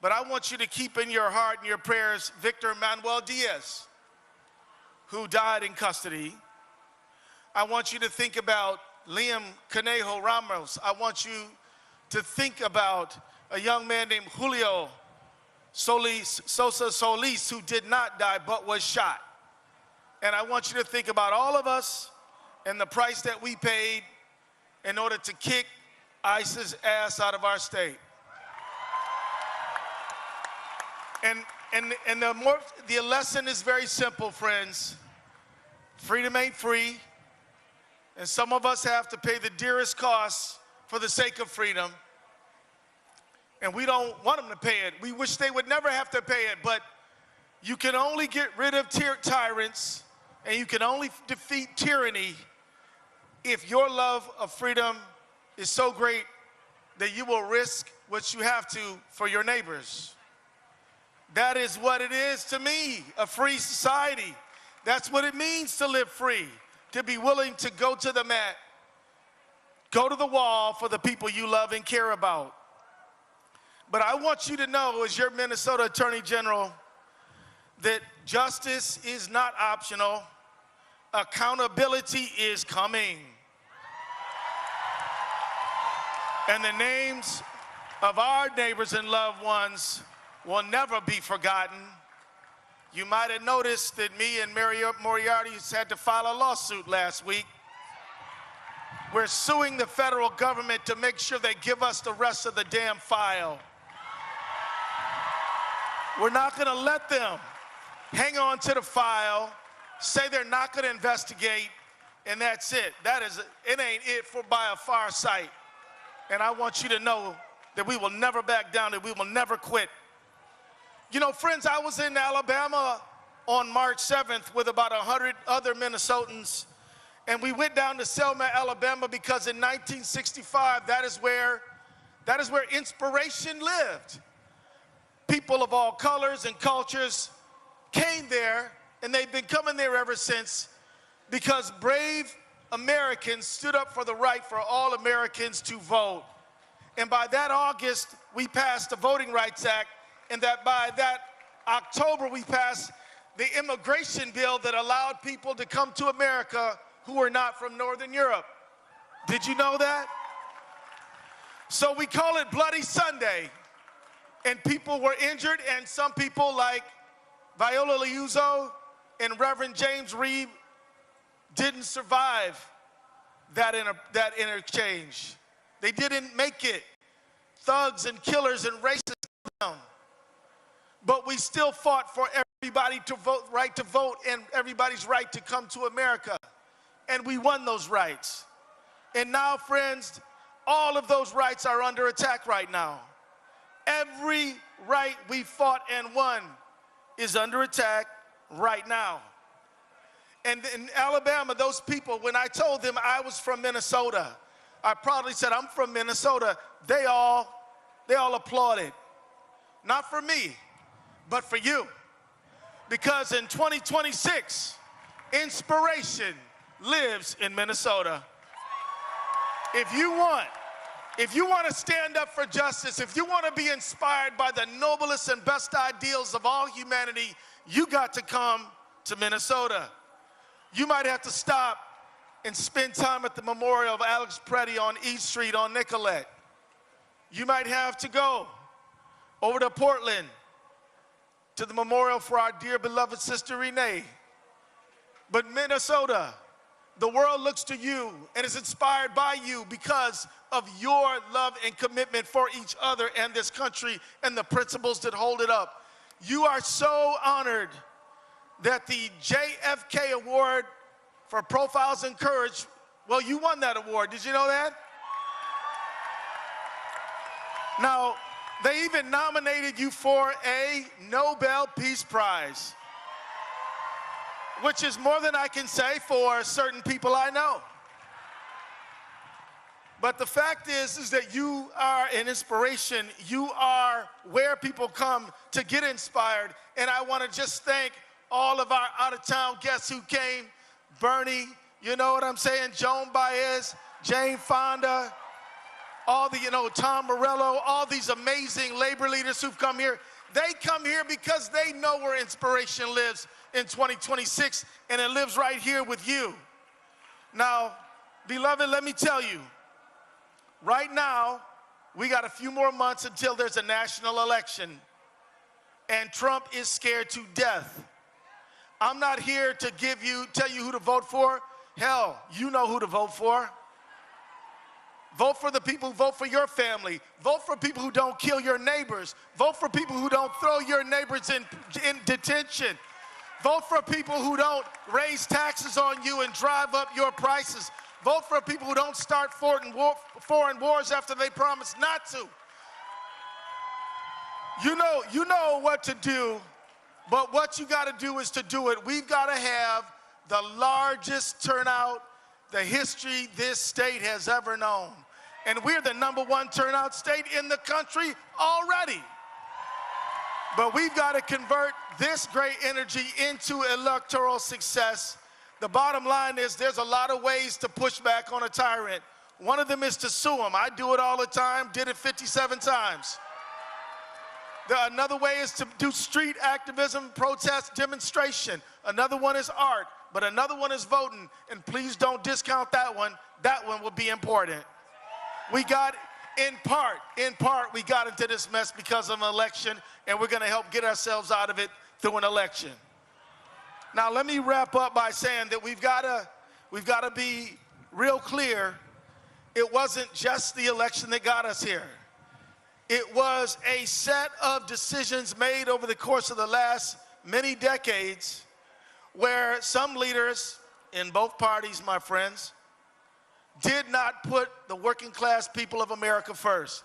but I want you to keep in your heart and your prayers Victor Manuel Diaz, who died in custody. I want you to think about Liam Conejo Ramos. I want you to think about a young man named Julio Sosa Solis, who did not die but was shot. And I want you to think about all of us and the price that we paid in order to kick ISIS ass out of our state. And the lesson is very simple, friends. Freedom ain't free, and some of us have to pay the dearest cost for the sake of freedom. And we don't want them to pay it. We wish they would never have to pay it, but you can only get rid of tyrants, and you can only defeat tyranny if your love of freedom is so great that you will risk what you have to for your neighbors. That is what it is to me, a free society. That's what it means to live free, to be willing to go to the mat, go to the wall for the people you love and care about. But I want you to know, as your Minnesota Attorney General, that justice is not optional. Accountability is coming. And the names of our neighbors and loved ones will never be forgotten. You might have noticed that me and Moriarty had to file a lawsuit last week. We're suing the federal government to make sure they give us the rest of the damn file. We're not going to let them hang on to the file, say they're not going to investigate, and that's it. It ain't it by a far sight. And I want you to know that we will never back down, that we will never quit. You know, friends, I was in Alabama on March 7th with about 100 other Minnesotans, and we went down to Selma, Alabama, because in 1965, that is where inspiration lived. People of all colors and cultures came there, and they've been coming there ever since, because brave Americans stood up for the right for all Americans to vote. And by that August, we passed the Voting Rights Act, and that by that October, we passed the immigration bill that allowed people to come to America who were not from Northern Europe. Did you know that? So we call it Bloody Sunday, and people were injured, and some people like Viola Liuzzo and Reverend James Reeb didn't survive that interchange. They didn't make it. Thugs and killers and racists killed them. But we still fought for everybody to vote, right to vote, and everybody's right to come to America. And we won those rights. And now, friends, all of those rights are under attack right now. Every right we fought and won is under attack right now. And in Alabama, those people, when I told them I was from Minnesota, I proudly said, I'm from Minnesota. They all applauded. Not for me, but for you. Because in 2026, inspiration lives in Minnesota. If you If you want to stand up for justice, if you want to be inspired by the noblest and best ideals of all humanity, you got to come to Minnesota. You might have to stop and spend time at the memorial of Alex Preddy on East Street on Nicollet. You might have to go over to Portland to the memorial for our dear beloved sister Renee. But Minnesota, the world looks to you and is inspired by you because of your love and commitment for each other and this country and the principles that hold it up. You are so honored that the JFK Award for Profiles in Courage, well, you won that award. Did you know that? Now, they even nominated you for a Nobel Peace Prize, which is more than I can say for certain people I know. But the fact is that you are an inspiration. You are where people come to get inspired. And I want to just thank all of our out-of-town guests who came. Bernie, you know what I'm saying? Joan Baez, Jane Fonda, all the, Tom Morello, all these amazing labor leaders who've come here. They come here because they know where inspiration lives in 2026, and it lives right here with you. Now, beloved, let me tell you, right now, we got a few more months until there's a national election, and Trump is scared to death. I'm not here to tell you who to vote for. Hell, you know who to vote for. Vote for the people who vote for your family. Vote for people who don't kill your neighbors. Vote for people who don't throw your neighbors in detention. Vote for people who don't raise taxes on you and drive up your prices. Vote for people who don't start foreign wars after they promise not to. You know what to do, but what you got to do is to do it. We've got to have the largest turnout the history this state has ever known. And we're the #1 turnout state in the country already. But we've got to convert this great energy into electoral success. The bottom line is there's a lot of ways to push back on a tyrant. One of them is to sue him. I do it all the time, did it 57 times. Another way is to do street activism, protest, demonstration. Another one is art, but another one is voting. And please don't discount that one. That one will be important. We got, in part, we got into this mess because of an election, and we're going to help get ourselves out of it through an election. Now, let me wrap up by saying that we've got to be real clear. It wasn't just the election that got us here. It was a set of decisions made over the course of the last many decades where some leaders in both parties, my friends, did not put the working class people of America first.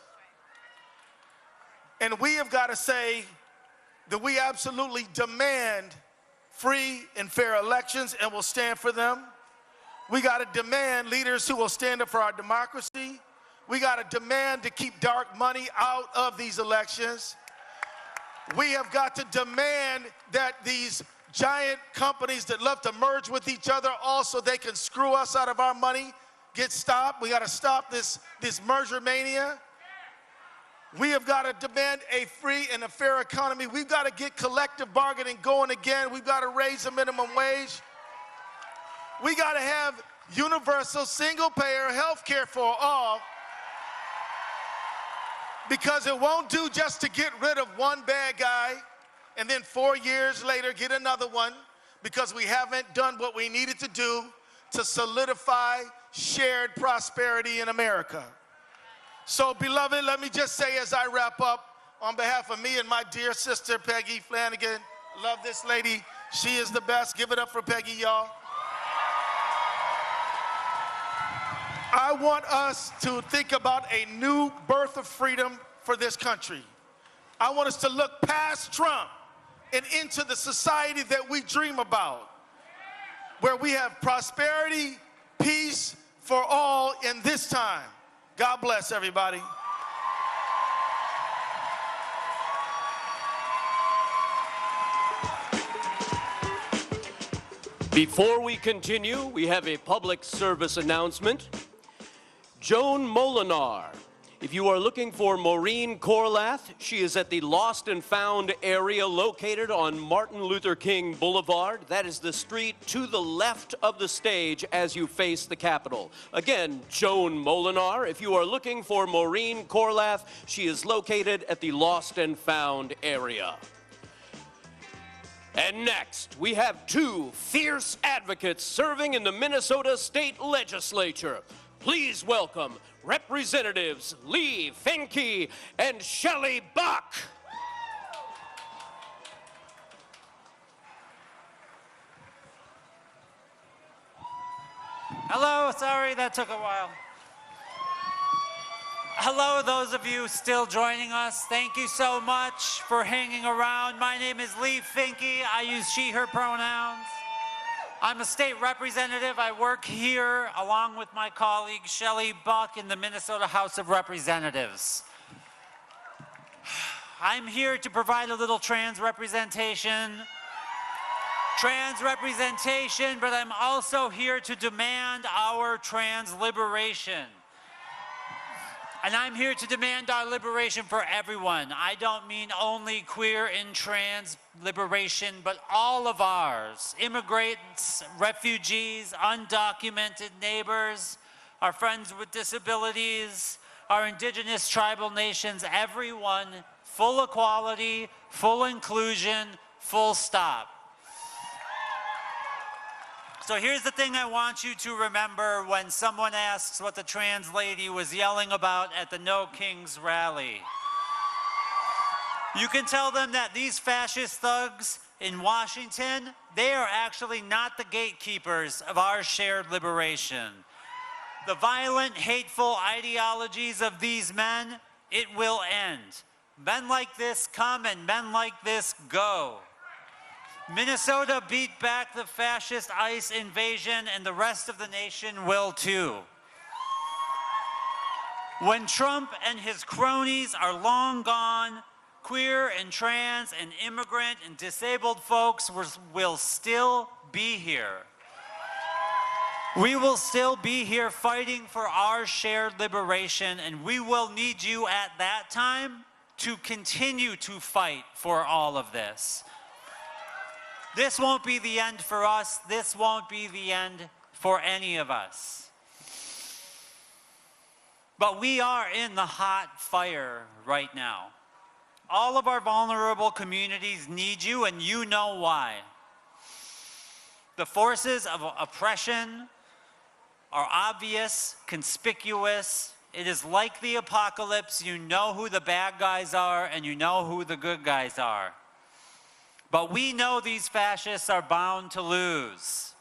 And we have got to say that we absolutely demand free and fair elections and will stand for them. We got to demand leaders who will stand up for our democracy. We got to demand to keep dark money out of these elections. We have got to demand that these giant companies that love to merge with each other also they can screw us out of our money get stopped. We got to stop this merger mania. We have got to demand a free and a fair economy. We've got to get collective bargaining going again. We've got to raise the minimum wage. We got to have universal single-payer health care for all, because it won't do just to get rid of one bad guy and then 4 years later get another one, because we haven't done what we needed to do to solidify shared prosperity in America. So, beloved, let me just say as I wrap up, on behalf of me and my dear sister, Peggy Flanagan, love this lady. She is the best. Give it up for Peggy, y'all. I want us to think about a new birth of freedom for this country. I want us to look past Trump and into the society that we dream about, where we have prosperity, peace for all in this time. God bless everybody. Before we continue, we have a public service announcement. Joan Molinar If you are looking for Maureen Corlath, she is at the Lost and Found area located on Martin Luther King Boulevard. That is the street to the left of the stage as you face the Capitol. Again, Joan Molinar. If you are looking for Maureen Corlath, she is located at the Lost and Found area. And next, we have two fierce advocates serving in the Minnesota State Legislature. Please welcome Representatives Lee Finke and Shelley Buck. Hello, sorry that took a while. Hello, those of you still joining us. Thank you so much for hanging around. My name is Lee Finke. I use she, her pronouns. I'm a state representative. I work here along with my colleague Shelley Buck in the Minnesota House of Representatives. I'm here to provide a little trans representation, but I'm also here to demand our trans liberation. And I'm here to demand our liberation for everyone. I don't mean only queer and trans liberation, but all of ours. Immigrants, refugees, undocumented neighbors, our friends with disabilities, our indigenous tribal nations, everyone, full equality, full inclusion, full stop. So here's the thing I want you to remember when someone asks what the trans lady was yelling about at the No Kings rally. You can tell them that these fascist thugs in Washington, they are actually not the gatekeepers of our shared liberation. The violent, hateful ideologies of these men, it will end. Men like this come and men like this go. Minnesota beat back the fascist ICE invasion, and the rest of the nation will too. When Trump and his cronies are long gone, queer and trans and immigrant and disabled folks will still be here. We will still be here fighting for our shared liberation, and we will need you at that time to continue to fight for all of this. This won't be the end for us. This won't be the end for any of us. But we are in the hot fire right now. All of our vulnerable communities need you, and you know why. The forces of oppression are obvious, conspicuous. It is like the apocalypse. You know who the bad guys are, and you know who the good guys are. But we know these fascists are bound to lose.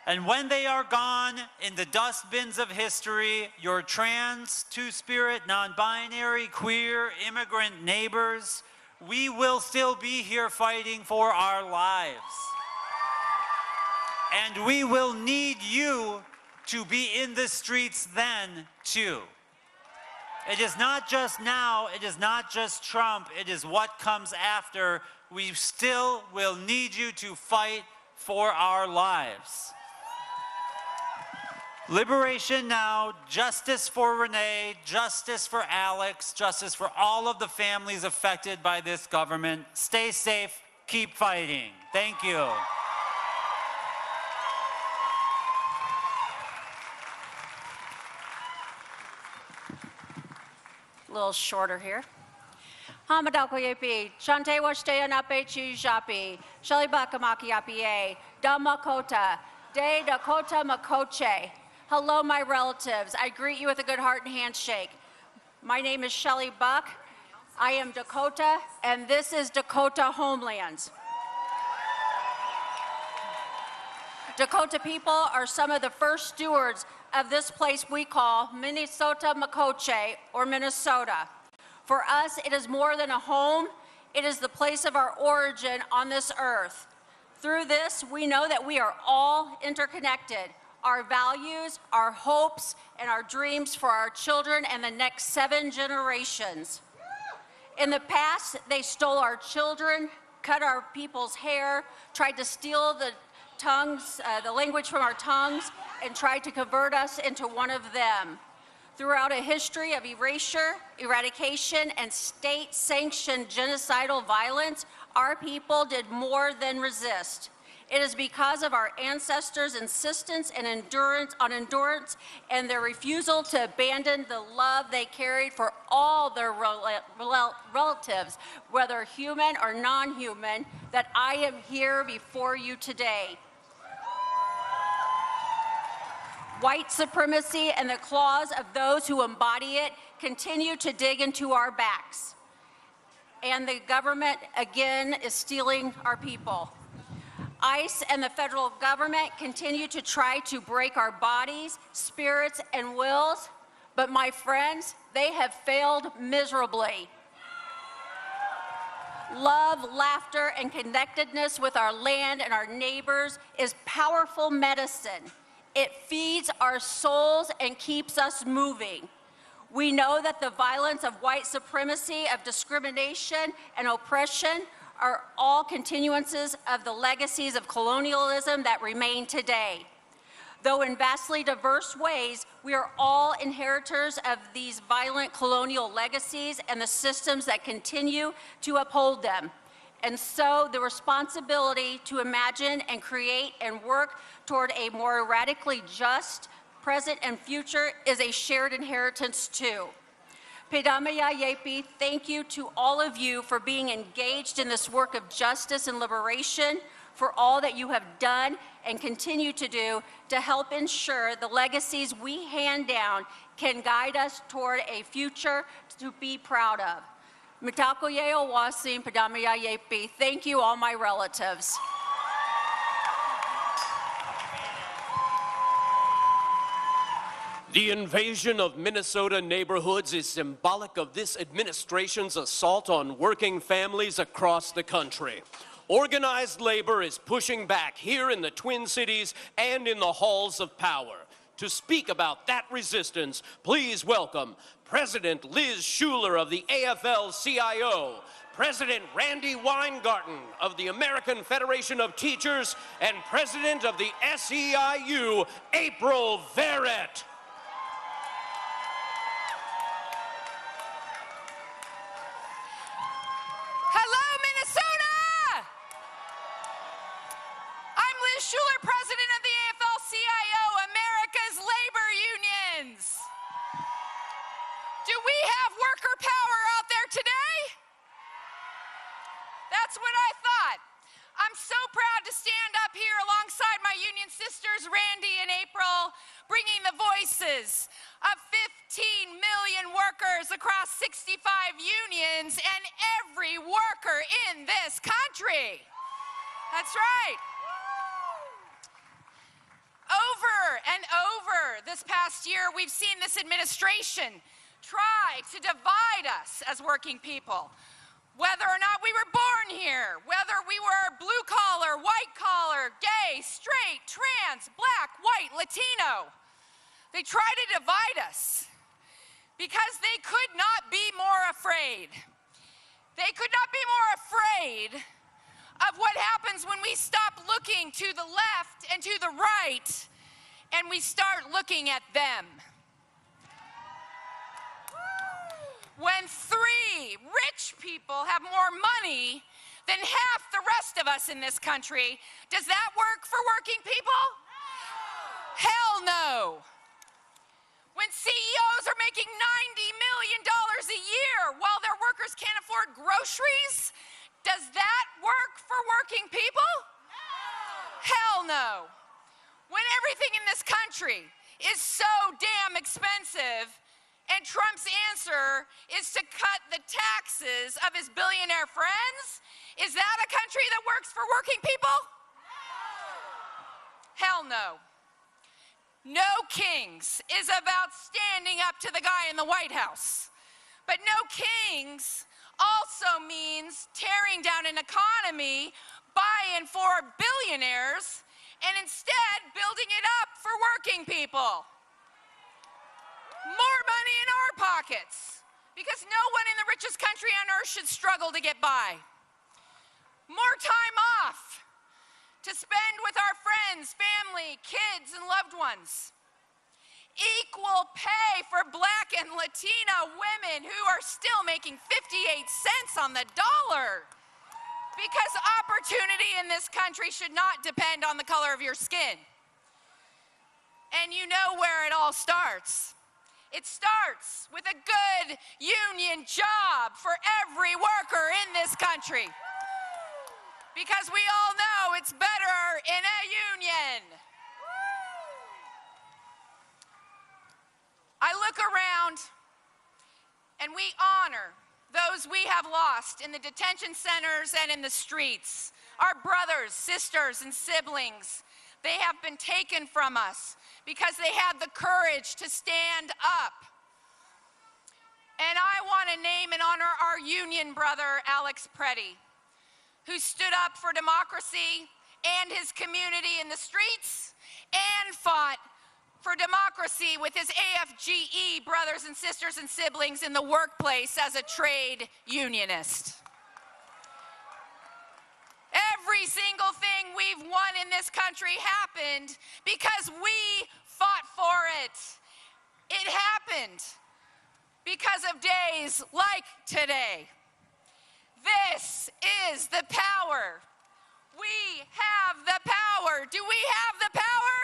And when they are gone in the dustbins of history, your trans, two-spirit, non-binary, queer, immigrant neighbors, we will still be here fighting for our lives. And we will need you to be in the streets then, too. It is not just now, it is not just Trump, it is what comes after. We still will need you to fight for our lives. Liberation now, justice for Renee, justice for Alex, justice for all of the families affected by this government. Stay safe, keep fighting. Thank you. A little shorter here. Hamadako Yepi, Shante Washtea Nape Chi Japi, Shelley Bakamaki Yapie, Damakota, De Dakota Makoche. Hello, my relatives. I greet you with a good heart and handshake. My name is Shelley Buck. I am Dakota, and this is Dakota Homelands. Dakota people are some of the first stewards of this place we call Minnesota Makoche, or Minnesota. For us, it is more than a home. It is the place of our origin on this earth. Through this, we know that we are all interconnected. Our values, our hopes, and our dreams for our children and the next 7 generations. In the past, they stole our children, cut our people's hair, tried to steal the language from our tongues, and tried to convert us into one of them. Throughout a history of erasure, eradication, and state-sanctioned genocidal violence, our people did more than resist. It is because of our ancestors' insistence and endurance and their refusal to abandon the love they carried for all their relatives, whether human or non-human, that I am here before you today. White supremacy and the claws of those who embody it continue to dig into our backs. And the government, again, is stealing our people. ICE and the federal government continue to try to break our bodies, spirits, and wills, but my friends, they have failed miserably. Love, laughter, and connectedness with our land and our neighbors is powerful medicine. It feeds our souls and keeps us moving. We know that the violence of white supremacy, of discrimination and oppression are all continuances of the legacies of colonialism that remain today. Though in vastly diverse ways, we are all inheritors of these violent colonial legacies and the systems that continue to uphold them. And so the responsibility to imagine and create and work toward a more radically just present and future is a shared inheritance too. Pedamaya Yepi, thank you to all of you for being engaged in this work of justice and liberation, for all that you have done and continue to do to help ensure the legacies we hand down can guide us toward a future to be proud of. Mitakoye Owasim Pedamaya Yepi, thank you all my relatives. The invasion of Minnesota neighborhoods is symbolic of this administration's assault on working families across the country. Organized labor is pushing back here in the Twin Cities and in the halls of power. To speak about that resistance, please welcome President Liz Shuler of the AFL-CIO, President Randy Weingarten of the American Federation of Teachers, and President of the SEIU, April Verrett. Hello, Minnesota! I'm Liz Shuler, President of the AFL-CIO, America's labor unions. Do we have worker power out there today? That's what I thought. I'm so proud to stand up here alongside my union sisters, Randy and April, bringing the voices of 15 million workers across 65 unions and every worker in this country. That's right. Over and over this past year, we've seen this administration try to divide us as working people. Whether or not we were born here, whether we were blue collar, white collar, gay, straight, trans, black, white, Latino, they try to divide us because they could not be more afraid. They could not be more afraid of what happens when we stop looking to the left and to the right and we start looking at them. When 3 rich people have more money than half the rest of us in this country, does that work for working people? No. Hell no. When CEOs are making $90 million a year while their workers can't afford groceries, does that work for working people? No. Hell no. When everything in this country is so damn expensive, and Trump's answer is to cut the taxes of his billionaire friends? Is that a country that works for working people? No. Hell no. No Kings is about standing up to the guy in the White House. But no Kings also means tearing down an economy, buying for billionaires, and instead building it up for working people. More money in our pockets, because no one in the richest country on earth should struggle to get by. More time off to spend with our friends, family, kids, and loved ones. equal pay for Black and Latina women who are still making 58 cents on the dollar. Because opportunity in this country should not depend on the color of your skin. And you know where it all starts. It starts with a good union job for every worker in this country. Because we all know it's better in a union. I look around and we honor those we have lost in the detention centers and in the streets. Our brothers, sisters, and siblings, they have been taken from us because they had the courage to stand up. And I want to name and honor our union brother, Alex Preddy, who stood up for democracy and his community in the streets and fought for democracy with his AFGE brothers and sisters and siblings in the workplace as a trade unionist. Every single thing we've won in this country happened because we fought for it. It happened because of days like today. This is the power. We have the power. Do we have the power?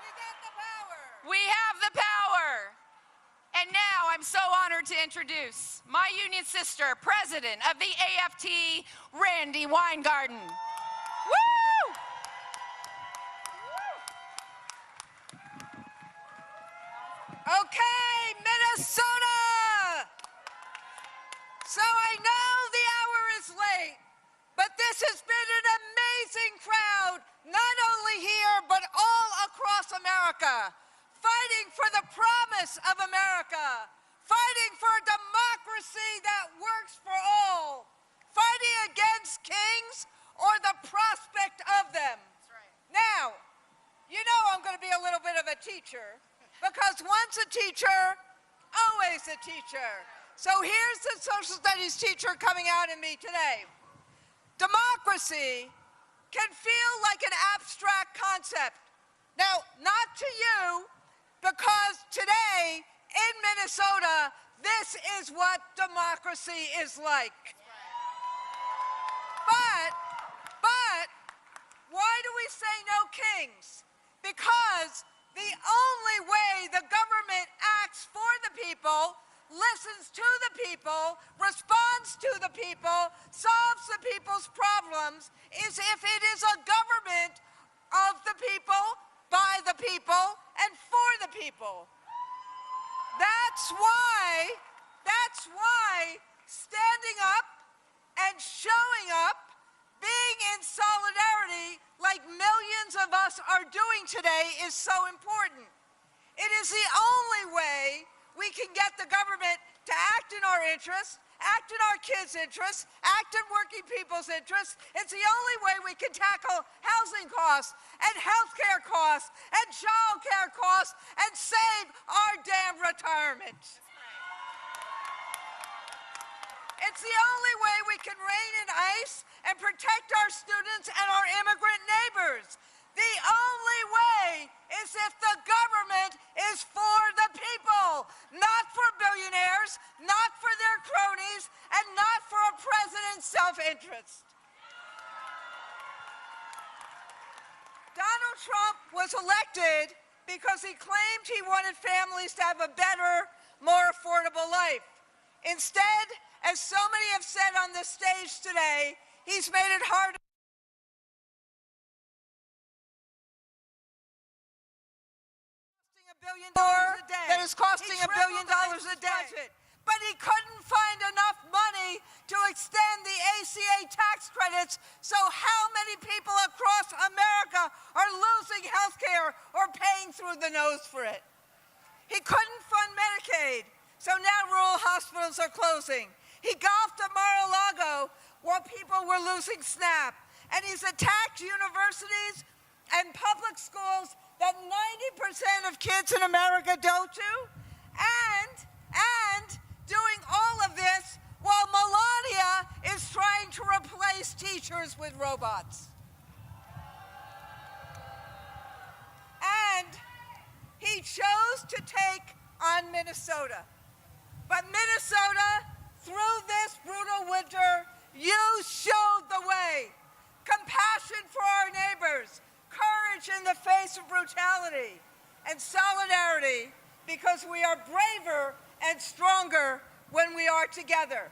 We got the power. We have the power. And now I'm so honored to introduce my union sister, president of the AFT, Randy Weingarten. Woo! Okay, Minnesota! So I know the hour is late, but this has been an amazing crowd, not only here, but all across America, fighting for the promise of America, fighting for a democracy that works for all, fighting against kings or the prospect of them. Now, you know I'm going to be a little bit of a teacher, because once a teacher, always a teacher. So here's the social studies teacher coming out in me today. Democracy can feel like an abstract concept. Now, not to you, because today in Minnesota, this is what democracy is like. But, why do we say no kings? Because the only way the government acts for the people, listens to the people, responds to the people, solves the people's problems, is if it is a government of the people, by the people, and for the people. That's why standing up and showing up, being in solidarity like millions of us are doing today is so important. It is the only way we can get the government to act in our interests, act in our kids' interests, act in working people's interests. It's the only way we can tackle housing costs and healthcare costs and child care costs and save our damn retirement. It's the only way we can rein in ICE and protect our students and our immigrant neighbors. The only way is if the government is for the people, not for billionaires, not for their cronies, and not for a president's self-interest. Donald Trump was elected because he claimed he wanted families to have a better, more affordable life. Instead, as so many have said on this stage today, he's made it harder. That is costing $1 billion a day. But he couldn't find enough money to extend the ACA tax credits, so how many people across America are losing health care or paying through the nose for it? He couldn't fund Medicaid, so now rural hospitals are closing. He golfed at Mar-a-Lago while people were losing SNAP. And he's attacked universities and public schools that 90% of kids in America go to. And doing all of this while Melania is trying to replace teachers with robots. chose to take on Minnesota. But Minnesota, through this brutal winter, you showed the way. Compassion for our neighbors, courage in the face of brutality, and solidarity, because we are braver and stronger when we are together.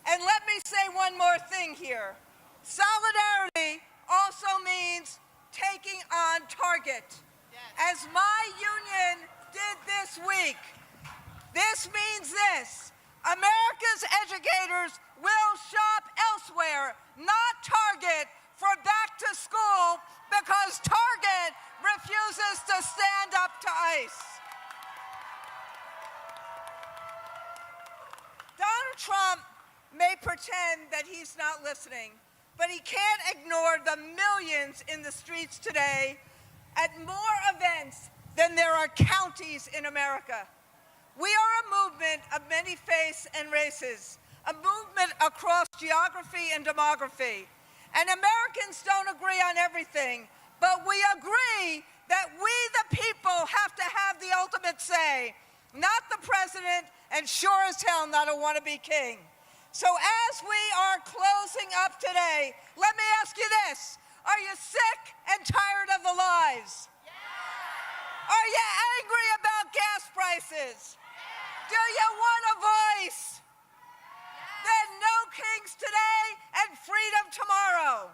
And let me say one more thing here. Solidarity also means taking on target. As my union did this week, this means this: America's educators will shop elsewhere, not Target, for back to school because Target refuses to stand up to ICE. Donald Trump may pretend that he's not listening, but he can't ignore the millions in the streets today at more events than there are counties in America. We are a movement of many faiths and races, a movement across geography and demography. And Americans don't agree on everything, but we agree that we, the people, have to have the ultimate say, not the president, and sure as hell not a wannabe king. So as we are closing up today, let me ask you this: are you sick and tired of the lies? Are you angry about gas prices? Do you want a voice? Then no kings today and freedom tomorrow.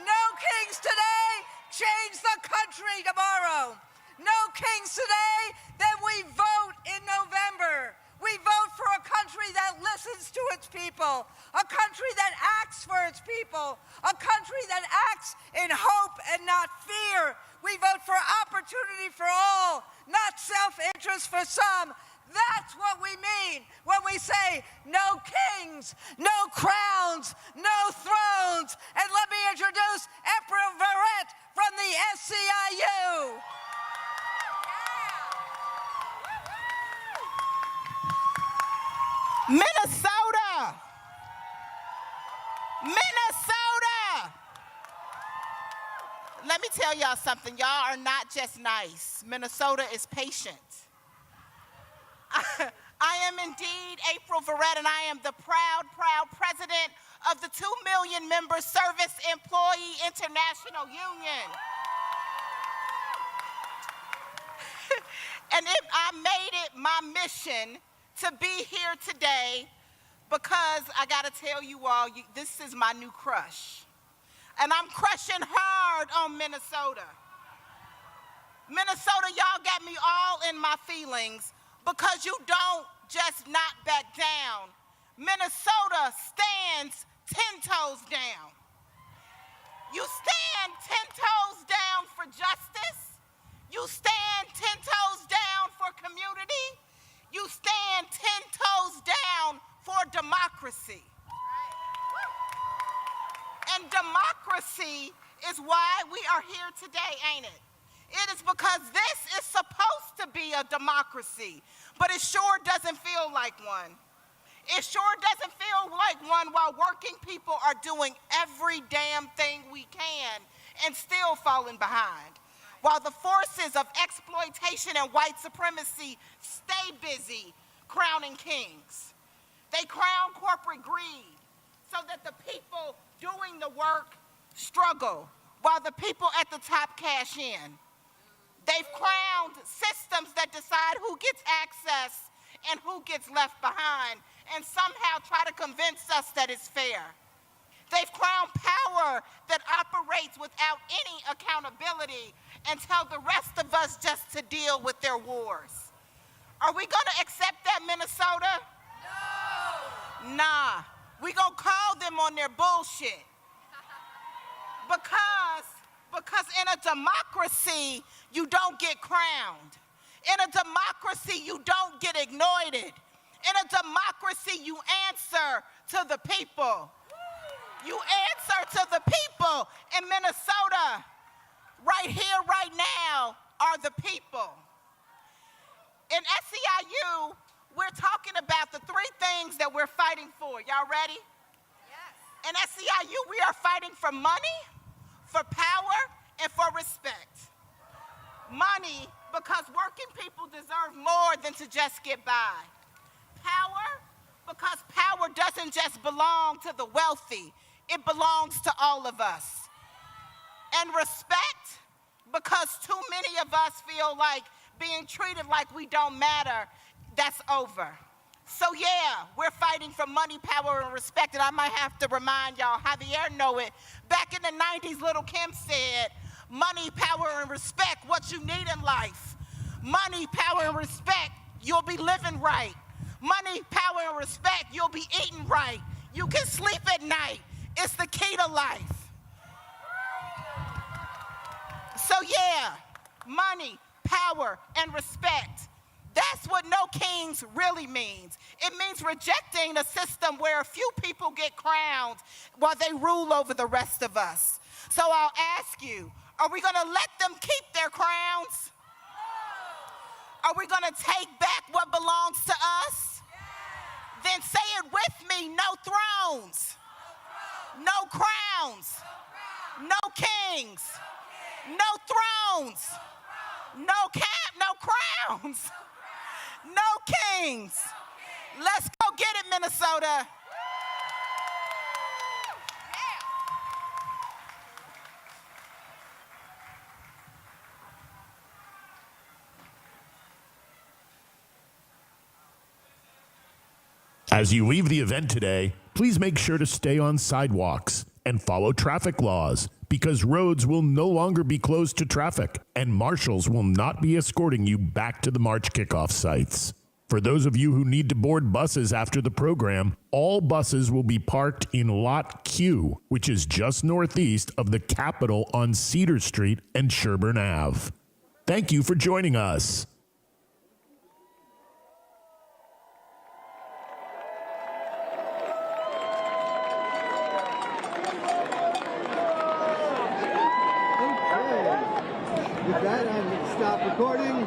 No kings today, change the country tomorrow. No kings today, then we vote in November. We vote for a country that listens to its people, a country that acts for its people, a country that acts in hope and not fear. We vote for opportunity for all, not self-interest for some. That's what we mean when we say no kings, no crowns, no thrones. And let me introduce Emperor Verrett from the SCIU. Minnesota! Minnesota! Let me tell y'all something. Y'all are not just nice. Minnesota is patient. I am indeed April Verrett, and I am the proud president of the 2 million member Service Employee International Union. And I made it my mission to be here today because I gotta tell you all, this is my new crush. And I'm crushing hard on Minnesota. Minnesota, y'all got me all in my feelings because you don't just not back down. Minnesota stands 10 toes down. You stand 10 toes down for justice. You stand 10 toes down for community. You stand 10 toes down for democracy. And democracy is why we are here today, ain't it? It is because this is supposed to be a democracy, but it sure doesn't feel like one. It sure doesn't feel like one while working people are doing every damn thing we can and still falling behind. While the forces of exploitation and white supremacy stay busy crowning kings. They crown corporate greed so that the people doing the work struggle while the people at the top cash in. They've crowned systems that decide who gets access and who gets left behind and somehow try to convince us that it's fair. They've crowned power that operates without any accountability and tell the rest of us just to deal with their wars. Are we gonna accept that, Minnesota? No! Nah, we gonna call them on their bullshit. Because in a democracy, you don't get crowned. In a democracy, you don't get ignored. In a democracy, you answer to the people. You answer to the people in Minnesota. Right here, right now, are the people. In SEIU, we're talking about the 3 things that we're fighting for. Y'all ready? Yes. In SEIU, we are fighting for money, for power, and for respect. Money because working people deserve more than to just get by. Power, because power doesn't just belong to the wealthy, it belongs to all of us. And respect, because too many of us feel like being treated like we don't matter, that's over. So yeah, we're fighting for money, power, and respect, and I might have to remind y'all, Javier know it. Back in the 90s, Little Kim said, money, power, and respect, what you need in life. Money, power, and respect, you'll be living right. Money, power, and respect, you'll be eating right. You can sleep at night. It's the key to life. So yeah, money, power, and respect. That's what no kings really means. It means rejecting a system where a few people get crowned while they rule over the rest of us. So I'll ask you, are we gonna let them keep their crowns? Are we gonna take back what belongs to us? Then say it with me, no thrones, no crowns, no kings, no thrones, no crowns, no kings. Let's go get it, Minnesota. As you leave the event today, please make sure to stay on sidewalks and follow traffic laws, because roads will no longer be closed to traffic and marshals will not be escorting you back to the March kickoff sites. For those of you who need to board buses after the program, all buses will be parked in Lot Q, which is just northeast of the Capitol on Cedar Street and Sherburne Ave. Thank you for joining us. With that, I'm going to stop recording.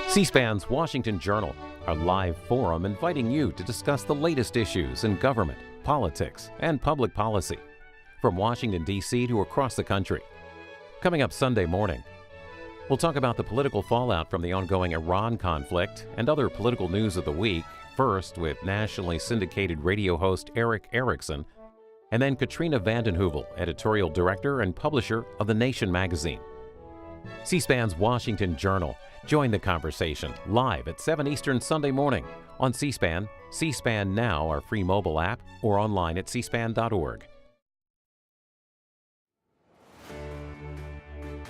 C-SPAN's Washington Journal, our live forum inviting you to discuss the latest issues in government, politics, and public policy, from Washington, D.C. to across the country. Coming up Sunday morning, we'll talk about the political fallout from the ongoing Iran conflict and other political news of the week, first with nationally syndicated radio host Eric Erickson, and then Katrina vanden Heuvel, editorial director and publisher of The Nation magazine. C-SPAN's Washington Journal. Join the conversation live at 7 Eastern Sunday morning on C-SPAN, C-SPAN Now, our free mobile app, or online at cspan.org.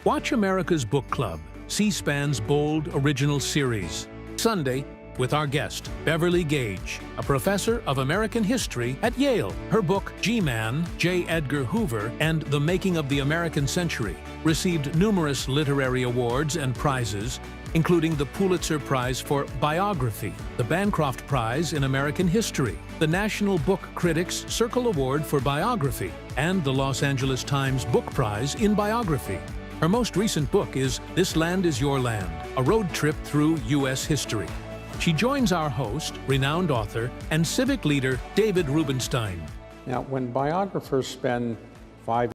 Watch America's Book Club, C-SPAN's bold original series. Sunday, with our guest, Beverly Gage, a professor of American history at Yale. Her book, G-Man, J. Edgar Hoover, and the Making of the American Century, received numerous literary awards and prizes, including the Pulitzer Prize for Biography, the Bancroft Prize in American History, the National Book Critics Circle Award for Biography, and the Los Angeles Times Book Prize in Biography. Her most recent book is This Land Is Your Land, a road trip through U.S. history. She joins our host, renowned author, and civic leader David Rubenstein. Now, when biographers spend 5